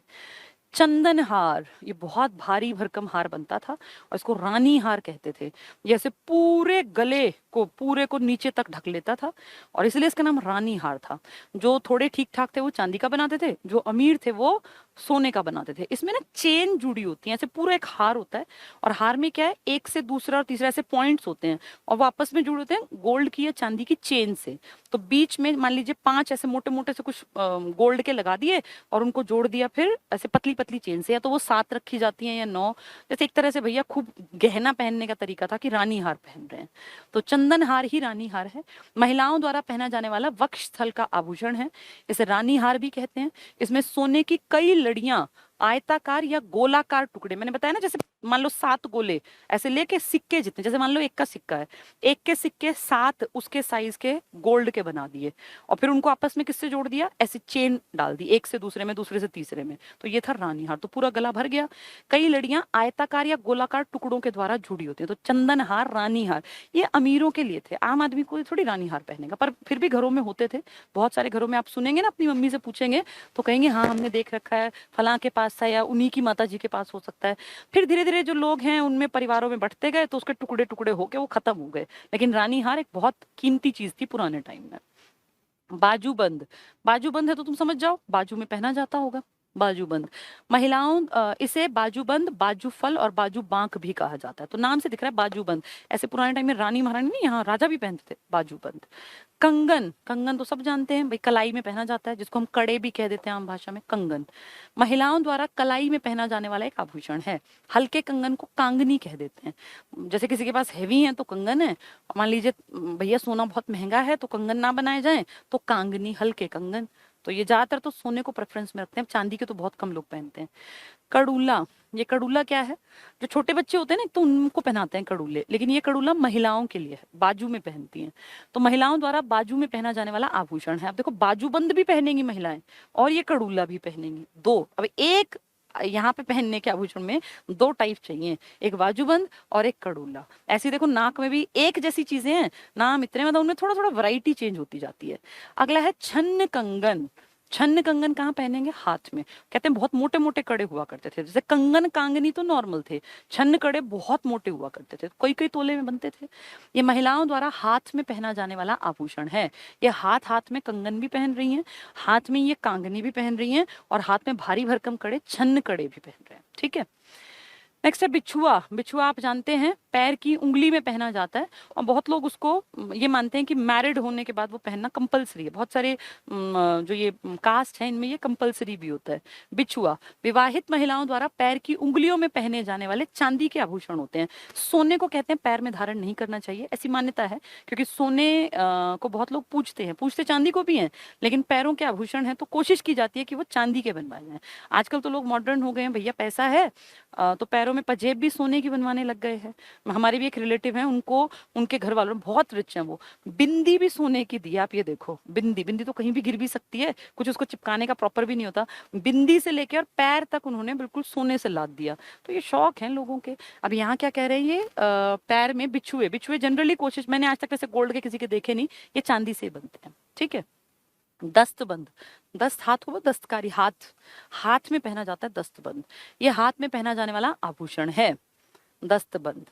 चंदन हार, ये बहुत भारी भरकम हार बनता था, और इसको रानी हार कहते थे। जैसे पूरे गले को, पूरे को नीचे तक ढक लेता था, और इसलिए इसका नाम रानी हार था। जो थोड़े ठीक ठाक थे वो चांदी का बनाते थे, जो अमीर थे वो सोने का बनाते थे। इसमें ना चेन जुड़ी होती है, ऐसे पूरा एक हार होता है, और हार में क्या है, एक से दूसरा और तीसरा ऐसे पॉइंट्स होते हैं, और वो आपस में जुड़े होते हैं गोल्ड की या चांदी की चेन से। तो बीच में मान लीजिए 5 ऐसे मोटे मोटे से कुछ गोल्ड के लगा दिए, और उनको जोड़ दिया, फिर ऐसे पतली पतली चेन से, या तो वो 7 रखी जाती हैं या 9। जैसे एक तरह से भैया खूब गहना पहनने का तरीका था कि रानी हार पहन रहे हैं, तो चंदन हार ही रानी हार है। महिलाओं द्वारा पहना जाने वाला वक्ष स्थल का आभूषण है, इसे रानी हार भी कहते हैं। इसमें सोने की कई लड़ियां आयताकार या गोलाकार टुकड़े, मैंने बताया ना, जैसे मान लो 7 गोले ऐसे लेके सिक्के जितने, जैसे मान लो 1 का सिक्का है, 1 के सिक्के 7 उसके साइज के गोल्ड के बना दिए, और फिर उनको आपस में किससे जोड़ दिया, ऐसे चेन डाल दी, एक से दूसरे में, दूसरे से तीसरे में, तो ये था रानी हार। तो पूरा गला भर गया। कई लड़ियां आयताकार या गोलाकार टुकड़ों के द्वारा जुड़ी होती है, तो चंदन हार, रानी हार, ये अमीरों के लिए थे, आम आदमी को थोड़ी रानी हार पहनेगा, पर फिर भी घरों में होते थे। बहुत सारे घरों में आप सुनेंगे ना, अपनी मम्मी से पूछेंगे तो कहेंगे हाँ हमने देख रखा है, फलां के पास था, या उन्हीं की माता जी के पास हो सकता है। फिर धीरे धीरे जो लोग हैं उनमें परिवारों में बढ़ते गए, तो उसके टुकड़े टुकड़े होके वो खत्म हो गए, लेकिन रानी हार एक बहुत कीमती चीज थी पुराने टाइम में। बाजूबंद, बाजूबंद है तो तुम समझ जाओ, बाजू में पहना जाता होगा बाजूबंद। महिलाओं इसे बाजूबंद, बाजूफल और बाजू बांक भी कहा जाता है, तो नाम से दिख रहा है बाजूबंद। ऐसे पुराने टाइम में रानी महारानी नहीं, यहाँ राजा भी पहनते थे बाजूबंद। कंगन, कंगन तो सब जानते हैं भाई, कलाई में पहना जाता है, जिसको हम कड़े भी कह देते हैं आम भाषा में, कंगन। महिलाओं द्वारा कलाई में पहना जाने वाला एक आभूषण है। हल्के कंगन को कांगनी कह देते हैं। जैसे किसी के पास हैवी है तो कंगन है, मान लीजिए भैया सोना बहुत महंगा है तो कंगन ना बनाए जाए, तो कांगनी, हल्के कंगन। तो ये ज्यादातर तो सोने को प्रेफरेंस में रखते हैं, चांदी के तो बहुत कम लोग पहनते हैं। कड़ूला, ये कड़ूला क्या है, जो छोटे बच्चे होते हैं ना, तो उनको पहनाते हैं कड़ूले, लेकिन ये कड़ूला महिलाओं के लिए है, बाजू में पहनती हैं। तो महिलाओं द्वारा बाजू में पहना जाने वाला आभूषण है। अब देखो, बाजूबंद भी पहनेंगी महिलाएं और ये कड़ूला भी पहनेंगी, दो। अब एक यहाँ पे पहनने के आभूषण में 2 टाइप चाहिए, एक बाजूबंद और एक कड़ूला। ऐसे ही देखो, नाक में भी एक जैसी चीजें हैं, नाम इतने, मतलब उनमें थोड़ा थोड़ा वैरायटी चेंज होती जाती है। अगला है छन्न कंगन। छन्न कंगन कहाँ पहनेंगे, हाथ में। कहते हैं बहुत मोटे मोटे कड़े हुआ करते थे, जैसे कंगन कांगनी तो नॉर्मल थे, छन्न कड़े बहुत मोटे हुआ करते थे, कई कई तोले में बनते थे। ये महिलाओं द्वारा हाथ में पहना जाने वाला आभूषण है। ये हाथ हाथ में कंगन भी पहन रही हैं, हाथ में ये कांगनी भी पहन रही हैं, और हाथ में भारी भरकम कड़े, छन्न कड़े भी पहन रहे हैं। ठीक है। नेक्स्ट है बिछुआ। बिछुआ आप जानते हैं पैर की उंगली में पहना जाता है, और बहुत लोग उसको ये मानते हैं कि मैरिड होने के बाद वो पहनना कंपलसरी है। बहुत सारे जो ये कास्ट है इनमें ये कंपलसरी भी होता है। बिछुआ विवाहित महिलाओं द्वारा पैर की उंगलियों में पहने जाने वाले चांदी के आभूषण होते हैं। सोने को कहते हैं पैर में धारण नहीं करना चाहिए, ऐसी मान्यता है, क्योंकि सोने को बहुत लोग पूजते हैं, पूजते चांदी को भी हैं, लेकिन पैरों के आभूषण है तो कोशिश की जाती है कि वो चांदी के बनवाए जाए। आजकल तो लोग मॉडर्न हो गए हैं, भैया पैसा है तो पैरों में पजेब भी सोने की बनवाने लग गए हैं। हमारे भी एक रिलेटिव हैं, उनको उनके घर वालों बहुत रिच हैं, वो बिंदी भी सोने की दी। आप ये देखो, बिंदी, बिंदी तो कहीं भी गिर भी सकती है, कुछ उसको चिपकाने का प्रॉपर भी नहीं होता, बिंदी से लेकर और पैर तक उन्होंने बिल्कुल सोने से लाद दिया। तो ये शौक है लोगों के। अब यहाँ क्या कह रहे हैं, ये पैर में बिछुए, बिछुए जनरली कोशिश, मैंने आज तक वैसे गोल्ड के किसी के देखे नहीं, ये चांदी से बनते हैं। ठीक है। दस्तबंद, दस्त हाथ हो, दस्तकारी, हाथ, हाथ में पहना जाता है दस्तबंद। ये हाथ में पहना जाने वाला आभूषण है, दस्तबंद।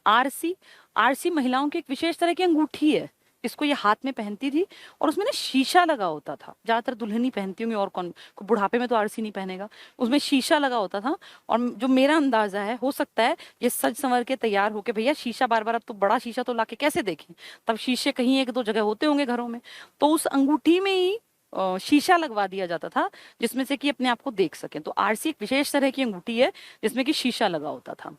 आरसी, आरसी महिलाओं की एक विशेष तरह की अंगूठी है, इसको ये हाथ में पहनती थी, और उसमें ना शीशा लगा होता था। ज्यादातर दुल्हन ही पहनती होंगी, और कौन, बुढ़ापे में तो आरसी नहीं पहनेगा। उसमें शीशा लगा होता था, और जो मेरा अंदाजा है, हो सकता है ये सज संवर के तैयार होके, भैया शीशा बार बार, अब तो बड़ा शीशा तो लाके कैसे देखें, तब शीशे कहीं 1-2 जगह होते होंगे घरों में, तो उस अंगूठी में ही शीशा लगवा दिया जाता था, जिसमें से कि अपने आप को देख सकें। तो आरसी एक विशेष तरह की अंगूठी है जिसमें कि शीशा लगा होता था।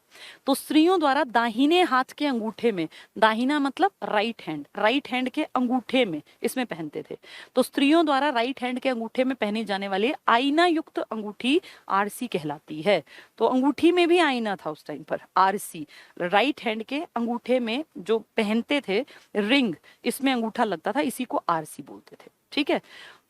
तो स्त्रियों द्वारा दाहिने हाथ के अंगूठे में, दाहिना मतलब राइट हैंड, राइट हैंड के अंगूठे में इसमें पहनते थे। तो स्त्रियों द्वारा राइट हैंड के अंगूठे में पहनी जाने वाली आईना युक्त अंगूठी आरसी कहलाती है। तो अंगूठी में भी आईना था उस टाइम पर। आरसी राइट हैंड के अंगूठे में जो पहनते थे, रिंग, इसमें अंगूठा लगता था, इसी को आरसी बोलते थे। ठीक है।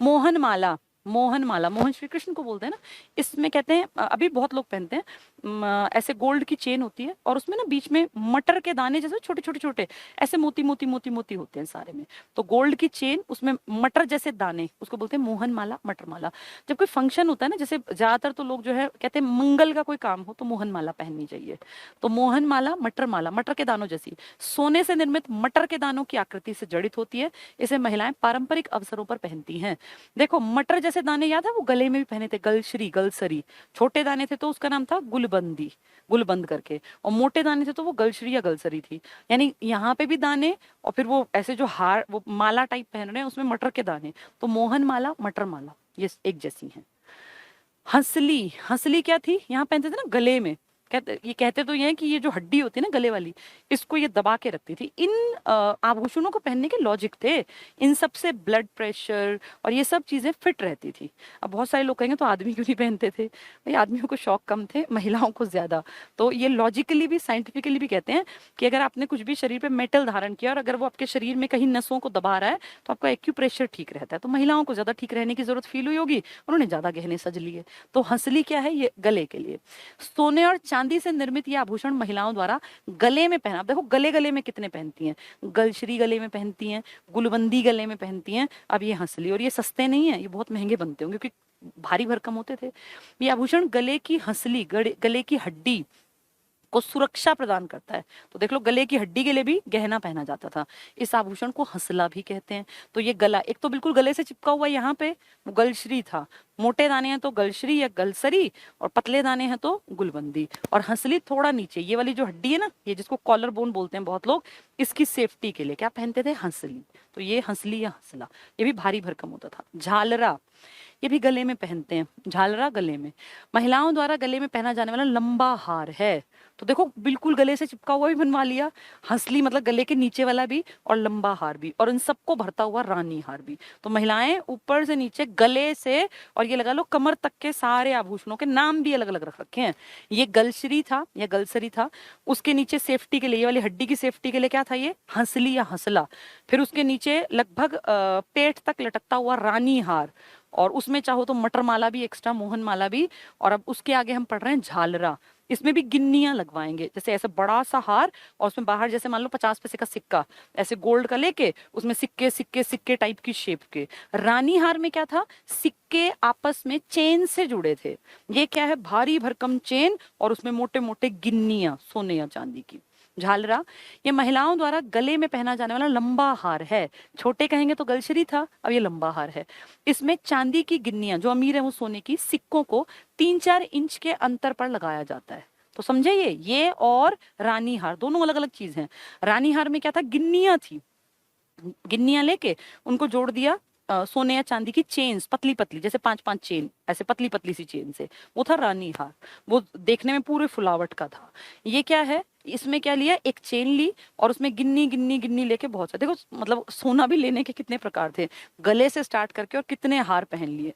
मोहन माला, मोहन माला, मोहन श्री कृष्ण को बोलते हैं ना, इसमें कहते हैं अभी बहुत लोग पहनते हैं, ऐसे गोल्ड की चेन होती है, और उसमें ना बीच में मटर के दाने जैसे छोटे छोटे छोटे ऐसे मोती मोती मोती मोती होते हैं सारे में। तो गोल्ड की चेन, उसमें मटर जैसे दाने, उसको बोलते हैं मोहन माला, मटर माला। जब कोई फंक्शन होता है ना, जैसे ज्यादातर तो लोग जो है कहते हैं मंगल का कोई काम हो तो मोहन माला पहननी चाहिए। तो मोहन माला, मटर माला, मटर के दानों जैसी, सोने से निर्मित मटर के दानों की आकृति से जड़ित होती है। इसे महिलाएं पारंपरिक अवसरों पर पहनती हैं। देखो, मटर जैसे दाने याद है, वो गले में भी पहने थे, गलश्री, गलसरी। छोटे दाने थे तो उसका नाम था गुलबंदी, गुलबंद करके, और मोटे दाने थे तो वो गलश्री या गलसरी थी। यानी यहाँ पे भी दाने, और फिर वो ऐसे जो हार, वो माला टाइप पहन रहे हैं उसमें मटर के दाने, तो मोहन माला, मटर माला, ये एक जैसी हैं। हंसली, हंसली क्या थी, यहाँ पहनते थे ना गले में। कहते तो ये हैं कि ये जो हड्डी होती है ना गले वाली, इसको ये दबा के रखती थी। इन आभूषणों को पहनने के लॉजिक थे, इन सब से ब्लड प्रेशर और ये सब चीजें फिट रहती थी। अब बहुत सारे लोग कहेंगे तो आदमी क्यों नहीं पहनते थे, भाई आदमियों को शौक कम थे, महिलाओं को ज्यादा। तो ये लॉजिकली भी साइंटिफिकली भी कहते हैं कि अगर आपने कुछ भी शरीर पे मेटल धारण किया और अगर वो आपके शरीर में कहीं नसों को दबा रहा है तो आपका एक्यूप्रेशर ठीक रहता है। तो महिलाओं को ज्यादा ठीक रहने की जरूरत फील हुई होगी, उन्होंने ज्यादा गहने सज लिए। तो हंसली क्या है, ये गले के लिए। सोने और चांदी से निर्मित ये आभूषण महिलाओं द्वारा गले में पहना। अब देखो गले गले में कितने पहनती हैं, गलश्री गले में पहनती हैं, गुलबंदी गले में पहनती हैं। अब ये हंसली, और ये सस्ते नहीं है, ये बहुत महंगे बनते होंगे क्योंकि भारी भरकम होते थे। ये आभूषण गले की हंसली, गले की हड्डी को सुरक्षा प्रदान करता है। तो देख लो गले की हड्डी के लिए भी गहना पहना जाता था। इस आभूषण को हंसला भी कहते हैं। तो ये गला एक तो बिल्कुल गले से चिपका हुआ यहाँ पे वो गलश्री था, मोटे दाने हैं तो गलश्री या गलसरी, और पतले दाने हैं तो गुलबंदी। और हंसली थोड़ा नीचे, ये वाली जो हड्डी है ना, ये जिसको कॉलर बोन बोलते हैं बहुत लोग, इसकी सेफ्टी के लिए क्या पहनते थे, हंसली। तो ये हंसली या हंसला, ये भी भारी भरकम होता था। झालरा, ये भी गले में पहनते हैं, झालरा गले में। महिलाओं द्वारा गले में पहना जाने वाला लंबा हार है। तो देखो बिल्कुल गले से चिपका हुआ भी बनवा लिया, हंसली मतलब गले के नीचे वाला भी, और लंबा हार भी, और इन सबको भरता हुआ रानी हार भी। तो महिलाएं ऊपर से नीचे गले से और ये लगा लो कमर तक के सारे आभूषणों के नाम भी अलग अलग रख रखे हैं। ये गलश्री था या गलसरी था, उसके नीचे सेफ्टी के लिए, ये वाली हड्डी की सेफ्टी के लिए क्या था, ये हंसली या हंसला। फिर उसके नीचे लगभग पेट तक लटकता हुआ रानी हार, और उसमें चाहो तो मटर माला भी एक्स्ट्रा, मोहन माला भी। और अब उसके आगे हम पढ़ रहे हैं झालरा, इसमें भी गिन्नियां लगवाएंगे, जैसे ऐसे बड़ा सा हार और उसमें बाहर जैसे मान लो 50 पैसे का सिक्का ऐसे गोल्ड का लेके उसमें सिक्के सिक्के सिक्के टाइप की शेप के। रानी हार में क्या था, सिक्के आपस में चेन से जुड़े थे। ये क्या है, भारी भरकम चेन और उसमें मोटे मोटे गिन्नियां सोने या चांदी की। झालरा, ये महिलाओं द्वारा गले में पहना जाने वाला लंबा हार है। छोटे कहेंगे तो गलशरी था, अब ये लंबा हार है। इसमें चांदी की गिन्नियां, जो अमीर है वो सोने की, सिक्कों को 3-4 इंच के अंतर पर लगाया जाता है। तो समझे, ये और रानी हार दोनों अलग अलग चीज हैं। रानी हार में क्या था, गिन्नियां थी, गिन्नियां लेके उनको जोड़ दिया सोने या चांदी की चेन्स, पतली पतली जैसे 5-5 चेन, ऐसे पतली पतली सी चेन से, वो था रानी हार। वो देखने में पूरे फुलावट का था। ये क्या है, इसमें क्या लिया, एक चेन ली और उसमें गिन्नी गिन्नी गिन्नी लेके बहुत सारे, देखो मतलब सोना भी लेने के कितने प्रकार थे, गले से स्टार्ट करके और कितने हार पहन लिए।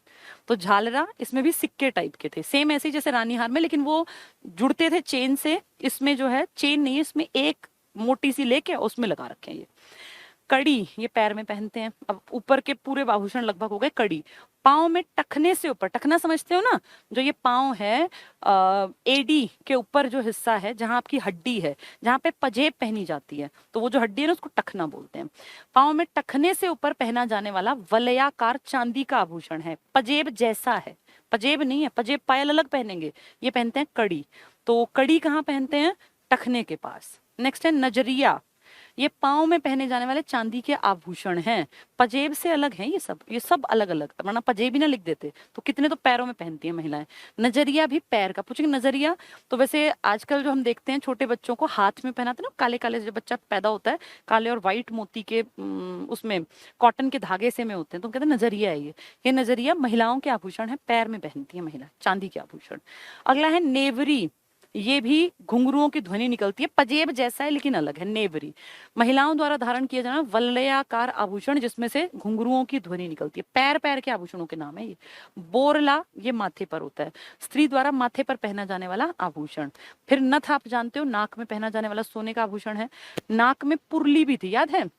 तो झालरा इसमें भी सिक्के टाइप के थे, सेम ऐसे ही जैसे रानी हार में, लेकिन वो जुड़ते थे चेन से। इसमें जो है चेन नहीं है, इसमें एक मोटी सी लेके उसमें लगा रखे हैं ये। कड़ी, ये पैर में पहनते हैं। अब ऊपर के पूरे आभूषण लगभग हो गए। कड़ी, पाँव में टखने से ऊपर, टखना समझते हो ना, जो ये पाँव है एडी के ऊपर जो हिस्सा है जहां आपकी हड्डी है, जहां पे पजेब पहनी जाती है, तो वो जो हड्डी है ना उसको टखना बोलते हैं। पाँव में टखने से ऊपर पहना जाने वाला वलयाकार चांदी का आभूषण है, पजेब जैसा है, पजेब नहीं है, पजेब पायल अलग पहनेंगे, ये पहनते हैं कड़ी। तो कड़ी कहाँ पहनते हैं, टखने के पास। नेक्स्ट है नजरिया, ये पाँव में पहने जाने वाले चांदी के आभूषण हैं, पजेब से अलग हैं ये सब अलग अलग, वरना पजेब ही ना लिख देते तो कितने तो पैरों में पहनती हैं महिलाएं। नजरिया भी पैर का, पूछेंगे नजरिया तो वैसे आजकल जो हम देखते हैं छोटे बच्चों को हाथ में पहनाते हैं ना, काले काले, जब बच्चा पैदा होता है काले और व्हाइट मोती के उसमें कॉटन के धागे से में होते हैं, तो हम कहते हैं नजरिया है ये नजरिया महिलाओं के आभूषण है, पैर में पहनती है महिला चांदी के आभूषण। अगला है नेवरी, ये भी घुंघरुओं की ध्वनि निकलती है, पजेब जैसा है लेकिन अलग है, नेवरी। महिलाओं द्वारा धारण किया जाना वलयाकार आभूषण जिसमें से घुंघरुओं की ध्वनि निकलती है, पैर पैर के आभूषणों के नाम है ये। बोरला, ये माथे पर होता है, स्त्री द्वारा माथे पर पहना जाने वाला आभूषण। फिर नथ, आप जानते हो नाक में पहना जाने वाला सोने का आभूषण है। नाक में पुरली भी थी, याद है,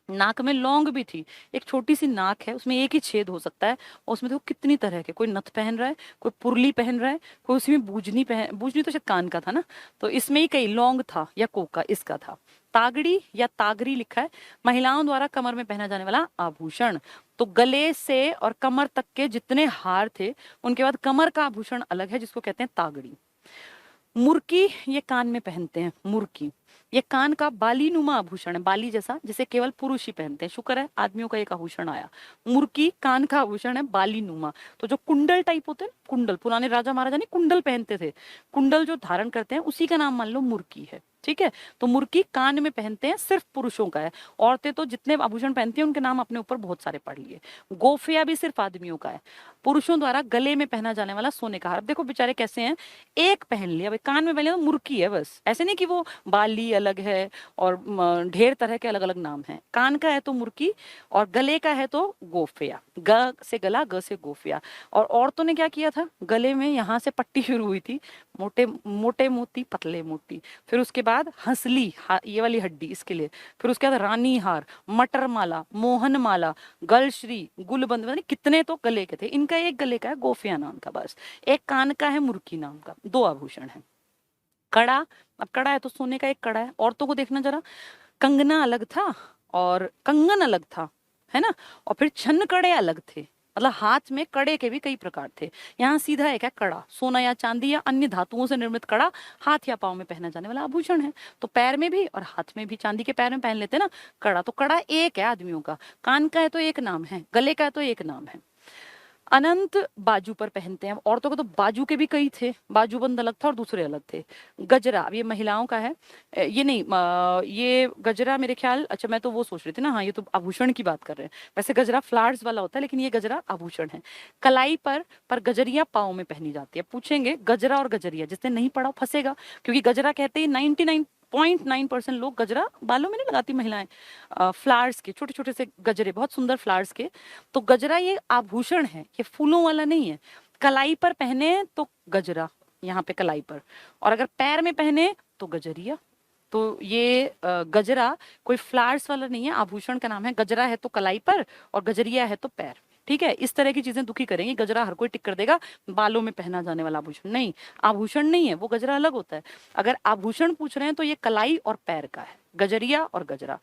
नाक में लौंग भी थी। एक छोटी सी नाक है, उसमें एक ही छेद हो सकता है, और उसमें देखो कितनी तरह के, कोई नथ पहन रहा है, कोई पुरली पहन रहा है, कोई उसी में बूजनी तो शायद कान का था ना, तो इसमें ही कई लौंग था या कोका इसका था। तागड़ी या तागरी लिखा है, महिलाओं द्वारा कमर में पहना जाने वाला आभूषण। तो गले से और कमर तक के जितने हार थे उनके बाद कमर का आभूषण अलग है जिसको कहते हैं तागड़ी। मुर्की, ये कान में पहनते हैं, मुर्की ये कान का बाली नुमा आभूषण है, बाली जैसा, जिसे केवल पुरुष ही पहनते हैं। शुक्र है आदमियों का एक आभूषण आया। मुर्की कान का आभूषण है, बाली नुमा। तो जो कुंडल टाइप होते हैं, कुंडल पुराने राजा महाराजा नहीं कुंडल पहनते थे, कुंडल जो धारण करते हैं उसी का नाम मान लो मुर्की है। ठीक है। तो मुर्की कान में पहनते हैं, सिर्फ पुरुषों का है। औरतें तो जितने आभूषण पहनती हैं उनके नाम अपने ऊपर बहुत सारे पढ़ लिए। गोफिया भी सिर्फ आदमियों का है। पुरुषों द्वारा गले में पहना जाने वाला सोने का हार। अब देखो बेचारे कैसे हैं, एक पहन लिया भाई, कान में पहन लिया तो मुर्की है बस, ऐसे नहीं कि वो बाली अलग है और ढेर तरह के अलग अलग नाम हैं। कान का है तो मुर्की, और गले का है तो गोफिया, ग से गला, ग से गोफिया। और औरतों ने क्या किया था, गले में यहाँ से पट्टी शुरू हुई थी, मोटे मोटे मोती, पतले मोती, फिर उसके बाद हंसली, ये वाली हड्डी इसके लिए, फिर उसके बाद रानी हार, मटर माला, मोहन माला, गलश्री, गुलबंद, मतलब कितने तो गले के थे। इनका एक गले का है गोफिया नाम का बस, एक कान का है मुर्की नाम का, दो आभूषण है। कड़ा, अब कड़ा है तो सोने का एक कड़ा है। औरतों को देखना जरा, कंगना अलग था और कंगन अलग था, है ना, और फिर छन्न कड़े अलग थे, मतलब हाथ में कड़े के भी कई प्रकार थे। यहाँ सीधा एक है कड़ा, सोना या चांदी या अन्य धातुओं से निर्मित कड़ा हाथ या पांव में पहना जाने वाला आभूषण है। तो पैर में भी और हाथ में भी, चांदी के पैर में पहन लेते हैं ना कड़ा, तो कड़ा एक है आदमियों का, कान का है तो एक नाम है, गले का है तो एक नाम है। अनंत बाजू पर पहनते हैं। औरतों को तो बाजू के भी कई थे, बाजूबंद अलग था और दूसरे अलग थे। गजरा, अब ये महिलाओं का है, ये नहीं, ये गजरा मेरे ख्याल, अच्छा मैं तो वो सोच रही थी ना, हाँ ये तो आभूषण की बात कर रहे हैं। वैसे गजरा फ्लावर्स वाला होता है, लेकिन ये गजरा आभूषण है। कलाई पर गजरिया पाँव में पहनी जाती है। पूछेंगे गजरा और गजरिया, जिसने नहीं पढ़ा फंसेगा, क्योंकि गजरा कहते हैं 99.9% लोग गजरा बालों में नहीं लगाती महिलाएं, फ्लावर्स के छोटे छोटे से गजरे, बहुत सुंदर फ्लावर्स के। तो गजरा ये आभूषण है, ये फूलों वाला नहीं है। कलाई पर पहने तो गजरा, यहाँ पे कलाई पर, और अगर पैर में पहने तो गजरिया। तो ये गजरा कोई फ्लावर्स वाला नहीं है, आभूषण का नाम है। गजरा है तो कलाई पर और गजरिया है तो पैर। ठीक है, इस तरह की चीजें दुखी करेंगी। गजरा हर कोई टिक कर देगा, बालों में पहना जाने वाला आभूषण नहीं, आभूषण नहीं है वो, गजरा अलग होता है। अगर आभूषण पूछ रहे हैं तो ये कलाई और पैर का है, गजरिया और गजरा।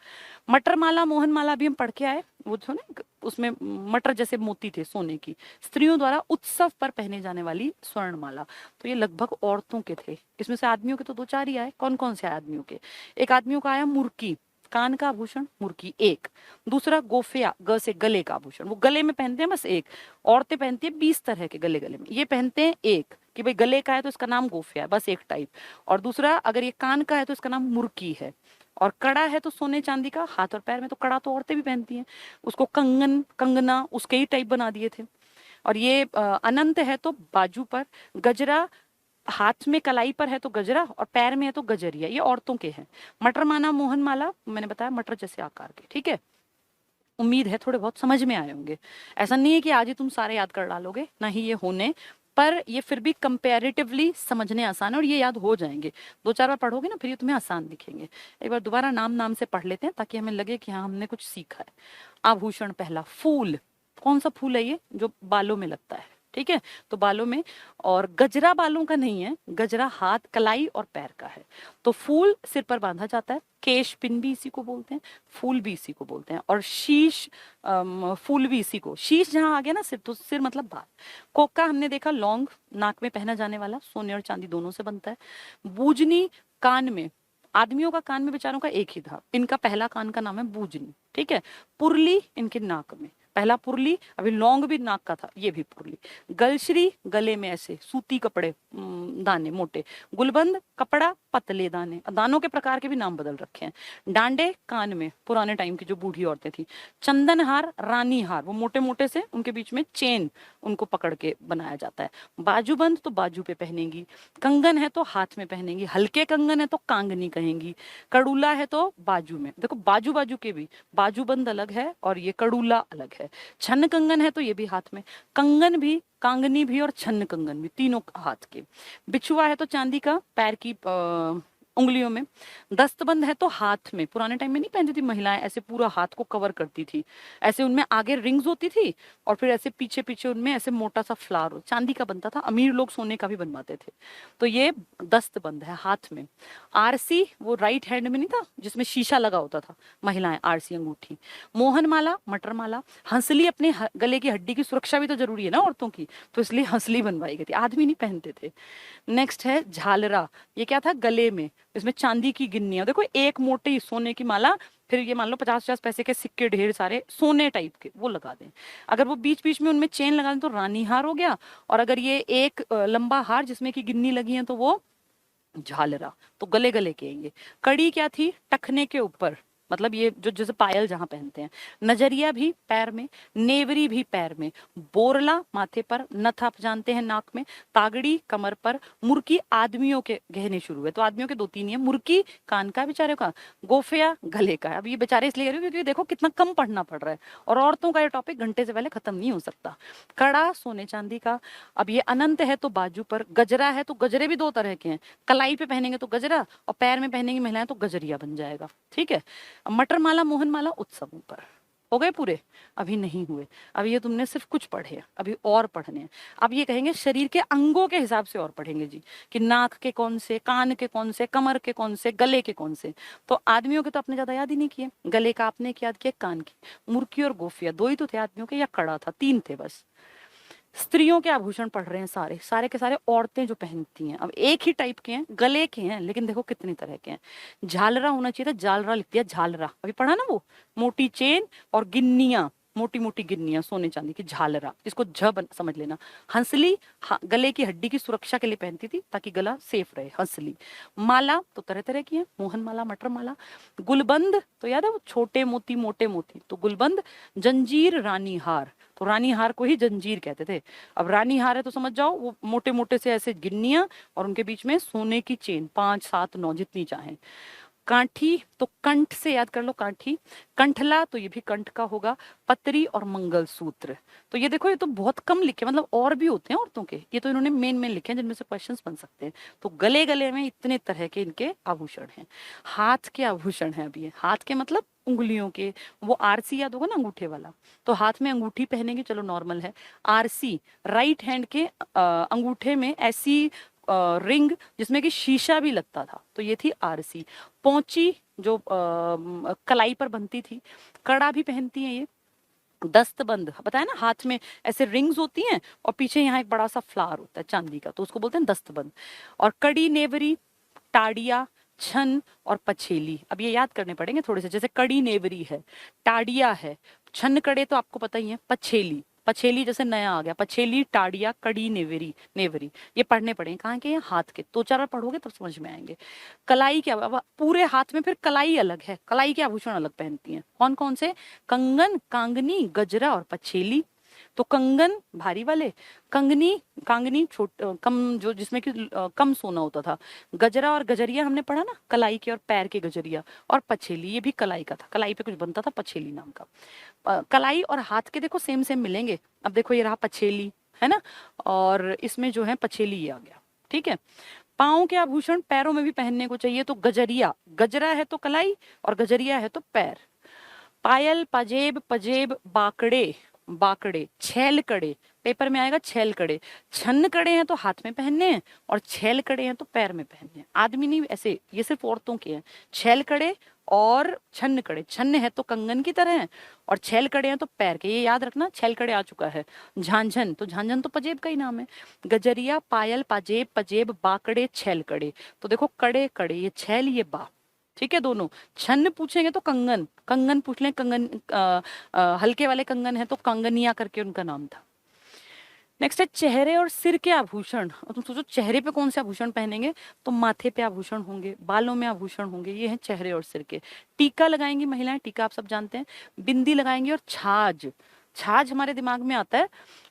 मटर माला, मोहन माला भी हम पढ़ के आए, वो जो ना उसमें मटर जैसे मोती थे सोने की। स्त्रियों द्वारा उत्सव पर पहने जाने वाली स्वर्ण माला, तो ये लगभग औरतों के थे। इसमें से आदमियों के तो दो चार ही आए। कौन कौन से आए आदमियों के, एक आदमियों का आया मुर्की, कान का आभूषण मुर्की एक। दूसरा गोफिया, ग से गले का आभूषण, वो गले में पहनते हैं बस एक। औरतें पहनती है 20 तरह के गले, गले में ये पहनते हैं एक, कि भाई गले का है तो इसका नाम गोफिया है, बस एक टाइप। और दूसरा अगर ये कान का है तो इसका नाम मुर्की है। और कड़ा है तो सोने चांदी का, हाथ और पैर में तो कड़ा तो औरतें भी पहनती हैं, उसको कंगन, कंगना उसके ही टाइप बना दिए थे। और ये अनंत है तो बाजू पर, गजरा हाथ में कलाई पर है तो गजरा, और पैर में है तो गजरिया, ये औरतों के हैं। मटर माना, मोहन माला, मैंने बताया मटर जैसे आकार के। ठीक है, उम्मीद है थोड़े बहुत समझ में आए होंगे। ऐसा नहीं है कि आज ही तुम सारे याद कर डालोगे, ना ही ये होने, पर ये फिर भी कंपैरेटिवली समझने आसान है और ये याद हो जाएंगे। दो चार बार पढ़ोगे ना फिर ये तुम्हें आसान दिखेंगे। एक बार दोबारा नाम नाम से पढ़ लेते हैं ताकि हमें लगे कि हाँ हमने कुछ सीखा है। आभूषण पहला, फूल। कौन सा फूल है ये, जो बालों में लगता है, ठीक है, तो बालों में। और गजरा बालों का नहीं है, गजरा हाथ, कलाई और पैर का है। तो फूल सिर पर बांधा जाता है, केश पिन भी इसी को बोलते हैं, फूल भी इसी को बोलते हैं। और शीश, फूल भी इसी को, शीश जहां आ गया ना सिर, तो सिर मतलब बाल। कोका हमने देखा, लौंग, नाक में पहना जाने वाला, सोने और चांदी दोनों से बनता है। बूजनी, कान में, आदमियों का कान में बेचारों का एक ही था, इनका पहला कान का नाम है बूजनी। ठीक है, पुरली इनके नाक में, पहला पुरली। अभी लौंग भी नाक का था, ये भी पुरली। गलश्री, गले में ऐसे सूती कपड़े, दाने मोटे। गुलबंद, कपड़ा, पतले दाने, दानों के प्रकार के भी नाम बदल रखे हैं। डांडे, कान में, पुराने टाइम की जो बूढ़ी औरतें थी। चंदन हार, रानी हार, वो मोटे मोटे से, उनके बीच में चेन, उनको पकड़ के बनाया जाता है। बाजूबंद तो बाजू पे पहनेंगी। कंगन है तो हाथ में पहनेंगी, हल्के कंगन है तो कांगनी कहेंगी। कड़ूला है तो बाजू में, देखो बाजू बाजू के भी, बाजूबंद अलग है और ये कड़ूला अलग है। छन्न कंगन है तो ये भी हाथ में, कंगन भी, कांगनी भी और छन्न कंगन भी, तीनों हाथ के। बिछुआ है तो चांदी का, पैर की उंगलियों में। दस्तबंद है तो हाथ में, पुराने टाइम में नहीं पहनती थी महिलाएं, ऐसे पूरा हाथ को कवर करती थी, ऐसे उनमें आगे रिंग्स होती थी और फिर ऐसे पीछे पीछे उनमें ऐसे मोटा सा फ्लावर चांदी का बनता था। अमीर लोग सोने का भी बनवाते थे। तो ये दस्तबंद है हाथ में। आरसी, वो राइट हैंड में नहीं था जिसमें शीशा लगा होता था, महिलाएं आरसी अंगूठी। मोहन माला, मटर माला। हंसली, अपने गले की हड्डी की सुरक्षा भी तो जरूरी है ना औरतों की, तो इसलिए हंसली बनवाई गई थी, आदमी नहीं पहनते थे। नेक्स्ट है झालरा, ये क्या था, गले में, इसमें चांदी की गिन्नियां, देखो एक मोटी सोने की माला, फिर ये मान लो 50-50 पैसे के सिक्के ढेर सारे सोने टाइप के, वो लगा दें। अगर वो बीच बीच में उनमें चेन लगा दें तो रानी हार हो गया। और अगर ये एक लंबा हार जिसमें की गिन्नी लगी है तो वो झालरा, तो गले गले के हैं ये। कड़ी क्या थी, टखने के ऊपर, मतलब ये जो जैसे पायल जहां पहनते हैं। नजरिया भी पैर में, नेवरी भी पैर में, बोरला माथे पर, नथ आप जानते हैं नाक में, तागड़ी कमर पर, मुर्की आदमियों के गहने शुरू है, तो आदमियों के दो तीन ही है। मुर्की कान का बेचारे का, गोफिया गले का है। अब ये बेचारे इसलिए कह रही हूँ क्योंकि देखो कितना कम पढ़ना पड़ रहा है, और औरतों का ये टॉपिक घंटे से पहले खत्म नहीं हो सकता। कड़ा सोने चांदी का। अब ये अनंत है तो बाजू पर, गजरा है तो गजरे भी दो तरह के हैं, कलाई पे पहनेंगे तो गजरा, और पैर में पहनेंगी महिलाएं तो गजरिया बन जाएगा। ठीक है। मटर माला मोहन माला उत्सवों पर। हो गए पूरे? अभी नहीं हुए। अभी ये तुमने सिर्फ कुछ पढ़े हैं, अभी और पढ़ने हैं। अब ये कहेंगे शरीर के अंगों के हिसाब से और पढ़ेंगे जी, कि नाक के कौन से, कान के कौन से, कमर के कौन से, गले के कौन से। तो आदमियों के तो आपने ज्यादा याद ही नहीं किए, गले का आपने एक याद किया, कान की। मुर्की और गोफिया दो ही तो थे आदमियों के, या कड़ा था, तीन थे बस। स्त्रियों के आभूषण पढ़ रहे हैं सारे, सारे के सारे औरतें जो पहनती हैं। अब एक ही टाइप के हैं, गले के हैं, लेकिन देखो कितनी तरह के हैं। झालरा होना चाहिए था, जालरा लिख दिया झालरा, अभी पढ़ा ना वो, मोटी चेन और गिन्नियां, मोटी मोटी गिन्नियां सोने चांदी की, झालरा, इसको समझ लेना। हंसली, गले की हड्डी की सुरक्षा के लिए पहनती थी ताकि गला सेफ रहे, हंसली। माला तो तरह तरह की है, मोहन माला, मटर माला। गुलबंद तो याद है वो छोटे मोती मोटे मोती, तो गुलबंद। जंजीर, रानी हार, तो रानी हार को ही जंजीर कहते थे। अब रानी हार है तो समझ जाओ वो मोटे मोटे से ऐसे गिन्नियां, और उनके बीच में सोने की चेन, 5 7 9 जितनी चाहें। काठी तो कंठ से याद कर लो, काठी। कंठला तो ये भी कंठ का होगा। पतरी और मंगलसूत्र। तो ये देखो, ये तो बहुत कम लिखे, मतलब और भी होते हैं औरतों के, ये तो इन्होंने मेन मेन लिखे हैं जिनमें से क्वेश्चंस बन सकते हैं। तो गले गले में इतने तरह के इनके आभूषण हैं। हाथ के आभूषण हैं, अभी ये हाथ के मतलब उंगलियों के, वो आरसी याद होगा ना, अंगूठे वाला, तो हाथ में अंगूठी पहनेंगे, चलो नॉर्मल है। आरसी, राइट हैंड के अंगूठे में ऐसी रिंग जिसमें कि शीशा भी लगता था, तो ये थी आरसी। पोंची जो कलाई पर बनती थी। कड़ा भी पहनती हैं ये। दस्तबंद बताया ना, हाथ में ऐसे रिंग्स होती हैं और पीछे यहाँ एक बड़ा सा फ्लावर होता है चांदी का, तो उसको बोलते हैं दस्तबंद। और कड़ी, नेवरी, टाडिया, छन और पछेली। अब ये याद करने पड़ेंगे थोड़े से, जैसे कड़ी नेवरी है, टाडिया है, छन कड़े तो आपको पता ही है, पछेली, पछेली जैसे नया आ गया, पछेली, टाडिया, कड़ी, नेवरी, नेवरी, ये पढ़ने पड़ेंगे। कहाँ के? हाथ के, दो चार बार पढ़ोगे तब समझ में आएंगे। कलाई क्या, अब पूरे हाथ में फिर कलाई अलग है, कलाई के आभूषण अलग पहनती हैं, कौन कौन से? कंगन, कांगनी, गजरा और पछेली। तो कंगन भारी वाले, कंगनी, कांगनी छोट कम, जो जिसमें कि कम सोना होता था। गजरा और गजरिया हमने पढ़ा ना, कलाई के और पैर के गजरिया। और पछेली, ये भी कलाई का था, कलाई पे कुछ बनता था, पछेली नाम का। कलाई और हाथ के देखो सेम सेम मिलेंगे। अब देखो ये रहा पछेली, है ना, और इसमें जो है पछेली ये आ गया। ठीक है। पाँव के आभूषण पैरों में भी पहनने को चाहिए, तो गजरिया, गजरा है तो कलाई और गजरिया है तो पैर। पायल, पजेब, पजेब, बाकड़े, बाकड़े, छेल कड़े, पेपर में आएगा छेल कड़े। छन्न कड़े हैं तो हाथ में पहनने हैं, और छेल कड़े हैं तो पैर में पहनने हैं। आदमी नहीं, ऐसे ये सिर्फ औरतों के हैं। छेल कड़े और छन्न कड़े, छन्न है तो कंगन की तरह है, और छेल कड़े हैं तो पैर के, ये याद रखना, छेल कड़े आ चुका है। झांझन, तो झांझन तो पजेब का ही नाम है। गजरिया, पायल, पाजेब, पजेब, बाकड़े, छेल कड़े। तो देखो कड़े कड़े, ये छेल ये बा, ठीक है दोनों। छन्न पूछेंगे तो कंगन, कंगन पूछ लें, कंगन हल्के वाले कंगन है तो कंगनिया करके उनका नाम था। नेक्स्ट है चेहरे और सिर के आभूषण। और तुम सोचो चेहरे पे कौन से आभूषण पहनेंगे, तो माथे पे आभूषण होंगे, बालों में आभूषण होंगे, ये हैं चेहरे और सिर के। टीका लगाएंगी महिलाएं, टीका आप सब जानते हैं। बिंदी लगाएंगी, और छाछ, छाछ हमारे दिमाग में आता है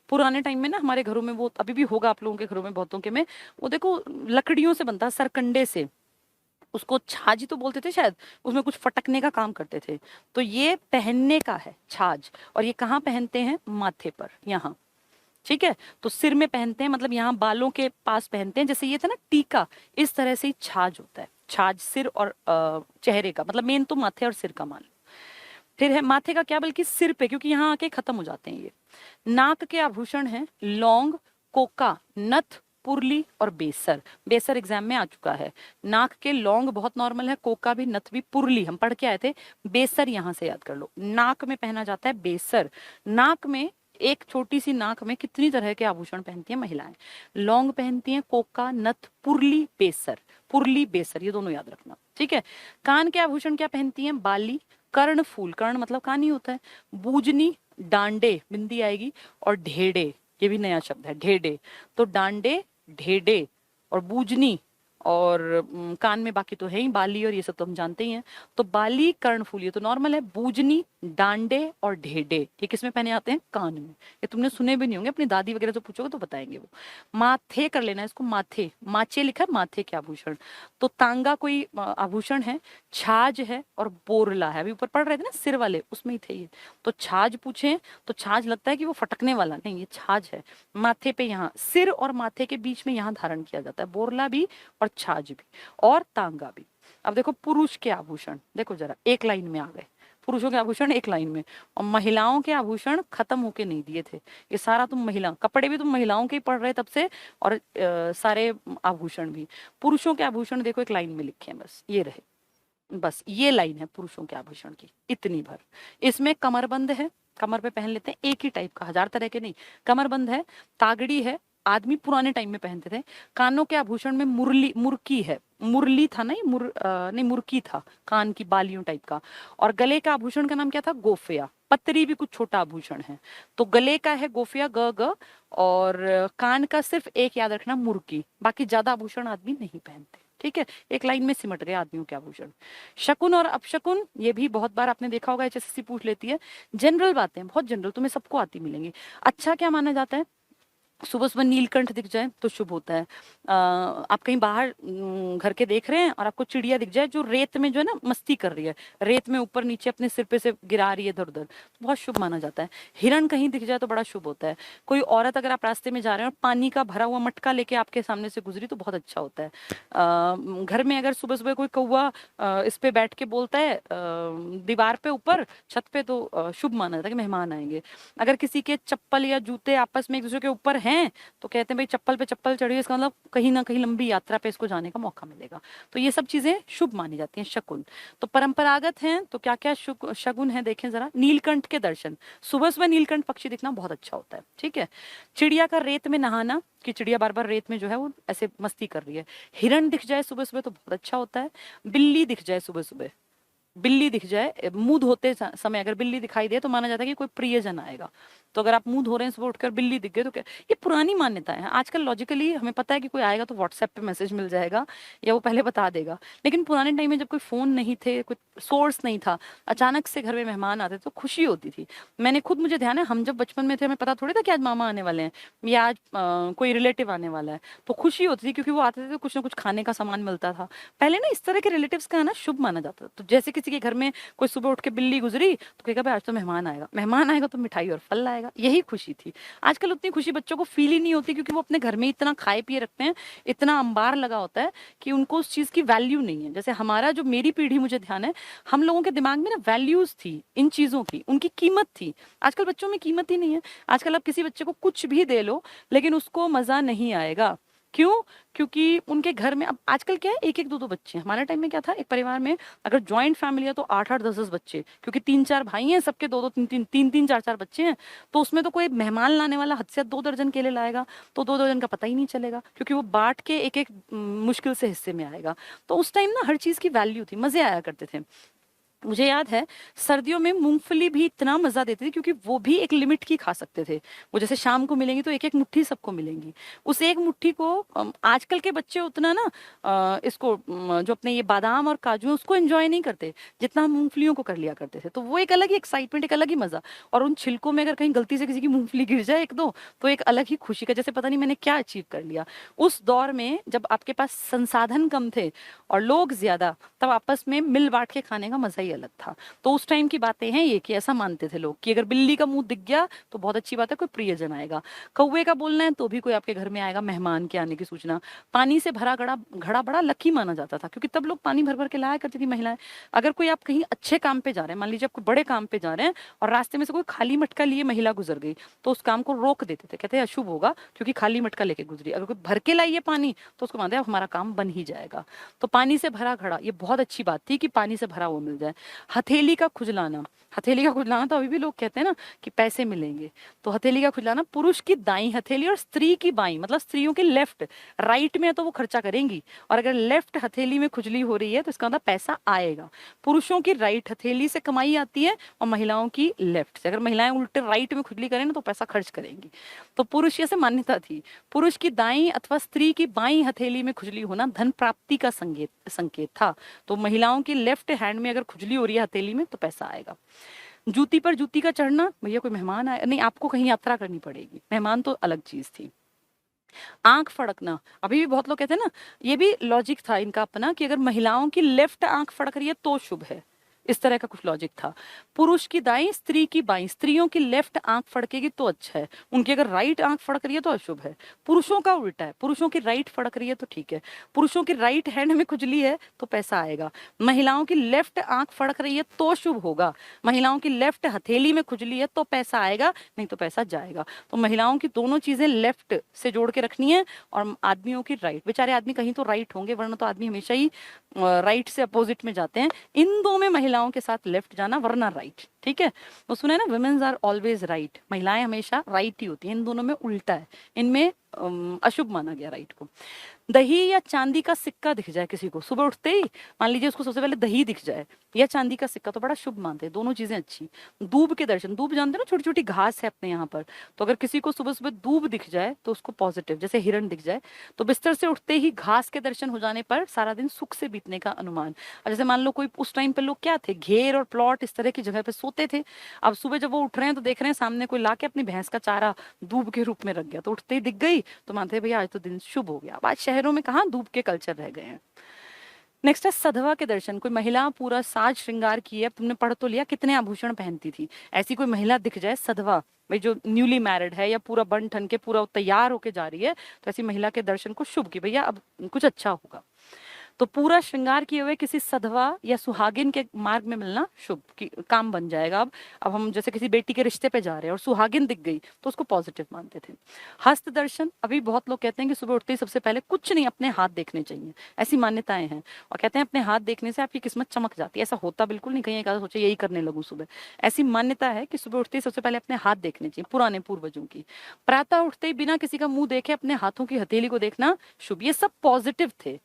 पुराने टाइम में ना, हमारे घरों में वो अभी भी होगा, आप लोगों के घरों में बहुतों के में, वो देखो लकड़ियों से बनता है, सरकंडे से, उसको छाछ ही तो बोलते थे शायद, उसमें कुछ फटकने का काम करते थे। तो ये पहनने का है छाछ, और ये कहाँ पहनते हैं? माथे पर, यहाँ। ठीक है। तो सिर में पहनते हैं, मतलब यहाँ बालों के पास पहनते हैं, जैसे ये था ना टीका, इस तरह से ही छाछ होता है। छाछ सिर और चेहरे का, मतलब मेन तो माथे और सिर का मान लो। फिर है माथे का क्या, बल्कि सिर पे, क्योंकि यहाँ आके खत्म हो जाते हैं ये। नाक के आभूषण हैं लौंग, कोका, नथ, पुरली और बेसर। बेसर एग्जाम में आ चुका है। नाक के लौंग बहुत नॉर्मल है, कोका भी, नथ भी, पुरली हम पढ़ के आए थे। बेसर यहाँ से याद कर लो, नाक में पहना जाता है बेसर। नाक में, एक छोटी सी नाक में कितनी तरह के आभूषण पहनती हैं महिलाएं? लौंग पहनती हैं, कोका, नथ, पुरली, बेसर। पुरली, बेसर, ये दोनों याद रखना। ठीक है। कान के आभूषण क्या पहनती हैं? बाली, कर्ण फूल, कर्ण मतलब कान ही होता है। बूजनी, डांडे, बिंदी आएगी, और ढेडे, ये भी नया शब्द है, ढेडे। तो डांडे, ढेडे और बूजनी और कान में बाकी तो है ही बाली और ये सब तो हम जानते ही हैं। तो बाली, कर्णफूल ये तो नॉर्मल है। बूजनी, डांडे और ढेडे ये किसमें पहने जाते हैं? कान में। ये तुमने सुने भी नहीं होंगे, अपनी दादी वगैरह से पूछोगे तो बताएंगे वो। माथे कर लेना है इसको, माथे, माचे लिखा है, माथे के आभूषण। तो तांगा कोई आभूषण है, छाछ है और बोरला है। अभी ऊपर पढ़ रहे थे ना सिर वाले, उसमें ही थे ये। तो छाछ पूछे तो छाछ लगता है कि वो फटकने वाला नहीं, ये छाछ है। माथे पे, यहाँ सिर और माथे के बीच में यहाँ धारण किया जाता है, बोरला भी और छाछ भी और तांगा भी। अब देखो पुरुष के आभूषण, देखो जरा एक लाइन में आ गए। पुरुषों के आभूषण एक लाइन में, और महिलाओं के आभूषण खत्म होके नहीं दिए थे। ये सारा तुम महिला, कपड़े भी तुम महिलाओं के ही पढ़ रहे तब से, और सारे आभूषण भी। पुरुषों के आभूषण देखो एक लाइन में लिखे हैं, बस ये रहे, बस ये लाइन है पुरुषों के आभूषण की, इतनी भर। इसमें कमरबंद है, कमर पे पहन लेते हैं एक ही टाइप का, हजार तरह के नहीं। कमरबंद है, तागड़ी है, आदमी पुराने टाइम में पहनते थे। कानों के आभूषण में मुरली, मुर्की है, मुरली था नहीं, नहीं मुर्की था, कान की बालियों टाइप का। और गले का आभूषण का नाम क्या था? गोफिया। पतरी भी कुछ छोटा आभूषण है। तो गले का है गोफिया, ग ग, और कान का सिर्फ एक याद रखना, मुर्की। बाकी ज्यादा आभूषण आदमी नहीं पहनते, ठीक है। एक लाइन में सिमट गए आदमियों के आभूषण। शकुन और अपशकुन ये भी बहुत बार आपने देखा होगा, एचएसएससी पूछ लेती है। जनरल बातें, बहुत जनरल, तुम्हें सबको आती मिलेंगी। अच्छा क्या माना जाता है? सुबह सुबह नीलकंठ दिख जाए तो शुभ होता है। आप कहीं बाहर घर के देख रहे हैं और आपको चिड़िया दिख जाए जो रेत में जो है ना मस्ती कर रही है, रेत में ऊपर नीचे अपने सिर पे से गिरा रही है इधर उधर, तो बहुत शुभ माना जाता है। हिरण कहीं दिख जाए तो बड़ा शुभ होता है। कोई औरत अगर आप रास्ते में जा रहे हैं और पानी का भरा हुआ मटका लेके आपके सामने से गुजरी तो बहुत अच्छा होता है। घर में अगर सुबह सुबह कोई कौवा इस पे बैठ के बोलता है दीवार पे ऊपर छत पे, तो शुभ माना जाता है कि मेहमान आएंगे। अगर किसी के चप्पल या जूते आपस में एक दूसरे के ऊपर हैं तो कहते हैं भाई चप्पल पे चप्पल चढ़ी है, इसका मतलब कहीं ना कहीं लंबी यात्रा पे इसको जाने का मौका मिलेगा। तो ये सब चीजें शुभ मानी जाती हैं, शकुन। तो परंपरागत हैं तो क्या क्या शगुन है देखें जरा। नीलकंठ के दर्शन, सुबह सुबह नीलकंठ पक्षी दिखना बहुत अच्छा होता है, ठीक है। चिड़िया का रेत में नहाना, कि चिड़िया बार बार रेत में जो है वो ऐसे मस्ती कर रही है। हिरण दिख जाए सुबह सुबह तो बहुत अच्छा होता है। बिल्ली दिख जाए सुबह सुबह, बिल्ली दिख जाए मुंह धोते समय अगर बिल्ली दिखाई दे तो माना जाता है कि कोई प्रियजन आएगा। तो अगर आप मुंह धो रहे हैं सुबह उठकर बिल्ली दिख गई तो क्या, ये पुरानी मान्यता है। आजकल लॉजिकली हमें पता है कि कोई आएगा तो व्हाट्सएप पे मैसेज मिल जाएगा या वो पहले बता देगा। लेकिन पुराने टाइम में जब कोई फोन नहीं थे, कोई सोर्स नहीं था, अचानक से घर में मेहमान आते तो खुशी होती थी। मैंने खुद, मुझे ध्यान है हम जब बचपन में थे हमें पता थोड़ी था कि आज मामा आने वाले हैं या आज कोई रिलेटिव आने वाला है, तो खुशी होती थी क्योंकि वो आते थे तो कुछ ना कुछ खाने का सामान मिलता था। पहले ना इस तरह के रिलेटिव्स का आना शुभ माना जाता था। तो जैसे किसी के घर में कोई सुबह उठ के बिल्ली गुजरी तो कहेगा भाई आज तो मेहमान आएगा, मेहमान आएगा तो मिठाई और फल लाएगा, यही खुशी थी। आजकल उतनी खुशी बच्चों को फील ही नहीं होती क्योंकि वो अपने घर में इतना खाए पिए रखते हैं, इतना अंबार लगा होता है कि उनको उस चीज की वैल्यू नहीं है। जैसे हमारा जो, मेरी पीढ़ी मुझे ध्यान है, हम लोगों के दिमाग में ना वैल्यूज थी इन चीजों की, उनकी कीमत थी। आजकल बच्चों में कीमत ही नहीं है। आजकल आप किसी बच्चे को कुछ भी दे लो लेकिन उसको मजा नहीं आएगा। क्यों? क्योंकि उनके घर में अब आजकल क्या है, एक एक दो दो बच्चे हैं। हमारे टाइम में क्या था, एक परिवार में अगर ज्वाइंट फैमिली है तो 8 8 10 10 बच्चे, क्योंकि 3 4 भाई हैं, सबके 2 2 3 3 4 4 बच्चे हैं। तो उसमें तो कोई मेहमान लाने वाला हद से 2 दर्जन केले लाएगा तो 2 दर्जन का पता ही नहीं चलेगा, क्योंकि वो बांट के एक एक मुश्किल से हिस्से में आएगा। तो उस टाइम ना हर चीज की वैल्यू थी, मजे आया करते थे। मुझे याद है सर्दियों में मूंगफली भी इतना मजा देती थी क्योंकि वो भी एक लिमिट की खा सकते थे। वो जैसे शाम को मिलेंगी तो एक एक मुट्ठी सबको मिलेंगी। उस एक मुट्ठी को आजकल के बच्चे उतना ना इसको जो अपने ये बादाम और काजू है उसको एंजॉय नहीं करते जितना हम मूंगफलियों को कर लिया करते थे। तो वो एक अलग ही एक्साइटमेंट, एक अलग ही मजा। और उन छिलकों में अगर कहीं गलती से किसी की मूंगफली गिर जाए एक दो तो एक अलग ही खुशी का, जैसे पता नहीं मैंने क्या अचीव कर लिया। उस दौर में जब आपके पास संसाधन कम थे और लोग ज्यादा, तब आपस में मिल बांट के खाने का मजा ही अलग था। तो उस टाइम की बातें हैं ये, कि ऐसा मानते थे लोग कि अगर बिल्ली का मुंह दिख गया तो बहुत अच्छी बात है, कोई प्रियजन आएगा। कौवे का बोलना है तो भी कोई आपके घर में आएगा, मेहमान के आने की सूचना। पानी से भरा घड़ा घड़ा बड़ा लकी माना जाता था क्योंकि तब लोग पानी भर भर के लाया करती थी महिलाएं। अगर कोई आप कहीं अच्छे काम पे जा रहे हैं, मान लीजिए आप कोई बड़े काम पे जा रहे हैं और रास्ते में से कोई खाली मटका लिए महिला गुजर गई तो उस काम को रोक देते थे, कहते हैं अशुभ होगा क्योंकि खाली मटका लेके गुजरी। अगर कोई भर के लाई है पानी तो उसको मानते हैं हमारा काम बन ही जाएगा। तो पानी से भरा घड़ा, ये बहुत अच्छी बात थी कि पानी से भरा हुआ मिल जाए। हथेली का खुजलाना, हथेली का खुजलाना तो अभी भी लोग कहते हैं ना कि पैसे मिलेंगे, तो हथेली का खुजलाना पुरुष की दाई हथेली और स्त्री की बाई, मतलब स्त्रियों की लेफ्ट, राइट में है तो वो खर्चा करेंगी, और अगर लेफ्ट हथेली में खुजली हो रही है तो इसका मतलब पैसा आएगा। पुरुषों की राइट हथेली से कमाई आती है और महिलाओं की लेफ्ट से। अगर महिलाएं उल्टे राइट में खुजली करें ना तो पैसा खर्च करेंगी। तो पुरुष ये से मान्यता थी। पुरुष की दाई अथवा स्त्री की बाई हथेली में खुजली होना धन प्राप्ति का संकेत था। तो महिलाओं की लेफ्ट हैंड में अगर खुजली हो रही है हथेली में तो पैसा आएगा। जूती पर जूती का चढ़ना, भैया कोई मेहमान आया नहीं, आपको कहीं यात्रा करनी पड़ेगी, मेहमान तो अलग चीज थी। आंख फड़कना, अभी भी बहुत लोग कहते हैं ना, ये भी लॉजिक था इनका अपना कि अगर महिलाओं की लेफ्ट आंख फड़क रही है तो शुभ है, इस तरह का कुछ लॉजिक था। पुरुष की दाई स्त्री की बाई, स्त्रियों की लेफ्ट आंख फड़केगी तो अच्छा है, उनकी अगर राइट आंख फड़क रही है तो अशुभ है। पुरुषों का उल्टा है, पुरुषों की राइट फड़क रही है तो ठीक है, पुरुषों की राइट हैंड में खुजली है तो पैसा आएगा। महिलाओं की लेफ्ट आंख फड़क रही है तो शुभ होगा, महिलाओं की लेफ्ट हथेली में खुजली है तो पैसा आएगा, नहीं तो पैसा जाएगा। तो महिलाओं की दोनों चीजें लेफ्ट से जोड़ के रखनी है और आदमियों की राइट। बेचारे आदमी कहीं तो राइट होंगे, वरना तो आदमी हमेशा ही राइट से अपोजिट में जाते हैं। इन दो में महिलाओं के साथ लेफ्ट जाना, वरना राइट, ठीक है। वो सुना है ना, वुमेन्स आर ऑलवेज राइट, महिलाएं हमेशा राइट ही होती हैं, इन दोनों में उल्टा है, इनमें अशुभ माना गया राइट को। दही या चांदी का सिक्का दिख जाए किसी को सुबह उठते ही, मान लीजिए उसको सबसे पहले दही दिख जाए या चांदी का सिक्का, तो बड़ा शुभ मानते हैं, दोनों चीजें अच्छी। दूब के दर्शन, दूब जानते हैं ना, छोटी छोटी घास है अपने यहाँ पर, तो अगर किसी को सुबह सुबह दूब दिख जाए तो उसको पॉजिटिव, जैसे हिरण दिख जाए, तो बिस्तर से उठते ही घास के दर्शन हो जाने पर सारा दिन सुख से बीतने का अनुमान। और जैसे मान लो कोई, उस टाइम पे लोग क्या थे, घेर और प्लॉट इस तरह की जगह पे सोते थे, अब सुबह जब वो उठ रहे हैं तो देख रहे हैं सामने कोई लाके अपनी भैंस का चारा दूब के रूप में रख गया, तो उठते ही दिख गई तो मानते हैं भैया आज तो दिन शुभ हो गया। अब आज शहरों में कहाँ दूब के कल्चर रह गए हैं। नेक्स्ट है सधवा के दर्शन, कोई महिला पूरा साज श्रृंगार की है, तुमने पढ़ तो लिया कितने आभूषण पहनती थी, ऐसी कोई महिला दिख जाए सधवा, भाई जो न्यूली मैरिड है या पूरा बन ठन के पूरा तैयार होके जा रही है, तो ऐसी महिला के दर्शन को शुभ की भैया अब कुछ अच्छा होगा। तो पूरा श्रृंगार किए हुए किसी सधवा या सुहागिन के मार्ग में मिलना शुभ की काम बन जाएगा। अब हम जैसे किसी बेटी के रिश्ते पे जा रहे हैं और सुहागिन दिख गई तो उसको पॉजिटिव मानते थे। हस्त दर्शन, अभी बहुत लोग कहते हैं कि सुबह उठते ही सबसे पहले कुछ नहीं अपने हाथ देखने चाहिए, ऐसी मान्यताएं हैं, और कहते हैं अपने हाथ देखने से आपकी किस्मत चमक जाती है। ऐसा होता बिल्कुल नहीं, कहीं एक आधा सोचे यही करने लगूं सुबह, ऐसी मान्यता है कि सुबह उठते ही सबसे पहले अपने हाथ देखने चाहिए, पुराने पूर्वजों की। प्रातः उठते ही बिना किसी का मुंह देखे अपने हाथों की हथेली को देखना शुभ, ये सब पॉजिटिव थे।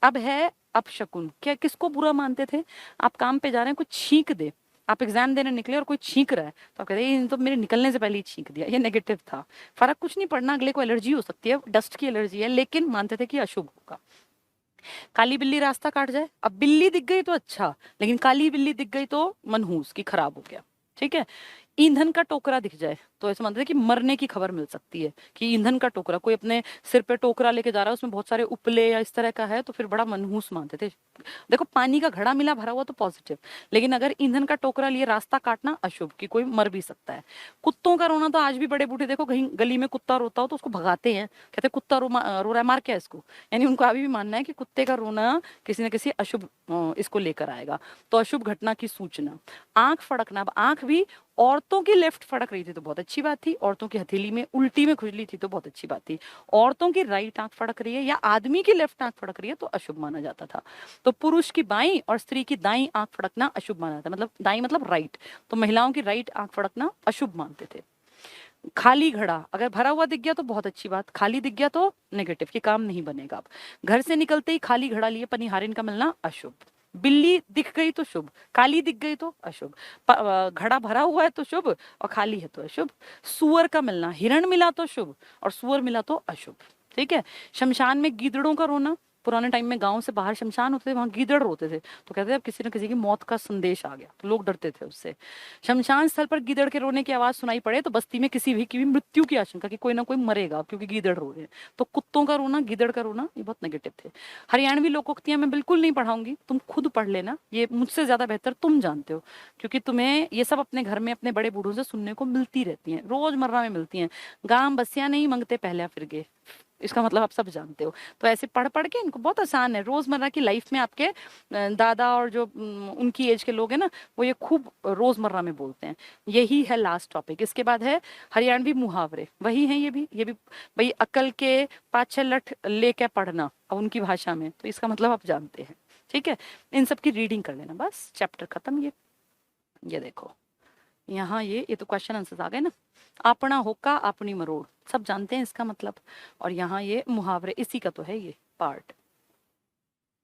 अब है अपशकुन, क्या किसको बुरा मानते थे, आप काम पे जा रहे हैं कुछ छींक दे, आप एग्जाम देने निकले और कोई छींक रहा है तो आप कहते हैं ये तो मेरे निकलने से पहले ही छींक दिया, ये नेगेटिव था। फर्क कुछ नहीं पड़ना, अगले को एलर्जी हो सकती है, डस्ट की एलर्जी है, लेकिन मानते थे कि अशुभ होगा। काली बिल्ली रास्ता काट जाए, अब बिल्ली दिख गई तो अच्छा, लेकिन काली बिल्ली दिख गई तो मनहूस की खराब हो गया, ठीक है। ईंधन का टोकरा दिख जाए तो ऐसा मानते थे कि मरने की खबर मिल सकती है, कि ईंधन का टोकरा, कोई अपने सिर पे टोकरा लेके जा रहा है उसमें बहुत सारे उपले या इस तरह का है तो फिर बड़ा मनहूस मानते थे। देखो पानी का घड़ा मिला भरा हुआ तो पॉजिटिव, लेकिन अगर ईंधन का टोकरा लिए रास्ता काटना अशुभ, कि कोई मर भी सकता है। कुत्तों का रोना तो आज भी बड़े बूढ़े देखो कहीं गली में कुत्ता रोता हो तो उसको भगाते हैं, कहते कुत्ता रो रहा है मार क्या इसको, यानी उनको अभी भी मानना है कि कुत्ते का रोना किसी न किसी अशुभ इसको लेकर आएगा, तो अशुभ घटना की सूचना। आंख फड़कना, अब आंख भी औरतों की लेफ्ट फड़क रही थी तो बहुत अच्छी बात थी, औरतों की हथेली में उल्टी में खुजली थी तो बहुत अच्छी बात थी। औरतों की राइट आंख फड़क रही है या आदमी की लेफ्ट आंख फड़क रही है तो अशुभ माना जाता था। तो पुरुष की बाईं और स्त्री की दाईं आंख फड़कना अशुभ माना जाता, मतलब दाईं मतलब राइट, तो महिलाओं की राइट आंख फड़कना अशुभ मानते थे। खाली घड़ा, अगर भरा हुआ दिख गया तो बहुत अच्छी बात, खाली दिख गया तो नेगेटिव, कि काम नहीं बनेगा। अब घर से निकलते ही खाली घड़ा लिए पनिहारिन का मिलना अशुभ। बिल्ली दिख गई तो शुभ, काली दिख गई तो अशुभ, घड़ा भरा हुआ है तो शुभ और खाली है तो अशुभ। सुअर का मिलना, हिरण मिला तो शुभ और सुअर मिला तो अशुभ, ठीक है। शमशान में गीदड़ों का रोना, पुराने टाइम में गांव से बाहर शमशान होते थे, वहां गीदड़ रोते थे तो कहते थे अब किसी न किसी की मौत का संदेश आ गया, तो लोग डरते थे उससे। शमशान स्थल पर गीदड़ के रोने की आवाज सुनाई पड़े तो बस्ती में किसी भी की भी मृत्यु की आशंका, कि कोई ना कोई मरेगा क्योंकि गीदड़ रो रहे हैं। तो कुत्तों का रोना, गीदड़ का रोना, ये बहुत नेगेटिव थे। हरियाणवी लोकोक्तियां मैं बिल्कुल नहीं पढ़ाऊंगी, तुम खुद पढ़ लेना, ये मुझसे ज्यादा बेहतर तुम जानते हो, क्योंकि तुम्हें ये सब अपने घर में अपने बड़े बूढ़ों से सुनने को मिलती रहती हैं, रोजमर्रा में मिलती हैं। गांव बसिया नहीं मंगते पहले फिर गए, इसका मतलब आप सब जानते हो। तो ऐसे पढ़ पढ़ के इनको बहुत आसान है, रोजमर्रा की लाइफ में आपके दादा और जो उनकी एज के लोग हैं ना, वो ये खूब रोजमर्रा में बोलते हैं। यही है लास्ट टॉपिक, इसके बाद है हरियाणवी मुहावरे, वही हैं ये भी भाई अक्ल के 5-6 लठ लेके पढ़ना अब उनकी भाषा में, तो इसका मतलब आप जानते हैं। ठीक है, इन सब की रीडिंग कर लेना, बस चैप्टर खत्म। ये देखो यहाँ ये तो क्वेश्चन आंसर्स आ गए ना। अपना होका अपनी मरोड़, सब जानते हैं इसका मतलब। और यहाँ ये मुहावरे, इसी का तो है ये पार्ट।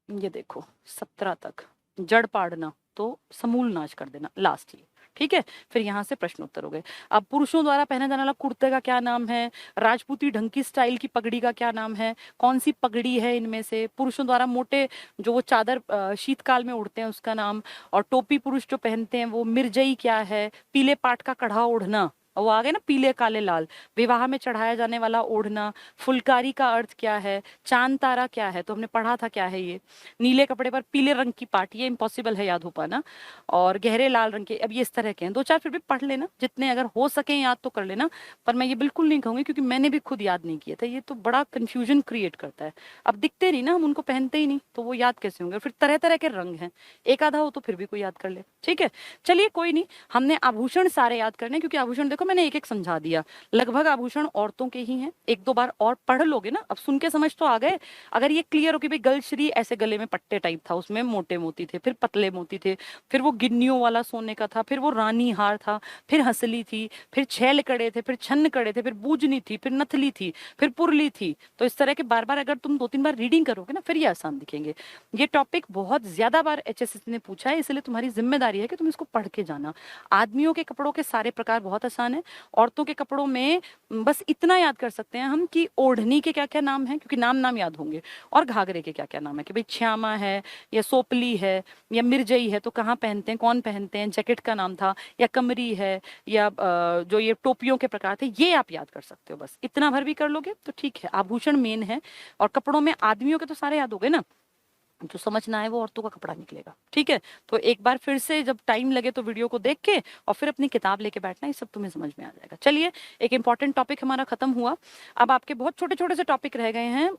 ये देखो 17 तक, जड़ पाड़ना तो समूल नाश कर देना, लास्ट ये। ठीक है, फिर यहाँ से प्रश्न उत्तर हो गए। अब पुरुषों द्वारा पहने जाने वाला कुर्ते का क्या नाम है, राजपूती ढंग की स्टाइल की पगड़ी का क्या नाम है, कौन सी पगड़ी है इनमें से, पुरुषों द्वारा मोटे जो वो चादर शीतकाल में उड़ते हैं उसका नाम, और टोपी पुरुष जो पहनते हैं वो मिर्जई क्या है, पीले पाट का कढ़ा ओढ़ना, वो आ गए ना पीले काले लाल, विवाह में चढ़ाया जाने वाला ओढ़ना, फुलकारी का अर्थ क्या है, चांद तारा क्या है, तो हमने पढ़ा था क्या है ये, नीले कपड़े पर पीले रंग की पाट, ये इम्पॉसिबल है याद हो पाना, और गहरे लाल रंग के, अब ये इस तरह के हैं, दो चार फिर भी पढ़ लेना, जितने अगर हो सके याद तो कर लेना। पर मैं ये बिल्कुल नहीं कहूंगी क्योंकि मैंने भी खुद याद नहीं किया था, ये तो बड़ा कंफ्यूजन क्रिएट करता है। अब दिखते नहीं ना, हम उनको पहनते ही नहीं, तो वो याद कैसे होंगे। फिर तरह तरह के रंग हैं, एक आधा हो तो फिर भी कोई याद कर ले, ठीक है। चलिए कोई नहीं, हमने आभूषण सारे याद करने, क्योंकि आभूषण देखो मैंने एक एक समझा दिया, लगभग आभूषण औरतों के ही हैं, एक दो बार और पढ़ लोगे ना, अब सुन के समझ तो आ गए। अगर ये क्लियर हो कि भाई गलश्री ऐसे गले में पट्टे टाइप था, उसमें मोटे मोती थे, फिर पतले मोती थे, फिर वो गिन्नियों वाला सोने का था, फिर वो रानी हार था, फिर हंसली थी, फिर छैल कड़े थे, फिर छन्न कड़े थे, फिर बूजनी थी, फिर नथली थी, फिर पुरली थी, तो इस तरह के बार बार अगर तुम 2-3 बार रीडिंग करोगे ना, फिर ये आसान दिखेंगे। ये टॉपिक बहुत ज्यादा बार एचएसएससी ने पूछा है, इसलिए तुम्हारी जिम्मेदारी है कि तुम इसको पढ़ के जाना। आदमियों के कपड़ों के सारे प्रकार बहुत आसान है, औरतों के कपड़ों में बस इतना याद कर सकते हैं हम कि ओढ़नी के क्या क्या नाम है, क्योंकि नाम नाम याद होंगे, और घाघरे के क्या क्या नाम है, कि भाई श्यामा है या सोपली है या मिर्जई है तो कहाँ पहनते हैं, कौन पहनते हैं, जैकेट का नाम था, या कमरी है, या जो ये टोपियों के प्रकार थे, ये आप याद कर सकते हो। बस इतना भर भी कर लोगे तो ठीक है। आभूषण मेन है, और कपड़ों में आदमियों के तो सारे याद हो गए ना, जो समझना है वो औरतों का कपड़ा निकलेगा, ठीक है। तो एक बार फिर से जब टाइम लगे तो वीडियो को देख के और फिर अपनी किताब लेके बैठना, ये सब तुम्हें समझ में आ जाएगा। चलिए, एक इंपॉर्टेंट टॉपिक हमारा खत्म हुआ, अब आपके बहुत छोटे छोटे से टॉपिक रह गए हैं।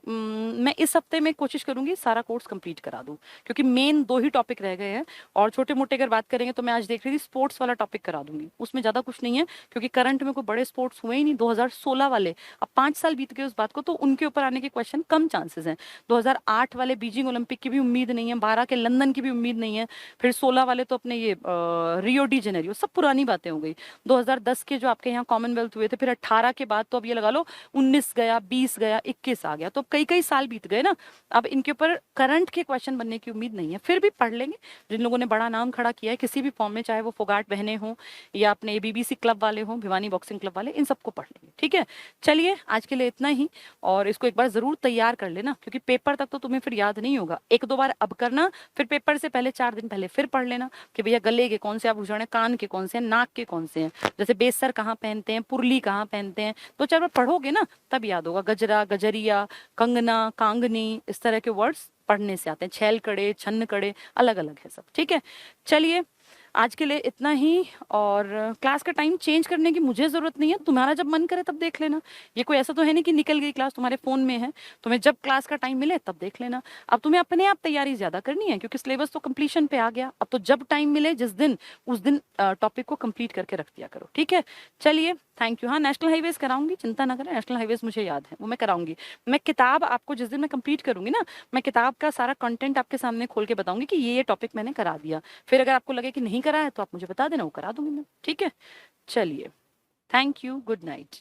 मैं इस हफ्ते में कोशिश करूंगी सारा कोर्स कंप्लीट करा दूं, क्योंकि मेन 2 ही टॉपिक रह गए हैं, और छोटे मोटे अगर बात करेंगे तो मैं आज देख रही थी स्पोर्ट्स वाला टॉपिक करा दूंगी, उसमें ज्यादा कुछ नहीं है, क्योंकि करंट में कोई बड़े स्पोर्ट्स हुए ही नहीं 2016 वाले, अब 5 साल बीत गए उस बात को, तो उनके ऊपर आने के क्वेश्चन कम चांसेस हैं। 2008 वाले बीजिंग ओलंपिक की भी उम्मीद नहीं है, 12 के लंदन की भी उम्मीद नहीं है, फिर 16 वाले तो अपने ये रियो डी जेनेरियो, सब पुरानी बातें हो गई। 2010 के जो आपके यहाँ कॉमनवेल्थ हुए थे, फिर 18 के बाद तो अब ये लगा लो 19 गया, 20 गया, 21 आ गया, तो अब कई कई साल बीत गए ना, अब इनके ऊपर करंट के क्वेश्चन बनने की उम्मीद नहीं है, फिर भी पढ़ लेंगे। जिन लोगों ने बड़ा नाम खड़ा किया है किसी भी फॉर्म में, चाहे वो फोगाट बहने हो या अपने बीबीसी क्लब वाले हो, भिवानी बॉक्सिंग क्लब वाले, इन सबको पढ़ लेंगे, ठीक है। चलिए आज के लिए इतना ही, और इसको एक बार जरूर तैयार कर लेना, क्योंकि पेपर तक तो तुम्हें फिर याद नहीं होगा। एक दो बार अब करना, फिर पेपर से पहले 4 दिन पहले फिर पढ़ लेना कि भैया गले के कौन से आभूषण है, कान के कौन से हैं, नाक के कौन से हैं, जैसे बेसर कहाँ पहनते हैं, पुरली कहाँ पहनते हैं, 2-4 बार पढ़ोगे ना तब याद होगा। गजरा, गजरिया, कंगना, कांगनी, इस तरह के वर्ड्स पढ़ने से आते हैं, छैल कड़े, छन्न कड़े, अलग अलग है सब, ठीक है। चलिए आज के लिए इतना ही, और क्लास का टाइम चेंज करने की मुझे जरूरत नहीं है, तुम्हारा जब मन करे तब देख लेना। ये कोई ऐसा तो है नहीं कि निकल गई क्लास, तुम्हारे फोन में है, तुम्हें जब क्लास का टाइम मिले तब देख लेना। अब तुम्हें अपने आप तैयारी ज्यादा करनी है, क्योंकि सिलेबस तो कंप्लीशन पे आ गया, अब तो जब टाइम मिले जिस दिन, उस दिन टॉपिक को कंप्लीट करके रख दिया करो, ठीक है। चलिए थैंक यू। हाँ, नेशनल हाईवेज कराऊंगी, चिंता ना करें, नेशनल हाईवेज मुझे याद है, वो मैं कराऊंगी। मैं किताब आपको जिस दिन मैं कंप्लीट करूंगी ना, मैं किताब का सारा कंटेंट आपके सामने खोल के बताऊंगी कि ये टॉपिक मैंने करा दिया, फिर अगर आपको लगे कि नहीं करा है तो आप मुझे बता देना, वो करा दूंगी मैं, ठीक है। चलिए, थैंक यू, गुड नाइट।